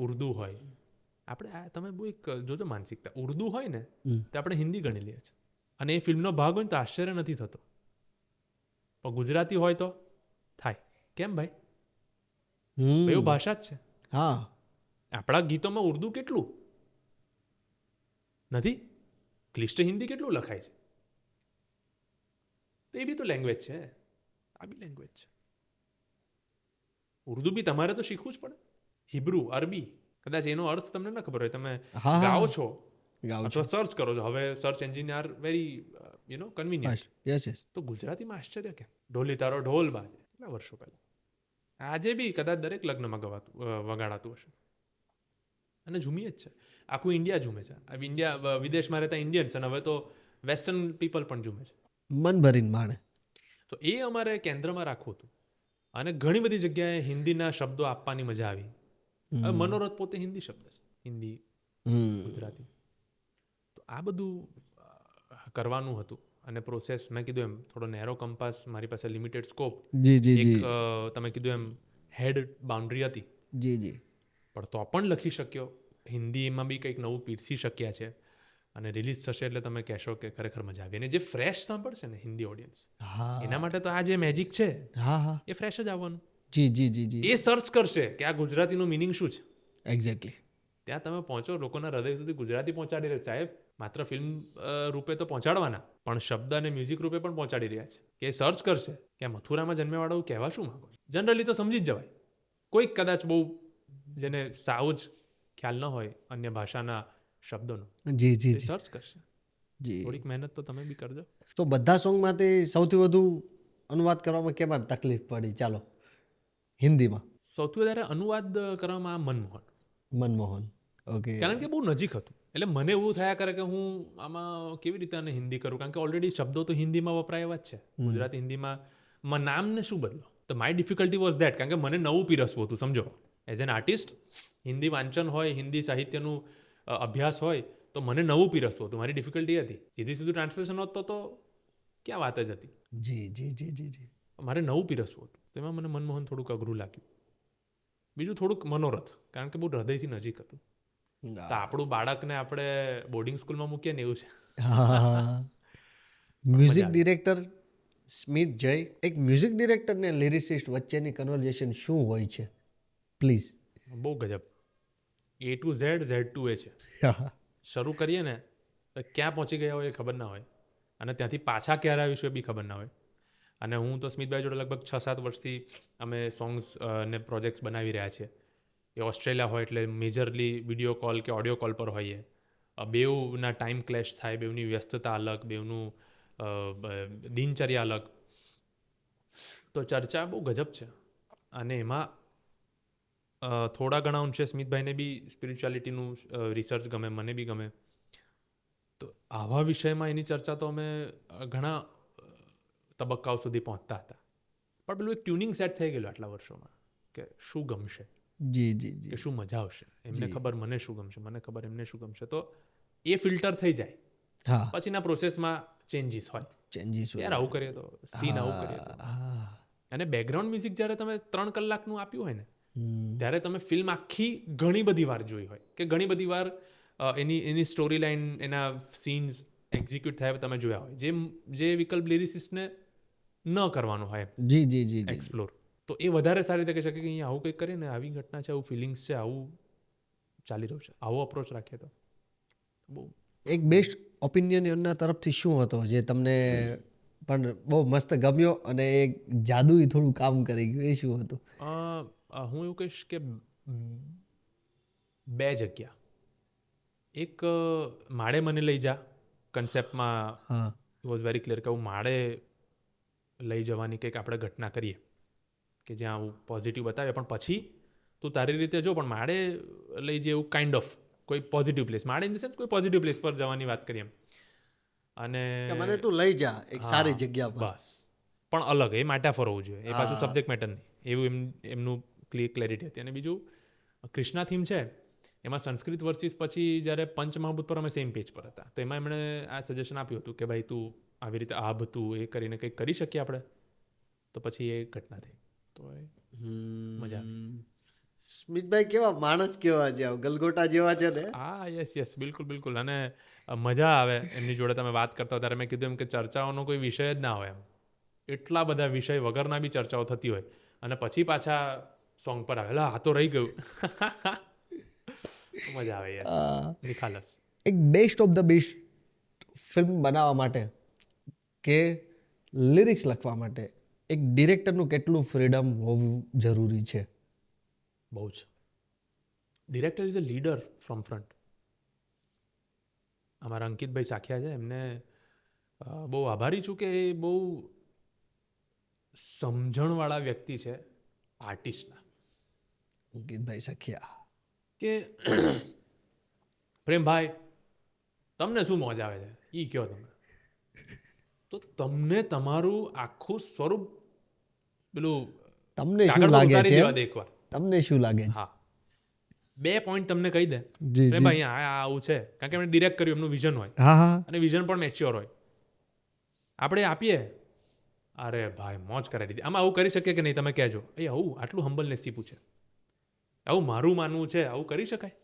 ઉર્દુ હોય. આપણે તમે બહુ એક જોજો માનસિકતા, ઉર્દુ હોય ને તો આપણે હિન્દી ગણી લઈએ છીએ, અને એ ફિલ્મનો ભાગ હોય ને તો આશ્ચર્ય નથી થતો. પણ ગુજરાતી હોય તો થાય. કેમ ભાઈ? એવું ભાષા જ છે. હા, આપણા ગીતોમાં ઉર્દુ કેટલું નથી, ક્લિષ્ટ હિન્દી કેટલું લખાય છે. તો એ બી તો લેંગ્વેજ છે, આ બી લેંગ્વેજ છે. ઉર્દુ બી તમારે તો શીખવું જ પડે. હિબ્રુ, અરબી, કદાચ એનો અર્થ તમને ન ખબર હોય, તમે ગાઓ છો અથવા સર્ચ કરો છો. હવે search engine are very convenient. Yes yes. તો ગુજરાતીમાં આશ્ચર્ય કેમ? ઢોલી તારો ઢોલ બાજે, કેટલા વર્ષો પહેલા. આજે બી કદાચ દરેક લગ્નમાં વગાડાતું હશે. અને ઝૂમીએ જ છે. આખું ઇન્ડિયા ઝૂમે છે. ઇન્ડિયા, વિદેશમાં રહેતા ઇન્ડિયન્સ, અને હવે તો વેસ્ટર્ન પીપલ પણ ઝૂમે છે. મન ભરીને માણે. તો એ અમારે કેન્દ્રમાં રાખવું હતું. અને ઘણી બધી જગ્યાએ હિન્દીના શબ્દો આપવાની મજા આવી. હવે મનોરથ પોતે હિન્દી શબ્દ છે, હિન્દી, ગુજરાતી. તો આ બધું કરવાનું હતું. અને પ્રોસેસ, મેં કીધું એમ, થોડો નેરો કંપાસ, મારી પાસે લિમિટેડ સ્કોપ. જી જી જી. તમે કીધું એમ હેડ બાઉન્ડ્રી હતી. જી જી. પણ તો પણ લખી શક્યો. હિન્દીમાં બી કંઈક નવું પીરસી શક્યા છે. અને રિલીઝ થશે એટલે તમે કહેશો કે ખરેખર મજા આવી. અને જે ફ્રેશ સાંભળશે ને હિન્દી ઓડિયન્સ, એના માટે તો આ જે મેજિક છે, હા હા, એ ફ્રેશ જ આવવાનું. જી જી જી જી. એ સર્ચ કરશે કે આ ગુજરાતીનું મિનિંગ શું છે. એક્ઝેક્ટલી. ત્યાં તમે પહોંચો, લોકોના હૃદય સુધી ગુજરાતી પહોંચાડી રહ્યા. સાહેબ, માત્ર ફિલ્મ રૂપે તો પહોંચાડવાના, પણ શબ્દ અને મ્યુઝિક રૂપે પણ પહોંચાડી રહ્યા છે. કે એ સર્ચ કરશે કે આ મથુરામાં જન્મેવાળો કહેવા શું માંગો છો. જનરલી તો સમજી જ જવાય. કોઈક કદાચ બહુ જેને સાવ જ ખ્યાલ ન હોય અન્ય ભાષાના શબ્દોનો, જી જી જી. સર્ચ કરશે. જી. થોડીક મહેનત તો તમે બી કરજો. તો બધા સોંગમાંથી સૌથી વધુ અનુવાદ કરવામાં કેમાં તકલીફ પડી? ચાલો, હિન્દીમાં સૌથી વધારે અનુવાદ કરવામાં મનમોહન. મનમોહન. ઓકે. કારણ કે બહુ નજીક હતું. એટલે મને એવું થયા કરે કે હું આમાં કેવી રીતે આને હિન્દી કરું, કારણ કે ઓલરેડી શબ્દો તો હિન્દીમાં વપરાય એવા જ છે. ગુજરાતી હિન્દીમાં નામને શું બદલો. તો માય ડિફિકલ્ટી વોઝ દેટ, કારણ કે મને નવું પીરસવું હતું. સમજો, એઝ એન આર્ટિસ્ટ, હિન્દી વાંચન હોય, હિન્દી સાહિત્યનું અભ્યાસ હોય, તો મને નવું પીરસવું હતું. મારી ડિફિકલ્ટી હતી. સીધું ટ્રાન્સલેશન હોત તો ક્યાં વાત જ હતી. જી જી જી જી જી. મારે નવું પીરસવું હતું. તેમાં મને મનમોહન થોડુંક અઘરું લાગ્યું. બીજું થોડુંક મનોરથ, કારણ કે બહુ હૃદયથી નજીક હતું. તો આપણું બાળકને આપણે બોર્ડિંગ સ્કૂલમાં મૂકીએ ને એવું છે. મ્યુઝિક ડિરેક્ટર સ્મિત જય, એક મ્યુઝિક ડિરેક્ટર ને લિરિસિસ્ટ વચ્ચેની કન્વર્ઝેશન શું હોય છે? પ્લીઝ. બહુ ગજબ. A to Z, Z to A છે. શરૂ કરીએ ને તો ક્યાં પહોંચી ગયા હોય એ ખબર ના હોય, અને ત્યાંથી પાછા ક્યારે આવીશું એ બી ખબર ના હોય. અને હું તો સ્મિતભાઈ જોડે લગભગ 6-7 વર્ષથી અમે સોંગ્સ ને પ્રોજેક્ટ્સ બનાવી રહ્યા છીએ. એ ઓસ્ટ્રેલિયા હોય એટલે મેજરલી વિડીયો કોલ કે ઓડિયો કોલ પર હોઈએ. બેઉના ટાઈમ ક્લેશ થાય, બેઉની વ્યસ્તતા અલગ, બેઉનું દિનચર્યા અલગ. તો ચર્ચા બહુ ગજબ છે. અને એમાં થોડા ઘણા અંશે સ્મિતભાઈને બી સ્પિરિચ્યુઆલિટીનું રિસર્ચ ગમે, મને બી ગમે. તો આવા વિષયમાં એની ચર્ચા તો અમે ઘણા તબક્કાઓ સુધી પહોંચતા હતા. પણ પેલું એક ટ્યુનિંગ સેટ થઈ ગયેલું આટલા વર્ષોમાં કે શું ગમશે. જી જી જી કે શું મજા આવશે, એમને ખબર મને શું ગમશે, મને ખબર એમને શું ગમશે. તો એ ફિલ્ટર થઈ જાય, હા પછીના પ્રોસેસમાં ચેન્જીસ હોય. ચેન્જીસ યાર આવું કરીએ તો, સીન આવું કરીએ તો. અને બેકગ્રાઉન્ડ મ્યુઝિક જ્યારે તમે 3 કલાકનું આપ્યું હોય ને, ત્યારે તમે ફિલ્મ આખી ઘણી બધી વાર જોઈ હોય, કે ઘણી બધી વાર એની સ્ટોરી લાઇન, એના સીન્સ એક્ઝિક્યુટ થયા તમે જોયા હોય, જે વિકલ્પ લિરિસિસ્ટને ન કરવાનું હોય જી જી જી જી એક્સપ્લોર. તો એ વધારે સારી રીતે કહી શકે કે અહીંયા આવું કંઈક કરીએ ને, આવી ઘટના છે, આવું ફિલિંગ્સ છે, આવું ચાલી રહ્યું છે, આવો અપ્રોચ રાખીએ તો બહુ. એક બેસ્ટ ઓપિનિયન એમના તરફથી શું હતો જે તમને પણ બહુ મસ્ત ગમ્યો અને એક જાદુઈ થોડું કામ કરી ગયું, એ શું હતું? હું એવું કહીશ કે 2 જગ્યા. એક માળે મને લઈ જા કન્સેપ્ટમાં હા વોઝ વેરી ક્લિયર કે હું માળે લઈ જવાની કંઈક આપણે ઘટના કરીએ કે જ્યાં આવું પોઝિટિવ બતાવે, પણ પછી તું તારી રીતે જો, પણ માળે લઈ જે એવું કાઇન્ડ ઓફ કોઈ પોઝિટિવ પ્લેસ, માળે ઇન ધ સેન્સ કોઈ પોઝિટિવ પ્લેસ પર જવાની વાત કરીએ એમ. અને કે મને તું લઈ જા એક સારી જગ્યા પર. બસ, પણ અલગ, એ મેટાફોર હોવું જોઈએ, એ પાછું સબ્જેક્ટ મેટર નહીં, એવું એમનું ક્લેરિટી હતી. અને બીજું કૃષ્ણા થીમ છે, એમાં સંસ્કૃત વર્સિસ પછી જ્યારે પંચમહાભૂત પર અમે સેમ પેજ પર હતા, તો એમાં એમણે આ સજેશન આપ્યું હતું કે ભાઈ તું આવી રીતે આ હતું એ કરીને કંઈક કરી શકીએ આપણે. તો પછી એ ઘટના થઈ, તો એ મજા આવી. સ્મિતભાઈ કેવા માણસ કેવા છે, ગલગોટા જેવા છે ને? હા યસ બિલકુલ બિલકુલ. અને મજા આવે એમની જોડે તમે વાત કરતા હોય ત્યારે. મેં કીધું એમ કે ચર્ચાઓનો કોઈ વિષય જ ના હોય એમ, એટલા બધા વિષય વગરના બી ચર્ચાઓ થતી હોય, અને પછી પાછા સોંગ પર આવેલા આ તો રહી ગયું. મજા આવે યાર, નિખાલસ. એક best of the best film બનાવવા માટે કે લિરિક્સ લખવા માટે એક ડિરેક્ટરનું કેટલું ફ્રીડમ હોવું જરૂરી છે? બહુ જ. Director is a leader from front. અમારા અંકિતભાઈ સાખિયા છે, એમને બહુ આભારી છું કે એ બહુ સમજણવાળા વ્યક્તિ છે આર્ટિસ્ટના. અંકિતભાઈ સખિયા કે પ્રેમભાઈ તમને શું મોજ આવે છે એ કહો તમે, તો તમને તમારું આખું સ્વરૂપ પેલું તમને શું કાગળ પર લાગે ઉતારી છે? દેવા દે એકવાર. તમને શું લાગે છે? હા, 2 પોઈન્ટ તમને કહી દે જી જી ભાઈ આ આવું છે, કારણ કે એમણે ડિરેક્ટ કર્યું, એમનું વિઝન હોય, હા હા અને વિઝન પણ મેચ્યોર હોય. આપણે આપીએ, અરે ભાઈ મોજ કરાવી દીધી. આમાં આવું કરી શકીએ કે નહીં તમે કહેજો. એ આવું આટલું હમ્બલનેસથી પૂછે, આવું મારું માનવું છે, આવું કરી શકાય?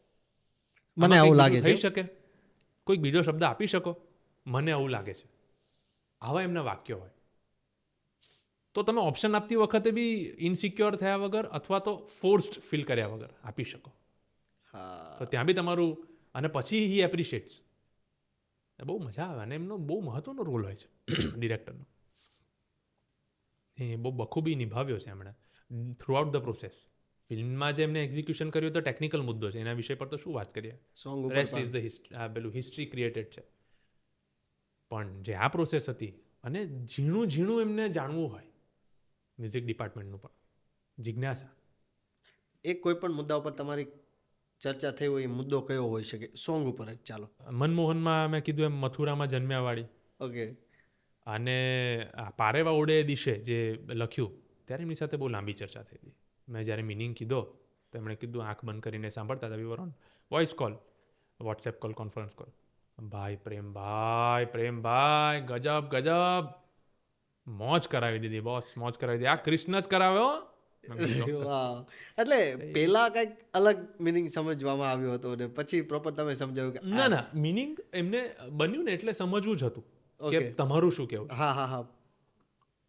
મને આવું લાગે થઈ છે. શકે? કોઈક બીજો શબ્દ આપી શકો? મને આવું લાગે છે. આવા એમના વાક્યો હોય. તો તમે ઓપ્શન આપતી વખતે બી ઇનસિક્યોર થયા વગર અથવા તો ફોર્સ્ડ ફીલ કર્યા વગર આપી શકો. તો ત્યાં બી તમારું, અને પછી હી એપ્રિશિએટ્સ. બહુ મજા આવે. અને એમનો બહુ મહત્વનો રોલ હોય છે ડિરેક્ટરનો. એ બહુ બખૂબી નિભાવ્યો છે એમણે થ્રુઆઉટ ધ પ્રોસેસ. ફિલ્મમાં જે એમને એક્ઝિક્યુશન કર્યું તો ટેકનિકલ મુદ્દો છે, એના વિષય પર તો શું વાત કરીએ, સોંગ ઉપર રેસ્ટ ઇઝ ધ પેલું હિસ્ટ્રી ક્રિએટેડ છે. પણ જે આ પ્રોસેસ હતી, અને ઝીણું ઝીણું એમને જાણવું હોય મ્યુઝિક ડિપાર્ટમેન્ટનું પણ, જિજ્ઞાસા. એક કોઈ પણ મુદ્દા ઉપર તમારી ચર્ચા થઈ હોય, એ મુદ્દો કયો હોઈ શકે? સોંગ ઉપર જ ચાલો. મનમોહનમાં મેં કીધું એમ મથુરામાં જન્મ્યાવાળી, ઓકે. અને આ પારેવા ઓડે દિશે જે લખ્યું, ત્યારે એમની સાથે બહુ લાંબી ચર્ચા થઈ હતી. મેં જ્યારે મિનિંગ કીધો તો એમણે કીધું આંખ બંધ કરીને સાંભળતા હતા. We were on voice call, WhatsApp call, conference call. ભાઈ પ્રેમભાઈ ગજબ ગજબ, મોજ કરાવી દીધી બોસ, મોજ કરાવી દીધી. આ કૃષ્ણ જ કરાવ્યો. વાહ. એટલે પેલા કંઈક અલગ મિનિંગ સમજવામાં આવ્યો હતો ને પછી પ્રોપર તમે સમજાવ્યું કે ના મિનિંગ એમને બન્યું ને એટલે સમજવું જ હતું કે તમારું શું કહેવું. હા હા હા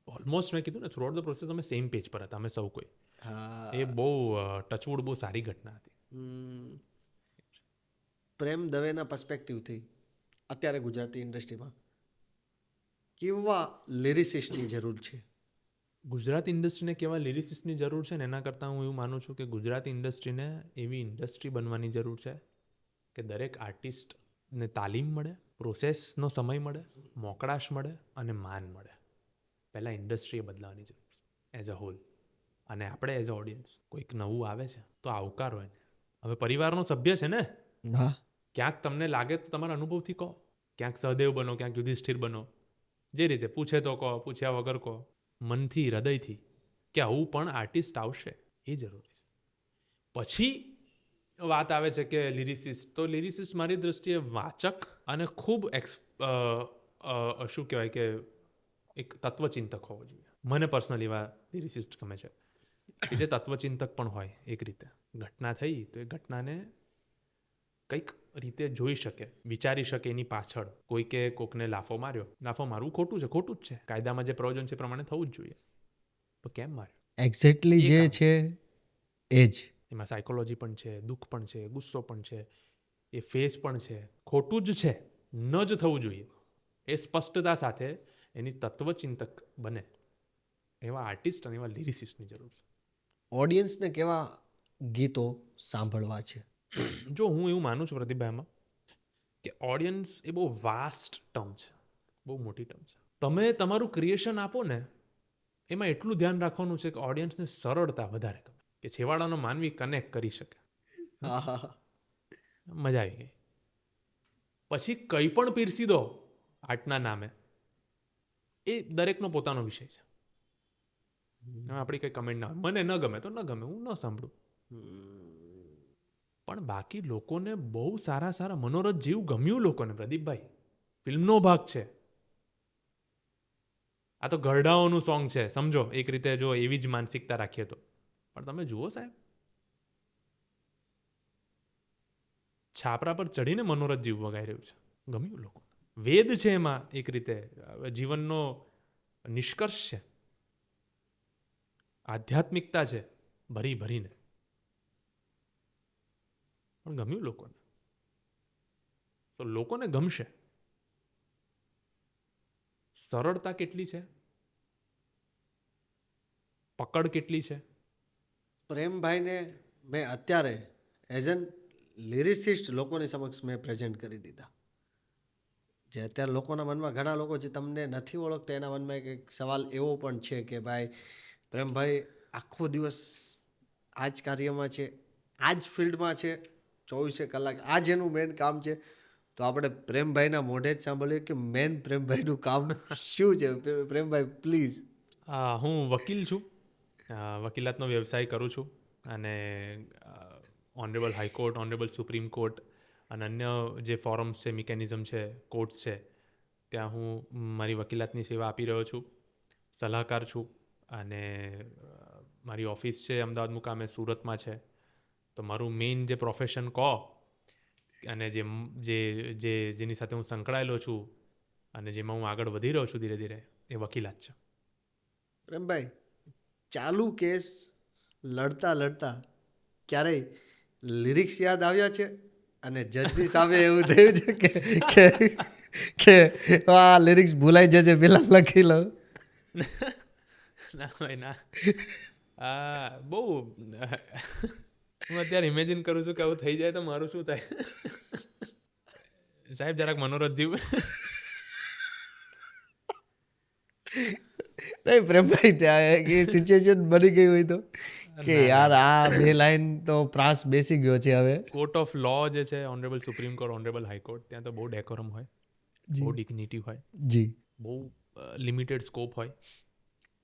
ઓલમોસ્ટ મેં કીધું ને થ્રુઆઉટ ધ પ્રોસેસ અમે સેમ પેજ પર હતા, અમે સૌ કોઈ. હા. એ બહુ ટચવુડ બહુ સારી ઘટના હતી. પ્રેમ દવેના પર્સપેક્ટિવથી અત્યારે ગુજરાતી ઇન્ડસ્ટ્રીમાં કેવા લિરિસિસ્ટની જરૂર છે? ગુજરાતી ઇન્ડસ્ટ્રીને કેવા લિરિસિસ્ટની જરૂર છે ને, એના કરતાં હું એવું માનું છું કે ગુજરાતી ઇન્ડસ્ટ્રીને એવી ઇન્ડસ્ટ્રી બનવાની જરૂર છે કે દરેક આર્ટિસ્ટને તાલીમ મળે, પ્રોસેસનો સમય મળે, મોકળાશ મળે અને માન મળે. પહેલાં ઇન્ડસ્ટ્રીએ બદલાવાની જરૂર છે એઝ અ હોલ. અને આપણે એઝ અ ઓડિયન્સ કોઈક નવું આવે છે તો આવકાર હોય ને. હવે પરિવારનો સભ્ય છે ને, હા ક્યાંક તમને લાગે તો તમારા અનુભવથી કહો, ક્યાંક સહદેવ બનો, ક્યાંક યુધિષ્ઠિર બનો. જે રીતે પૂછે તો કહો, પૂછ્યા વગર કહો, મનથી હૃદયથી, કે આવું પણ આર્ટિસ્ટ આવશે, એ જરૂરી છે. પછી વાત આવે છે કે લિરિસિસ્ટ, તો લિરિસિસ્ટ મારી દૃષ્ટિએ વાચક અને ખૂબ શું કહેવાય કે એક તત્વચિંતક હોવો જોઈએ. મને પર્સનલી એવા લિરિસિસ્ટ ગમે છે કે જે તત્વચિંતક પણ હોય. એક રીતે ઘટના થઈ તો એ ઘટનાને કંઈક રીતે જોઈ શકે, વિચારી શકે એની પાછળ. કોઈકે કોકને લાફો મારવું ખોટું છે, ખોટું જ છે. કાયદામાં જે પ્રોવિઝન છે એ પ્રમાણે થવું જ જોઈએ, તો કેમ માર્યો? એક્ઝેક્ટલી એ જે કામ છે એ જ. એમાં સાયકોલોજી પણ છે, દુઃખ પણ છે, ગુસ્સો પણ છે, એ ફેસ પણ છે. ખોટું જ છે, ન જ થવું જોઈએ, એ સ્પષ્ટતા સાથે એની તત્વચિંતક બને એવા આર્ટિસ્ટ અને એવા લિરિસિસ્ટની જરૂર છે. ઓડિયન્સને કેવા ગીતો સાંભળવા છે? જો હું એવું માનું છું પ્રતિભામાં કે ઓડિયન્સ એ બહુ વાસ્ટ ટર્મ છે, બહુ મોટી ટર્મ છે. તમે તમારું ક્રિએશન આપો ને એમાં એટલું ધ્યાન રાખવાનું છે કે ઓડિયન્સને સરળતા વધારે ગમે, કે છેવાડાનો માનવી કનેક્ટ કરી શકે. મજા આવી ગઈ. પછી કંઈ પણ પીરસી દો આર્ટના નામે, એ દરેકનો પોતાનો વિષય છે. આપણી કંઈ કમેન્ટ ના હોય, મને ન ગમે તો ન ગમે, હું ન સાંભળું. પણ બાકી લોકોને બહુ સારા સારા મનોરથ જેવું ગમ્યું. લોકોને પ્રદીપભાઈ ફિલ્મનો ભાગ છે. આ તો ગરડાઓનું સોંગ છે, સમજો એક રીતે, જો એવી જ માનસિકતા રાખીએ તો. પણ તમે જુઓ સાહેબ, છાપરા પર ચડીને મનોરથ જેવું વગાઈ રહ્યું છે, ગમ્યું લોકો. વેદ છે એમાં, એક રીતે જીવનનો નિષ્કર્ષ છે, આધ્યાત્મિકતા છે ભરી ભરીને, પણ ગમ્યું લોકોને. તો લોકોને ગમશે. સરળતા કેટલી છે, પકડ કેટલી છે. પ્રેમભાઈને મેં અત્યારે એઝ એન લિરિસિસ્ટ લોકોની સમક્ષ મેં પ્રેઝન્ટ કરી દીધા. જે અત્યારે લોકોના મનમાં ઘણા લોકો જે તમને નથી ઓળખતા એના મનમાં એક સવાલ એવો પણ છે કે ભાઈ પ્રેમભાઈ આખો દિવસ આ જ કાર્યમાં છે, આ જ ફિલ્ડમાં છે, 24 કલાક આ જ એનું મેન કામ છે. તો આપણે પ્રેમભાઈના મોઢે જ સાંભળીએ કે મેન પ્રેમભાઈનું કામ શું છે. પ્રેમભાઈ પ્લીઝ. હું વકીલ છું, વકીલાતનો વ્યવસાય કરું છું, અને honourable high court, honourable supreme court અને અન્ય જે ફોરમ્સ છે, મિકેનિઝમ છે, કોર્ટ્સ છે, ત્યાં હું મારી વકીલાતની સેવા આપી રહ્યો છું. સલાહકાર છું, અને મારી ઓફિસ છે અમદાવાદ મુકામે, સુરતમાં છે. તો મારું મેઇન જે પ્રોફેશન કહો, અને જેની સાથે હું સંકળાયેલો છું અને જેમાં હું આગળ વધી રહ્યો છું ધીરે ધીરે, એ વકીલાત છે. પ્રેમભાઈ, ચાલુ કેસ લડતા લડતા ક્યારેય લિરિક્સ યાદ આવ્યા છે અને જજની સામે એવું થયું છે કે આ લિરિક્સ ભૂલાઈ જશે, પેલા લખી લઉં? ના ભાઈ ના, બહુ હું અત્યારે ઇમેજિન કરું છું કે આવું થઈ જાય તો મારું શું થાય. સાહેબ જરાક મનોરથ જીવ. નહીં પ્રેમભાઈ, ત્યાં એ સિચ્યુએશન બની ગઈ હોય તો કે યાર આ બે લાઈન તો પ્રાસ બેસી ગયો છે હવે. કોર્ટ ઓફ લો જે છે, honourable supreme court, honourable high court, ત્યાં તો બહુ ડેકોરમ હોય, બહુ ડિગ્નિટી હોય, જી, બહુ લિમિટેડ સ્કોપ હોય.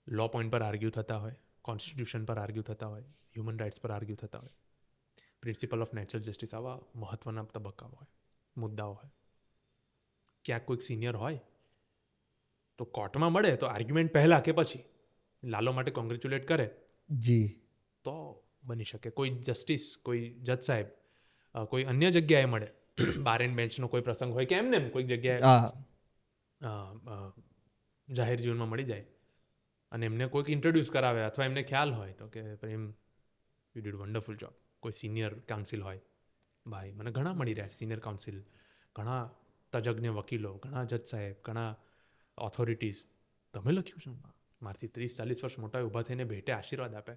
લો પોઈન્ટ પર આર્ગ્યુ થતા હોય, કોન્સ્ટિટ્યુશન પર આર્ગ્યુ થતા હોય, હ્યુમન રાઇટ્સ પર આર્ગ્યુ થતા હોય, પ્રિન્સિપલ ઓફ નેચરલ જસ્ટિસ, આવા મહત્ત્વના તબક્કાઓ હોય, મુદ્દાઓ હોય. ક્યાંક કોઈક સિનિયર હોય તો કોર્ટમાં મળે તો આર્ગ્યુમેન્ટ પહેલાં કે પછી લાલો માટે કોંગ્રેચ્યુલેટ કરે જી, તો બની શકે. કોઈ જસ્ટિસ, કોઈ જજ સાહેબ કોઈ અન્ય જગ્યાએ મળે, બાર એન્ડ બેન્ચનો કોઈ પ્રસંગ હોય કે એમને એમ કોઈક જગ્યાએ જાહેર જીવનમાં મળી જાય અને એમને કોઈક ઇન્ટ્રોડ્યુસ કરાવે, અથવા એમને ખ્યાલ હોય તો કે પ્રેમ યુ ડીડ વન્ડરફુલ જોબ. કોઈ સિનિયર કાઉન્સિલ હોય, ભાઈ મને ઘણા મળી રહ્યા સિનિયર કાઉન્સિલ, ઘણા તજજ્ઞ વકીલો, ઘણા જજ સાહેબ, ઘણા ઓથોરિટીઝ, તમે લખ્યું છે મારથી 30-40 વર્ષ મોટા ઊભા થઈને ભેટે આશીર્વાદ આપે,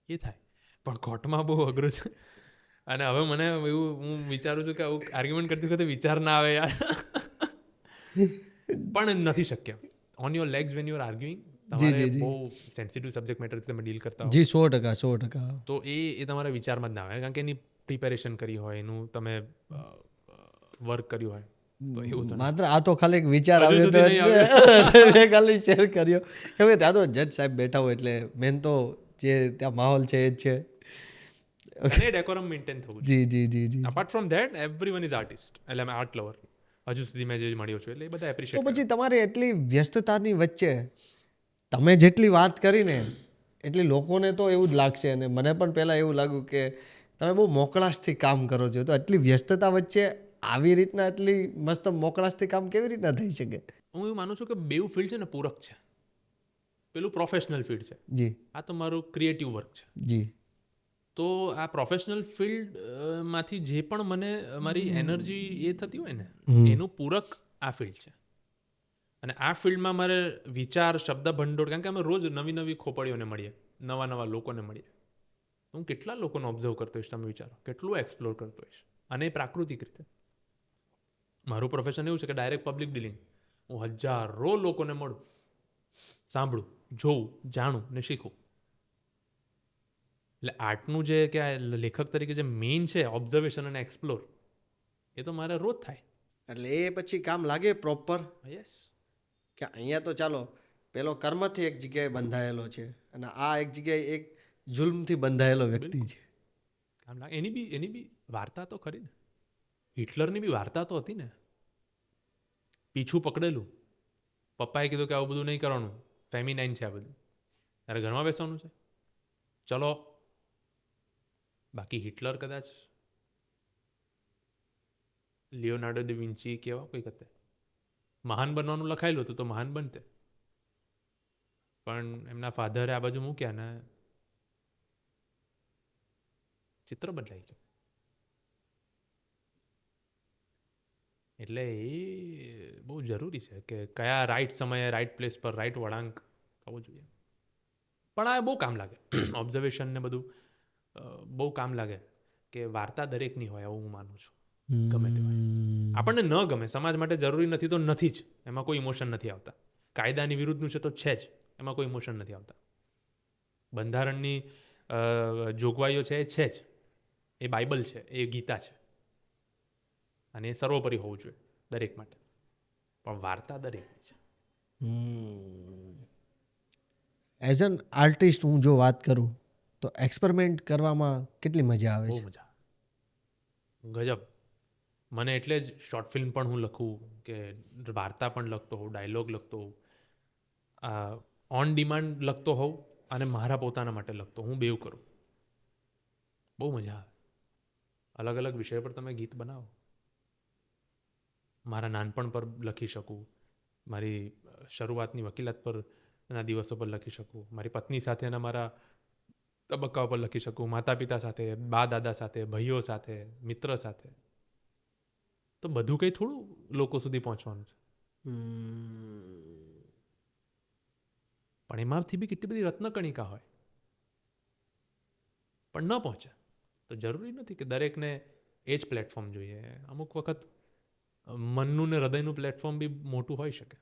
એ થાય. પણ કોર્ટમાં બહુ અઘરું છે. અને હવે મને એવું હું વિચારું છું કે આવું આર્ગ્યુમેન્ટ કરતી વખતે વિચાર ના આવે યાર. પણ નથી શક્ય. On your legs when you are આર્ગ્યુઇંગ, તમારે બહુ સેન્સિટિવ સબ્જેક્ટ મેટરથી તમે ડીલ કરતા હો. જી, 100%. તો એ તમારા વિચારમાં જ ના આવે, કારણ કે એની પ્રિપેરેશન કરી હોય, એનું તમે વર્ક કર્યું હોય. તો એવું માત્ર આ તો ખાલી એક વિચાર આવ્યો તો મેં ખાલી શેર કર્યો. કેમ કે ત્યાં તો જજ સાહેબ બેઠા હોય એટલે મેન તો જે ત્યાં માહોલ છે એ જ છે. અને ડેકોરમ મેન્ટેન થવું જોઈએ. જી જી જી જી. Apart from that everyone is artist, એટલે અમે આર્ટ લવર હજુ સુધી મેં જે મળ્યો છું, એટલે એ બધા તો એપ્રિશિએટ. પછી તમારે એટલી વ્યસ્તતાની વચ્ચે તમે જેટલી વાત કરીને એટલી લોકોને તો એવું જ લાગશે, અને મને પણ પહેલાં એવું લાગ્યું કે તમે બહુ મોકળાશથી કામ કરો છો. તો એટલી વ્યસ્તતા વચ્ચે આવી રીતના એટલી મસ્ત મોકળાશથી કામ કેવી રીતના થઈ શકે? હું એવું માનું છું કે બેઉ ફિલ્ડ છે ને પૂરક છે. પેલું પ્રોફેશનલ ફિલ્ડ છે, જી આ તમારું ક્રિએટિવ વર્ક છે. જી. તો આ પ્રોફેશનલ ફિલ્ડ માંથી જે પણ મને મારી એનર્જી એ થતી હોય ને, એનું પૂરક આ ફિલ્ડ છે. અને આ ફિલ્ડમાં મારે વિચાર, શબ્દ ભંડોળ, કારણ કે અમે રોજ નવી નવી ખોપડીઓને મળીએ, નવા નવા લોકોને મળીએ. હું કેટલા લોકોને ઓબ્ઝર્વ કરતો હોઈશ, તમે વિચારો કેટલું એક્સપ્લોર કરતો હોઈશ, અને એ પ્રાકૃતિક રીતે. મારું પ્રોફેશન એવું છે કે ડાયરેક્ટ પબ્લિક ડીલિંગ. હું હજારો લોકોને મળું, સાંભળું, જોઉં, જાણું ને શીખું. એટલે આર્ટનું જે કે લેખક તરીકે જે મેઇન છે ઓબ્ઝર્વેશન અને એક્સપ્લોર, એ તો મારે રોજ થાય. એટલે એ પછી કામ લાગે પ્રોપર યસ. કે અહીંયા તો ચાલો પેલો કર્મથી એક જગ્યાએ બંધાયેલો છે, અને આ એક જગ્યાએ એક જુલ્મથી બંધાયેલો વ્યક્તિ છે. આમ લાગે એની બી વાર્તા તો ખરી ને. હિટલરની બી વાર્તા તો હતી ને. પીછું પકડેલું, પપ્પાએ કીધું કે આવું બધું નહીં કરવાનું, ફેમિનાઇન છે આ બધું, તારે ઘરમાં બેસવાનું છે, ચલો. બાકી હિટલર કદાચ લિયોનાર્ડો ડી વિન્ચી કેવા કોઈ કતે મહાન બનવાનું લખાયેલું હતું તો મહાન બનતે, પણ એમના ફાધરે આ બાજુ મૂક્યા ને ચિત્ર બદલાઈ ગયું. એટલે એ બહુ જરૂરી છે કે કયા રાઈટ સમયે રાઈટ પ્લેસ પર રાઈટ વળાંક થવો જોઈએ. પણ આ બહુ કામ લાગે, ઓબ્ઝર્વેશન ને બધું બહુ કામ લાગે. કે વાર્તા દરેકની હોય એવું હું માનું છું. ગમે તે હોય, આપણને ન ગમે, સમાજ માટે જરૂરી નથી તો નથી જ, એમાં કોઈ ઇમોશન નથી આવતા. કાયદાની વિરુદ્ધનું છે તો છે જ, એમાં કોઈ ઇમોશન નથી આવતા. બંધારણની જોગવાઈઓ છે એ છે જ, એ બાઇબલ છે, એ ગીતા છે, અને એ સર્વોપરી હોવું જોઈએ દરેક માટે. પણ વાર્તા દરેકની છે. એઝ એન આર્ટિસ્ટ હું જો વાત કરું તો એક્સપેરિમેન્ટ કરવામાં કેટલી મજા આવે બહુ છે? મજા, ગજબ. મને એટલે જ શોર્ટ ફિલ્મ પણ હું લખું, કે વાર્તા પણ લખતો હોઉં, ડાયલોગ લખતો હોઉં, ઓન ડિમાન્ડ લખતો હોઉં, અને મારા પોતાના માટે લખતો હું બેઉ કરું. બહુ મજા આવે. અલગ અલગ વિષય પર તમે ગીત બનાવો. મારા નાનપણ પર લખી શકું, મારી શરૂઆતની વકીલાત પર ના દિવસો પર લખી શકું, મારી પત્ની સાથેના મારા તબક્કાઓ પર લખી શકું, માતા પિતા સાથે, બા દાદા સાથે, ભાઈઓ સાથે, મિત્ર સાથે. તો બધું કંઈ થોડું લોકો સુધી પહોંચવાનું છે. પણ એમાંથી બી કેટલી બધી રત્નકણિકા હોય, પણ ન પહોંચે. તો જરૂરી નથી કે દરેકને એ જ પ્લેટફોર્મ જોઈએ. અમુક વખત મનનું ને હૃદયનું પ્લેટફોર્મ બી મોટું હોઈ શકે.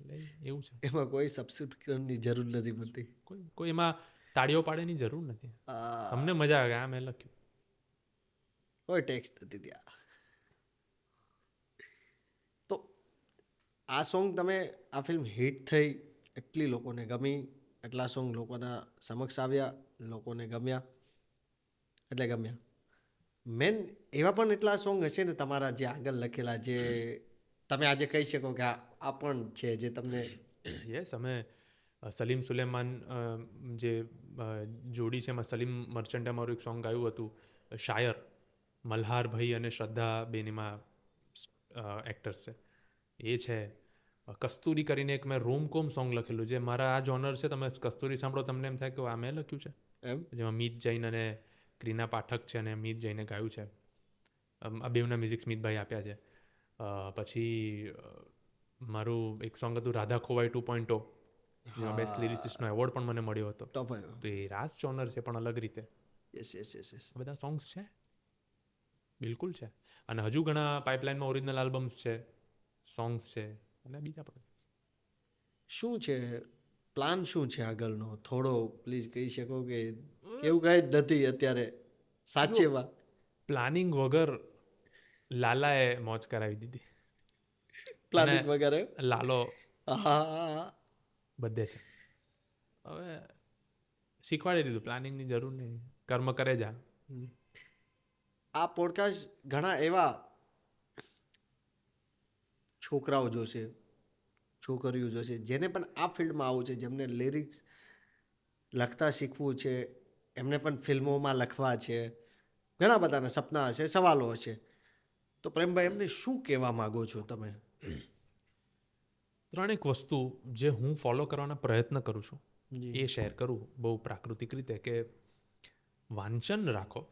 એટલે એવું છે. એમાં કોઈ સબસ્ક્રિપ્શનની જરૂર નથી પડતી, કોઈ એમાં તાળીઓ પાડેની જરૂર નથી. તમને મજા આવે આ મેં લખ્યું, કોઈ ટેક્સ્ટ નથી ત્યાં. તો આ સોંગ તમે, આ ફિલ્મ હિટ થઈ, એટલી લોકોને ગમી, એટલા સોંગ લોકોના સમક્ષ આવ્યા, લોકોને ગમ્યા, એટલે ગમ્યા. મેન એવા પણ એટલા સોંગ હશે ને તમારા જે આગળ લખેલા, જે તમે આજે કહી શકો કે આ પણ છે જે તમને. યસ, અમે સલીમ સુલેમાન જે જોડી છે એમાં સલીમ મર્ચન્ટે અમારું એક સોંગ ગાયું હતું, શાયર. મલ્હાર ભાઈ અને શ્રદ્ધા બેન એમાં એક્ટર્સ છે. એ છે. કસ્તુરી કરીને એક મેં રોમકોમ સોંગ લખેલું, જે મારા આ જોનર છે. તમે કસ્તુરી સાંભળો તમને એમ થાય કે આ મેં લખ્યું છે એમ. જેમાં મીત જૈન અને ક્રીના પાઠક છે, અને મીત જૈને ગાયું છે. આ બેવના મ્યુઝિક સ્મિતભાઈ આપ્યા છે. પછી મારું એક સોંગ હતું રાધા ખોવાઈ 2.0, જેમાં બેસ્ટ લિરિસિસ્ટનો એવોર્ડ પણ મને મળ્યો હતો. ટોપ. તો એ રાસ જોનર છે પણ અલગ રીતે. Yes yes yes yes. બધા સોંગ્સ છે, બિલકુલ છે. અને હજુ ઘણા પાઇપલાઇનમાં ઓરિજિનલ આલ્બમ્સ છે, સોંગ્સ છે, અને બીજા પણ. શું છે પ્લાન, શું છે આગળનો? થોડો પ્લીઝ કહી શકો કે એવું કાંઈ જ નથી અત્યારે સાચેમાં? પ્લાનિંગ વગર લાલાએ મોજ કરાવી દીધી. પ્લાનિંગ વગર? લાલો હા. બધે છે. હવે શીખવાડી દીધું પ્લાનિંગની જરૂર નહીં, કર્મ કરે જા. આ પોડકાસ્ટ ઘણા એવા છોકરાઓ જોશે, છોકરીઓ જોશે જેને પણ આ ફિલ્ડમાં આવવું છે, જેમને લિરિક્સ લખતા શીખવું છે, એમને પણ ફિલ્મોમાં લખવા છે, ઘણા બધાના સપના હશે, સવાલો હશે. તો પ્રેમભાઈ એમને શું કહેવા માગો છો તમે? ત્રણેક વસ્તુ જે હું ફોલો કરવાના પ્રયત્ન કરું છું એ શેર કરું બહુ પ્રાકૃતિક રીતે, કે વાંચન રાખો,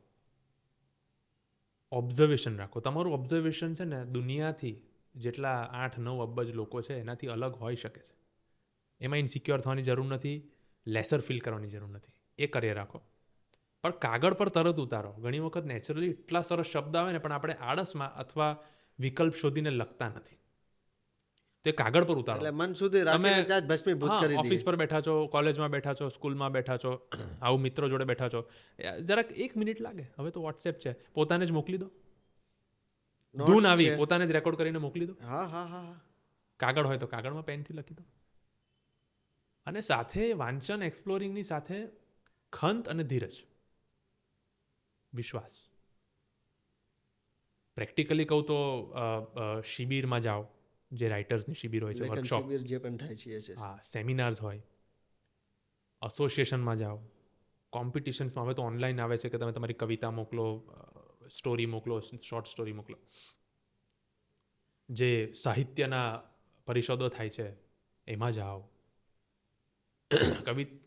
ઓબ્ઝર્વેશન રાખો. તમારું ઓબ્ઝર્વેશન છે ને દુનિયાથી જેટલા 8-9 અબજ લોકો છે એનાથી અલગ હોઈ શકે છે. એમાં ઇન્સિક્યોર થવાની જરૂર નથી, લેસર ફીલ કરવાની જરૂર નથી. એ કરીએ રાખો, પણ કાગળ પર તરત ઉતારો. ઘણી વખત નેચરલી એટલા સરસ શબ્દ આવે ને પણ આપણે આળસમાં અથવા વિકલ્પ શોધીને લખતા નથી. તે કાગળ પર ઉતારો. એટલે મન સુધી રાખીને ત્યાં જ ભસ્મીભૂત કરી દઈએ. ઓફિસ પર બેઠા છો, કોલેજમાં બેઠા છો, સ્કૂલમાં બેઠા છો, આવું મિત્રો જોડે બેઠા છો, જરાક 1 મિનિટ લાગે. હવે તો વોટ્સએપ છે, પોતાને જ મોકલી દો. ધૂન આવી પોતાને જ રેકોર્ડ કરીને મોકલી દો. હા હા હા. કાગળ હોય તો કાગળમાં પેનથી લખી દો. અને સાથે વાંચન એક્સપ્લોરિંગની સાથે ખંત અને ધીરજ, વિશ્વાસ. પ્રેક્ટિકલી કહું તો શિબિરમાં જાઓ, જે રાઇટર્સની શિબિર હોય છે, વર્કશોપ, જે પણ થાય છે, હા, સેમિનાર્સ હોય, એસોસિએશનમાં જાઓ, કોમ્પિટિશન્સમાં. હવે તો ઓનલાઈન આવે છે કે તમે તમારી કવિતા મોકલો, સ્ટોરી મોકલો, શોર્ટ સ્ટોરી મોકલો. જે સાહિત્યના પરિષદો થાય છે એમાં જાઓ,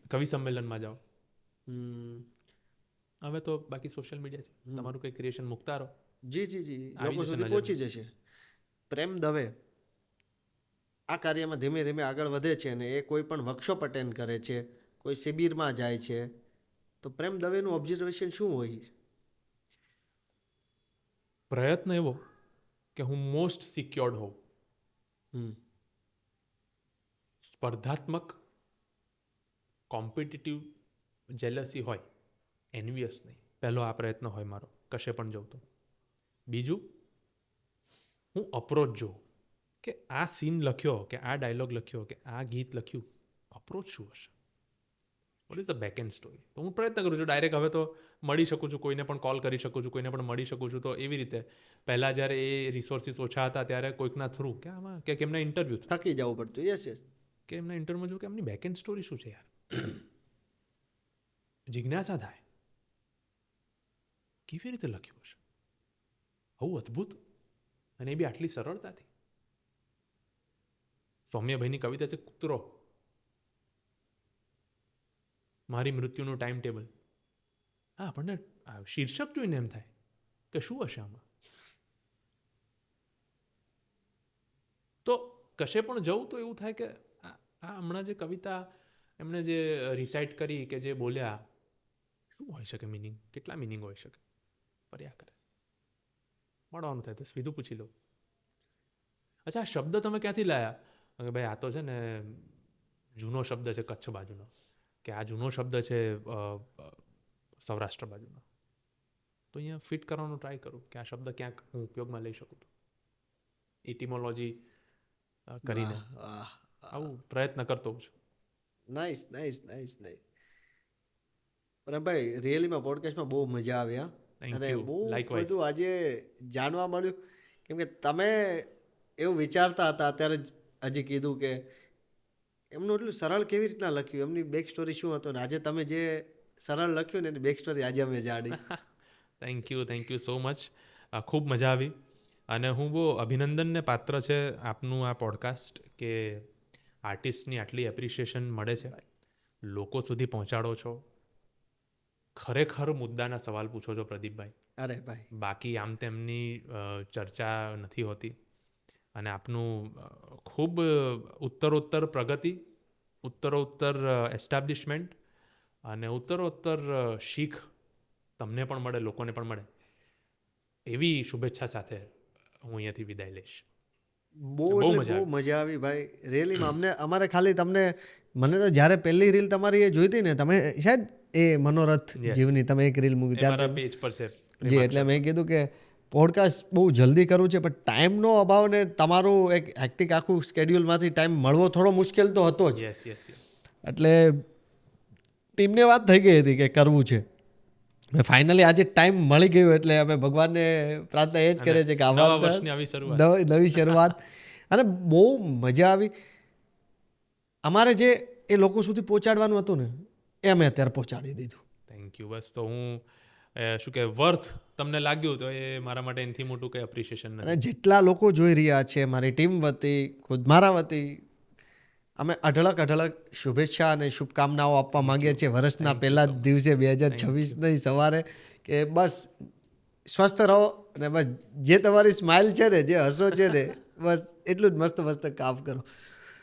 કવિ સંમેલનમાં જાઓ. હવે તો બાકી સોશિયલ મીડિયા છે, તમારું કંઈ ક્રિએશન મૂકતા રહો. જી જી જી, લોકો સુધી પહોંચી જશે. પ્રેમ દવે આ કાર્યમાં ધીમે ધીમે આગળ વધે છે અને એ કોઈ પણ વર્કશોપ અટેન્ડ કરે છે, કોઈ શિબિરમાં જાય છે, તો પ્રેમ દવેનું ઓબ્ઝર્વેશન શું હોય? પ્રયત્ન એવો કે હું મોસ્ટ સિક્યોર્ડ હોઉં. સ્પર્ધાત્મક, કોમ્પિટિટિવ જેલસી હોય, એનવિયસ નહીં. પહેલો આ પ્રયત્ન હોય મારો કશે પણ જવું તો. બીજું, હું અપ્રોચ જોઉં કે આ સીન લખ્યો, કે આ ડાયલોગ લખ્યો, કે આ ગીત લખ્યું, અપ્રોચ શું હશે, what is the back and story. તો હું પ્રયત્ન કરું છું ડાયરેક્ટ. હવે તો મળી શકું છું, કોઈને પણ કોલ કરી શકું છું, કોઈને પણ મળી શકું છું. તો એવી રીતે પહેલાં જ્યારે એ રિસોર્સિસ ઓછા હતા ત્યારે કોઈકના થ્રુ કે આમાં કે એમના ઇન્ટરવ્યૂ થકી જવું પડતું. Yes yes. કે એમના ઇન્ટરવ્યૂ જોઉં કે એમની બેક એન્ડ સ્ટોરી શું છે યાર. જિજ્ઞાસા થાય, કેવી રીતે લખ્યું હશે આવું અદ્ભુત, અને એ બી આટલી સરળતાથી. સૌમ્યભાઈની કવિતા છે કૂતરો, મારી મૃત્યુનું ટાઈમ ટેબલ. હા, આપણને શીર્ષક જોઈને એમ થાય કે શું હશે આમાં. તો કશે પણ જવું તો એવું થાય કે આ હમણાં જે કવિતા એમણે જે રિસાઇટ કરી, કે જે બોલ્યા, શું હોઈ શકે મિનિંગ, કેટલા મિનિંગ હોઈ શકે. પર્યા કરે, મળવાનું થાય તો સીધું પૂછી લો, અચ્છા આ શબ્દ તમે ક્યાંથી લાયા? ભાઈ આ તો છે ને જૂનો શબ્દ છે કચ્છ બાજુનો, કે આ જૂનો શબ્દ છે સૌરાષ્ટ્ર બાજુનો. તો અહીંયા ફિટ કરવાનો ટ્રાય કરું કે આ શબ્દ ક્યાંક હું ઉપયોગમાં લઈ શકું. ઇટિમોલોજી કરીને આવું પ્રયત્ન કરતો હોઉં છું. Nice nice nice nice. ભાઈ રિયલીમાં પોડકાસ્ટમાં બહુ મજા આવી. અને બહુ બધું આજે જાણવા મળ્યું, કેમ કે તમે એવું વિચારતા હતા અત્યારે હજી કીધું કે એમનું એટલું સરળ કેવી રીતના લખ્યું, એમની બેક સ્ટોરી શું હતો, ને આજે તમે જે સરળ લખ્યું ને એની બેક સ્ટોરી આજે અમે જાણી. Thank you so much. ખૂબ મજા આવી. અને હું બહુ અભિનંદનને પાત્ર છે આપનું આ પોડકાસ્ટ, કે આર્ટિસ્ટની આટલી એપ્રિશિએશન મળે છે, લોકો સુધી પહોંચાડો છો. ખરેખર મુદ્દાના સવાલ પૂછો છો પ્રદીપભાઈ. અરે ભાઈ, બાકી આમ તેમની ચર્ચા નથી હોતી. અને આપનું ખૂબ ઉત્તરોત્તર પ્રગતિ, ઉત્તરોત્તર એસ્ટાબ્લિશમેન્ટ અને ઉત્તરોત્તર શીખ તમને પણ મળે, લોકોને પણ મળે, એવી શુભેચ્છા સાથે હું અહીંયાથી વિદાય લઈશ. બહુ મજા આવી ભાઈ રિયલીમાં. અમારે ખાલી તમને, મને તો જ્યારે પહેલી રીલ તમારી એ જોઈતી ને, તમે શાયદ એ મનોરથ જીવની તમે એક રીલ મૂકી ત્યારે પેજ પર છે જી, એટલે મેં કીધું કે પોડકાસ્ટ બહુ જલ્દી કરવું છે, પણ ટાઈમનો અભાવ ને તમારું એક હેક્ટિક આખું સ્કેડ્યુલમાંથી ટાઈમ મળવો થોડો મુશ્કેલ તો હતો જ. એટલે ટીમને વાત થઈ ગઈ હતી કે કરવું છે, મેં ફાઇનલી આજે ટાઈમ મળી ગયો એટલે અમે ભગવાનને પ્રાર્થના એ જ કરીએ છીએ કે નવા આવા વર્ષની આવી શરૂઆત. નવી શરૂઆત અને બહુ મજા આવી. અમારે જે એ લોકો સુધી પહોંચાડવાનું હતું ને એ અમે અત્યારે પહોંચાડી દીધું. Thank you. બસ તો હું શું કે વર્થ તમને લાગ્યું તો એ મારા માટે એનાથી મોટું કંઈ એપ્રિશિએશન નથી. અને જેટલા લોકો જોઈ રહ્યા છે મારી ટીમ વતી ખુદ મારા વતી અમે અઢળક શુભેચ્છા અને શુભકામનાઓ આપવા માંગીએ છીએ વર્ષના પહેલા જ દિવસે 2026ની સવારે કે બસ સ્વસ્થ રહો અને બસ જે તમારી સ્માઇલ છે ને જે હસો છે ને બસ એટલું જ મસ્ત કામ કરો.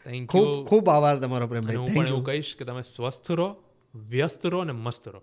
થેન્ક ખૂબ યુ. ખૂબ આભાર તમારો અને પ્રેમભાઈ. હું પણ એવું કહીશ કે તમે સ્વસ્થ રહો, વ્યસ્ત રહો અને મસ્ત રહો.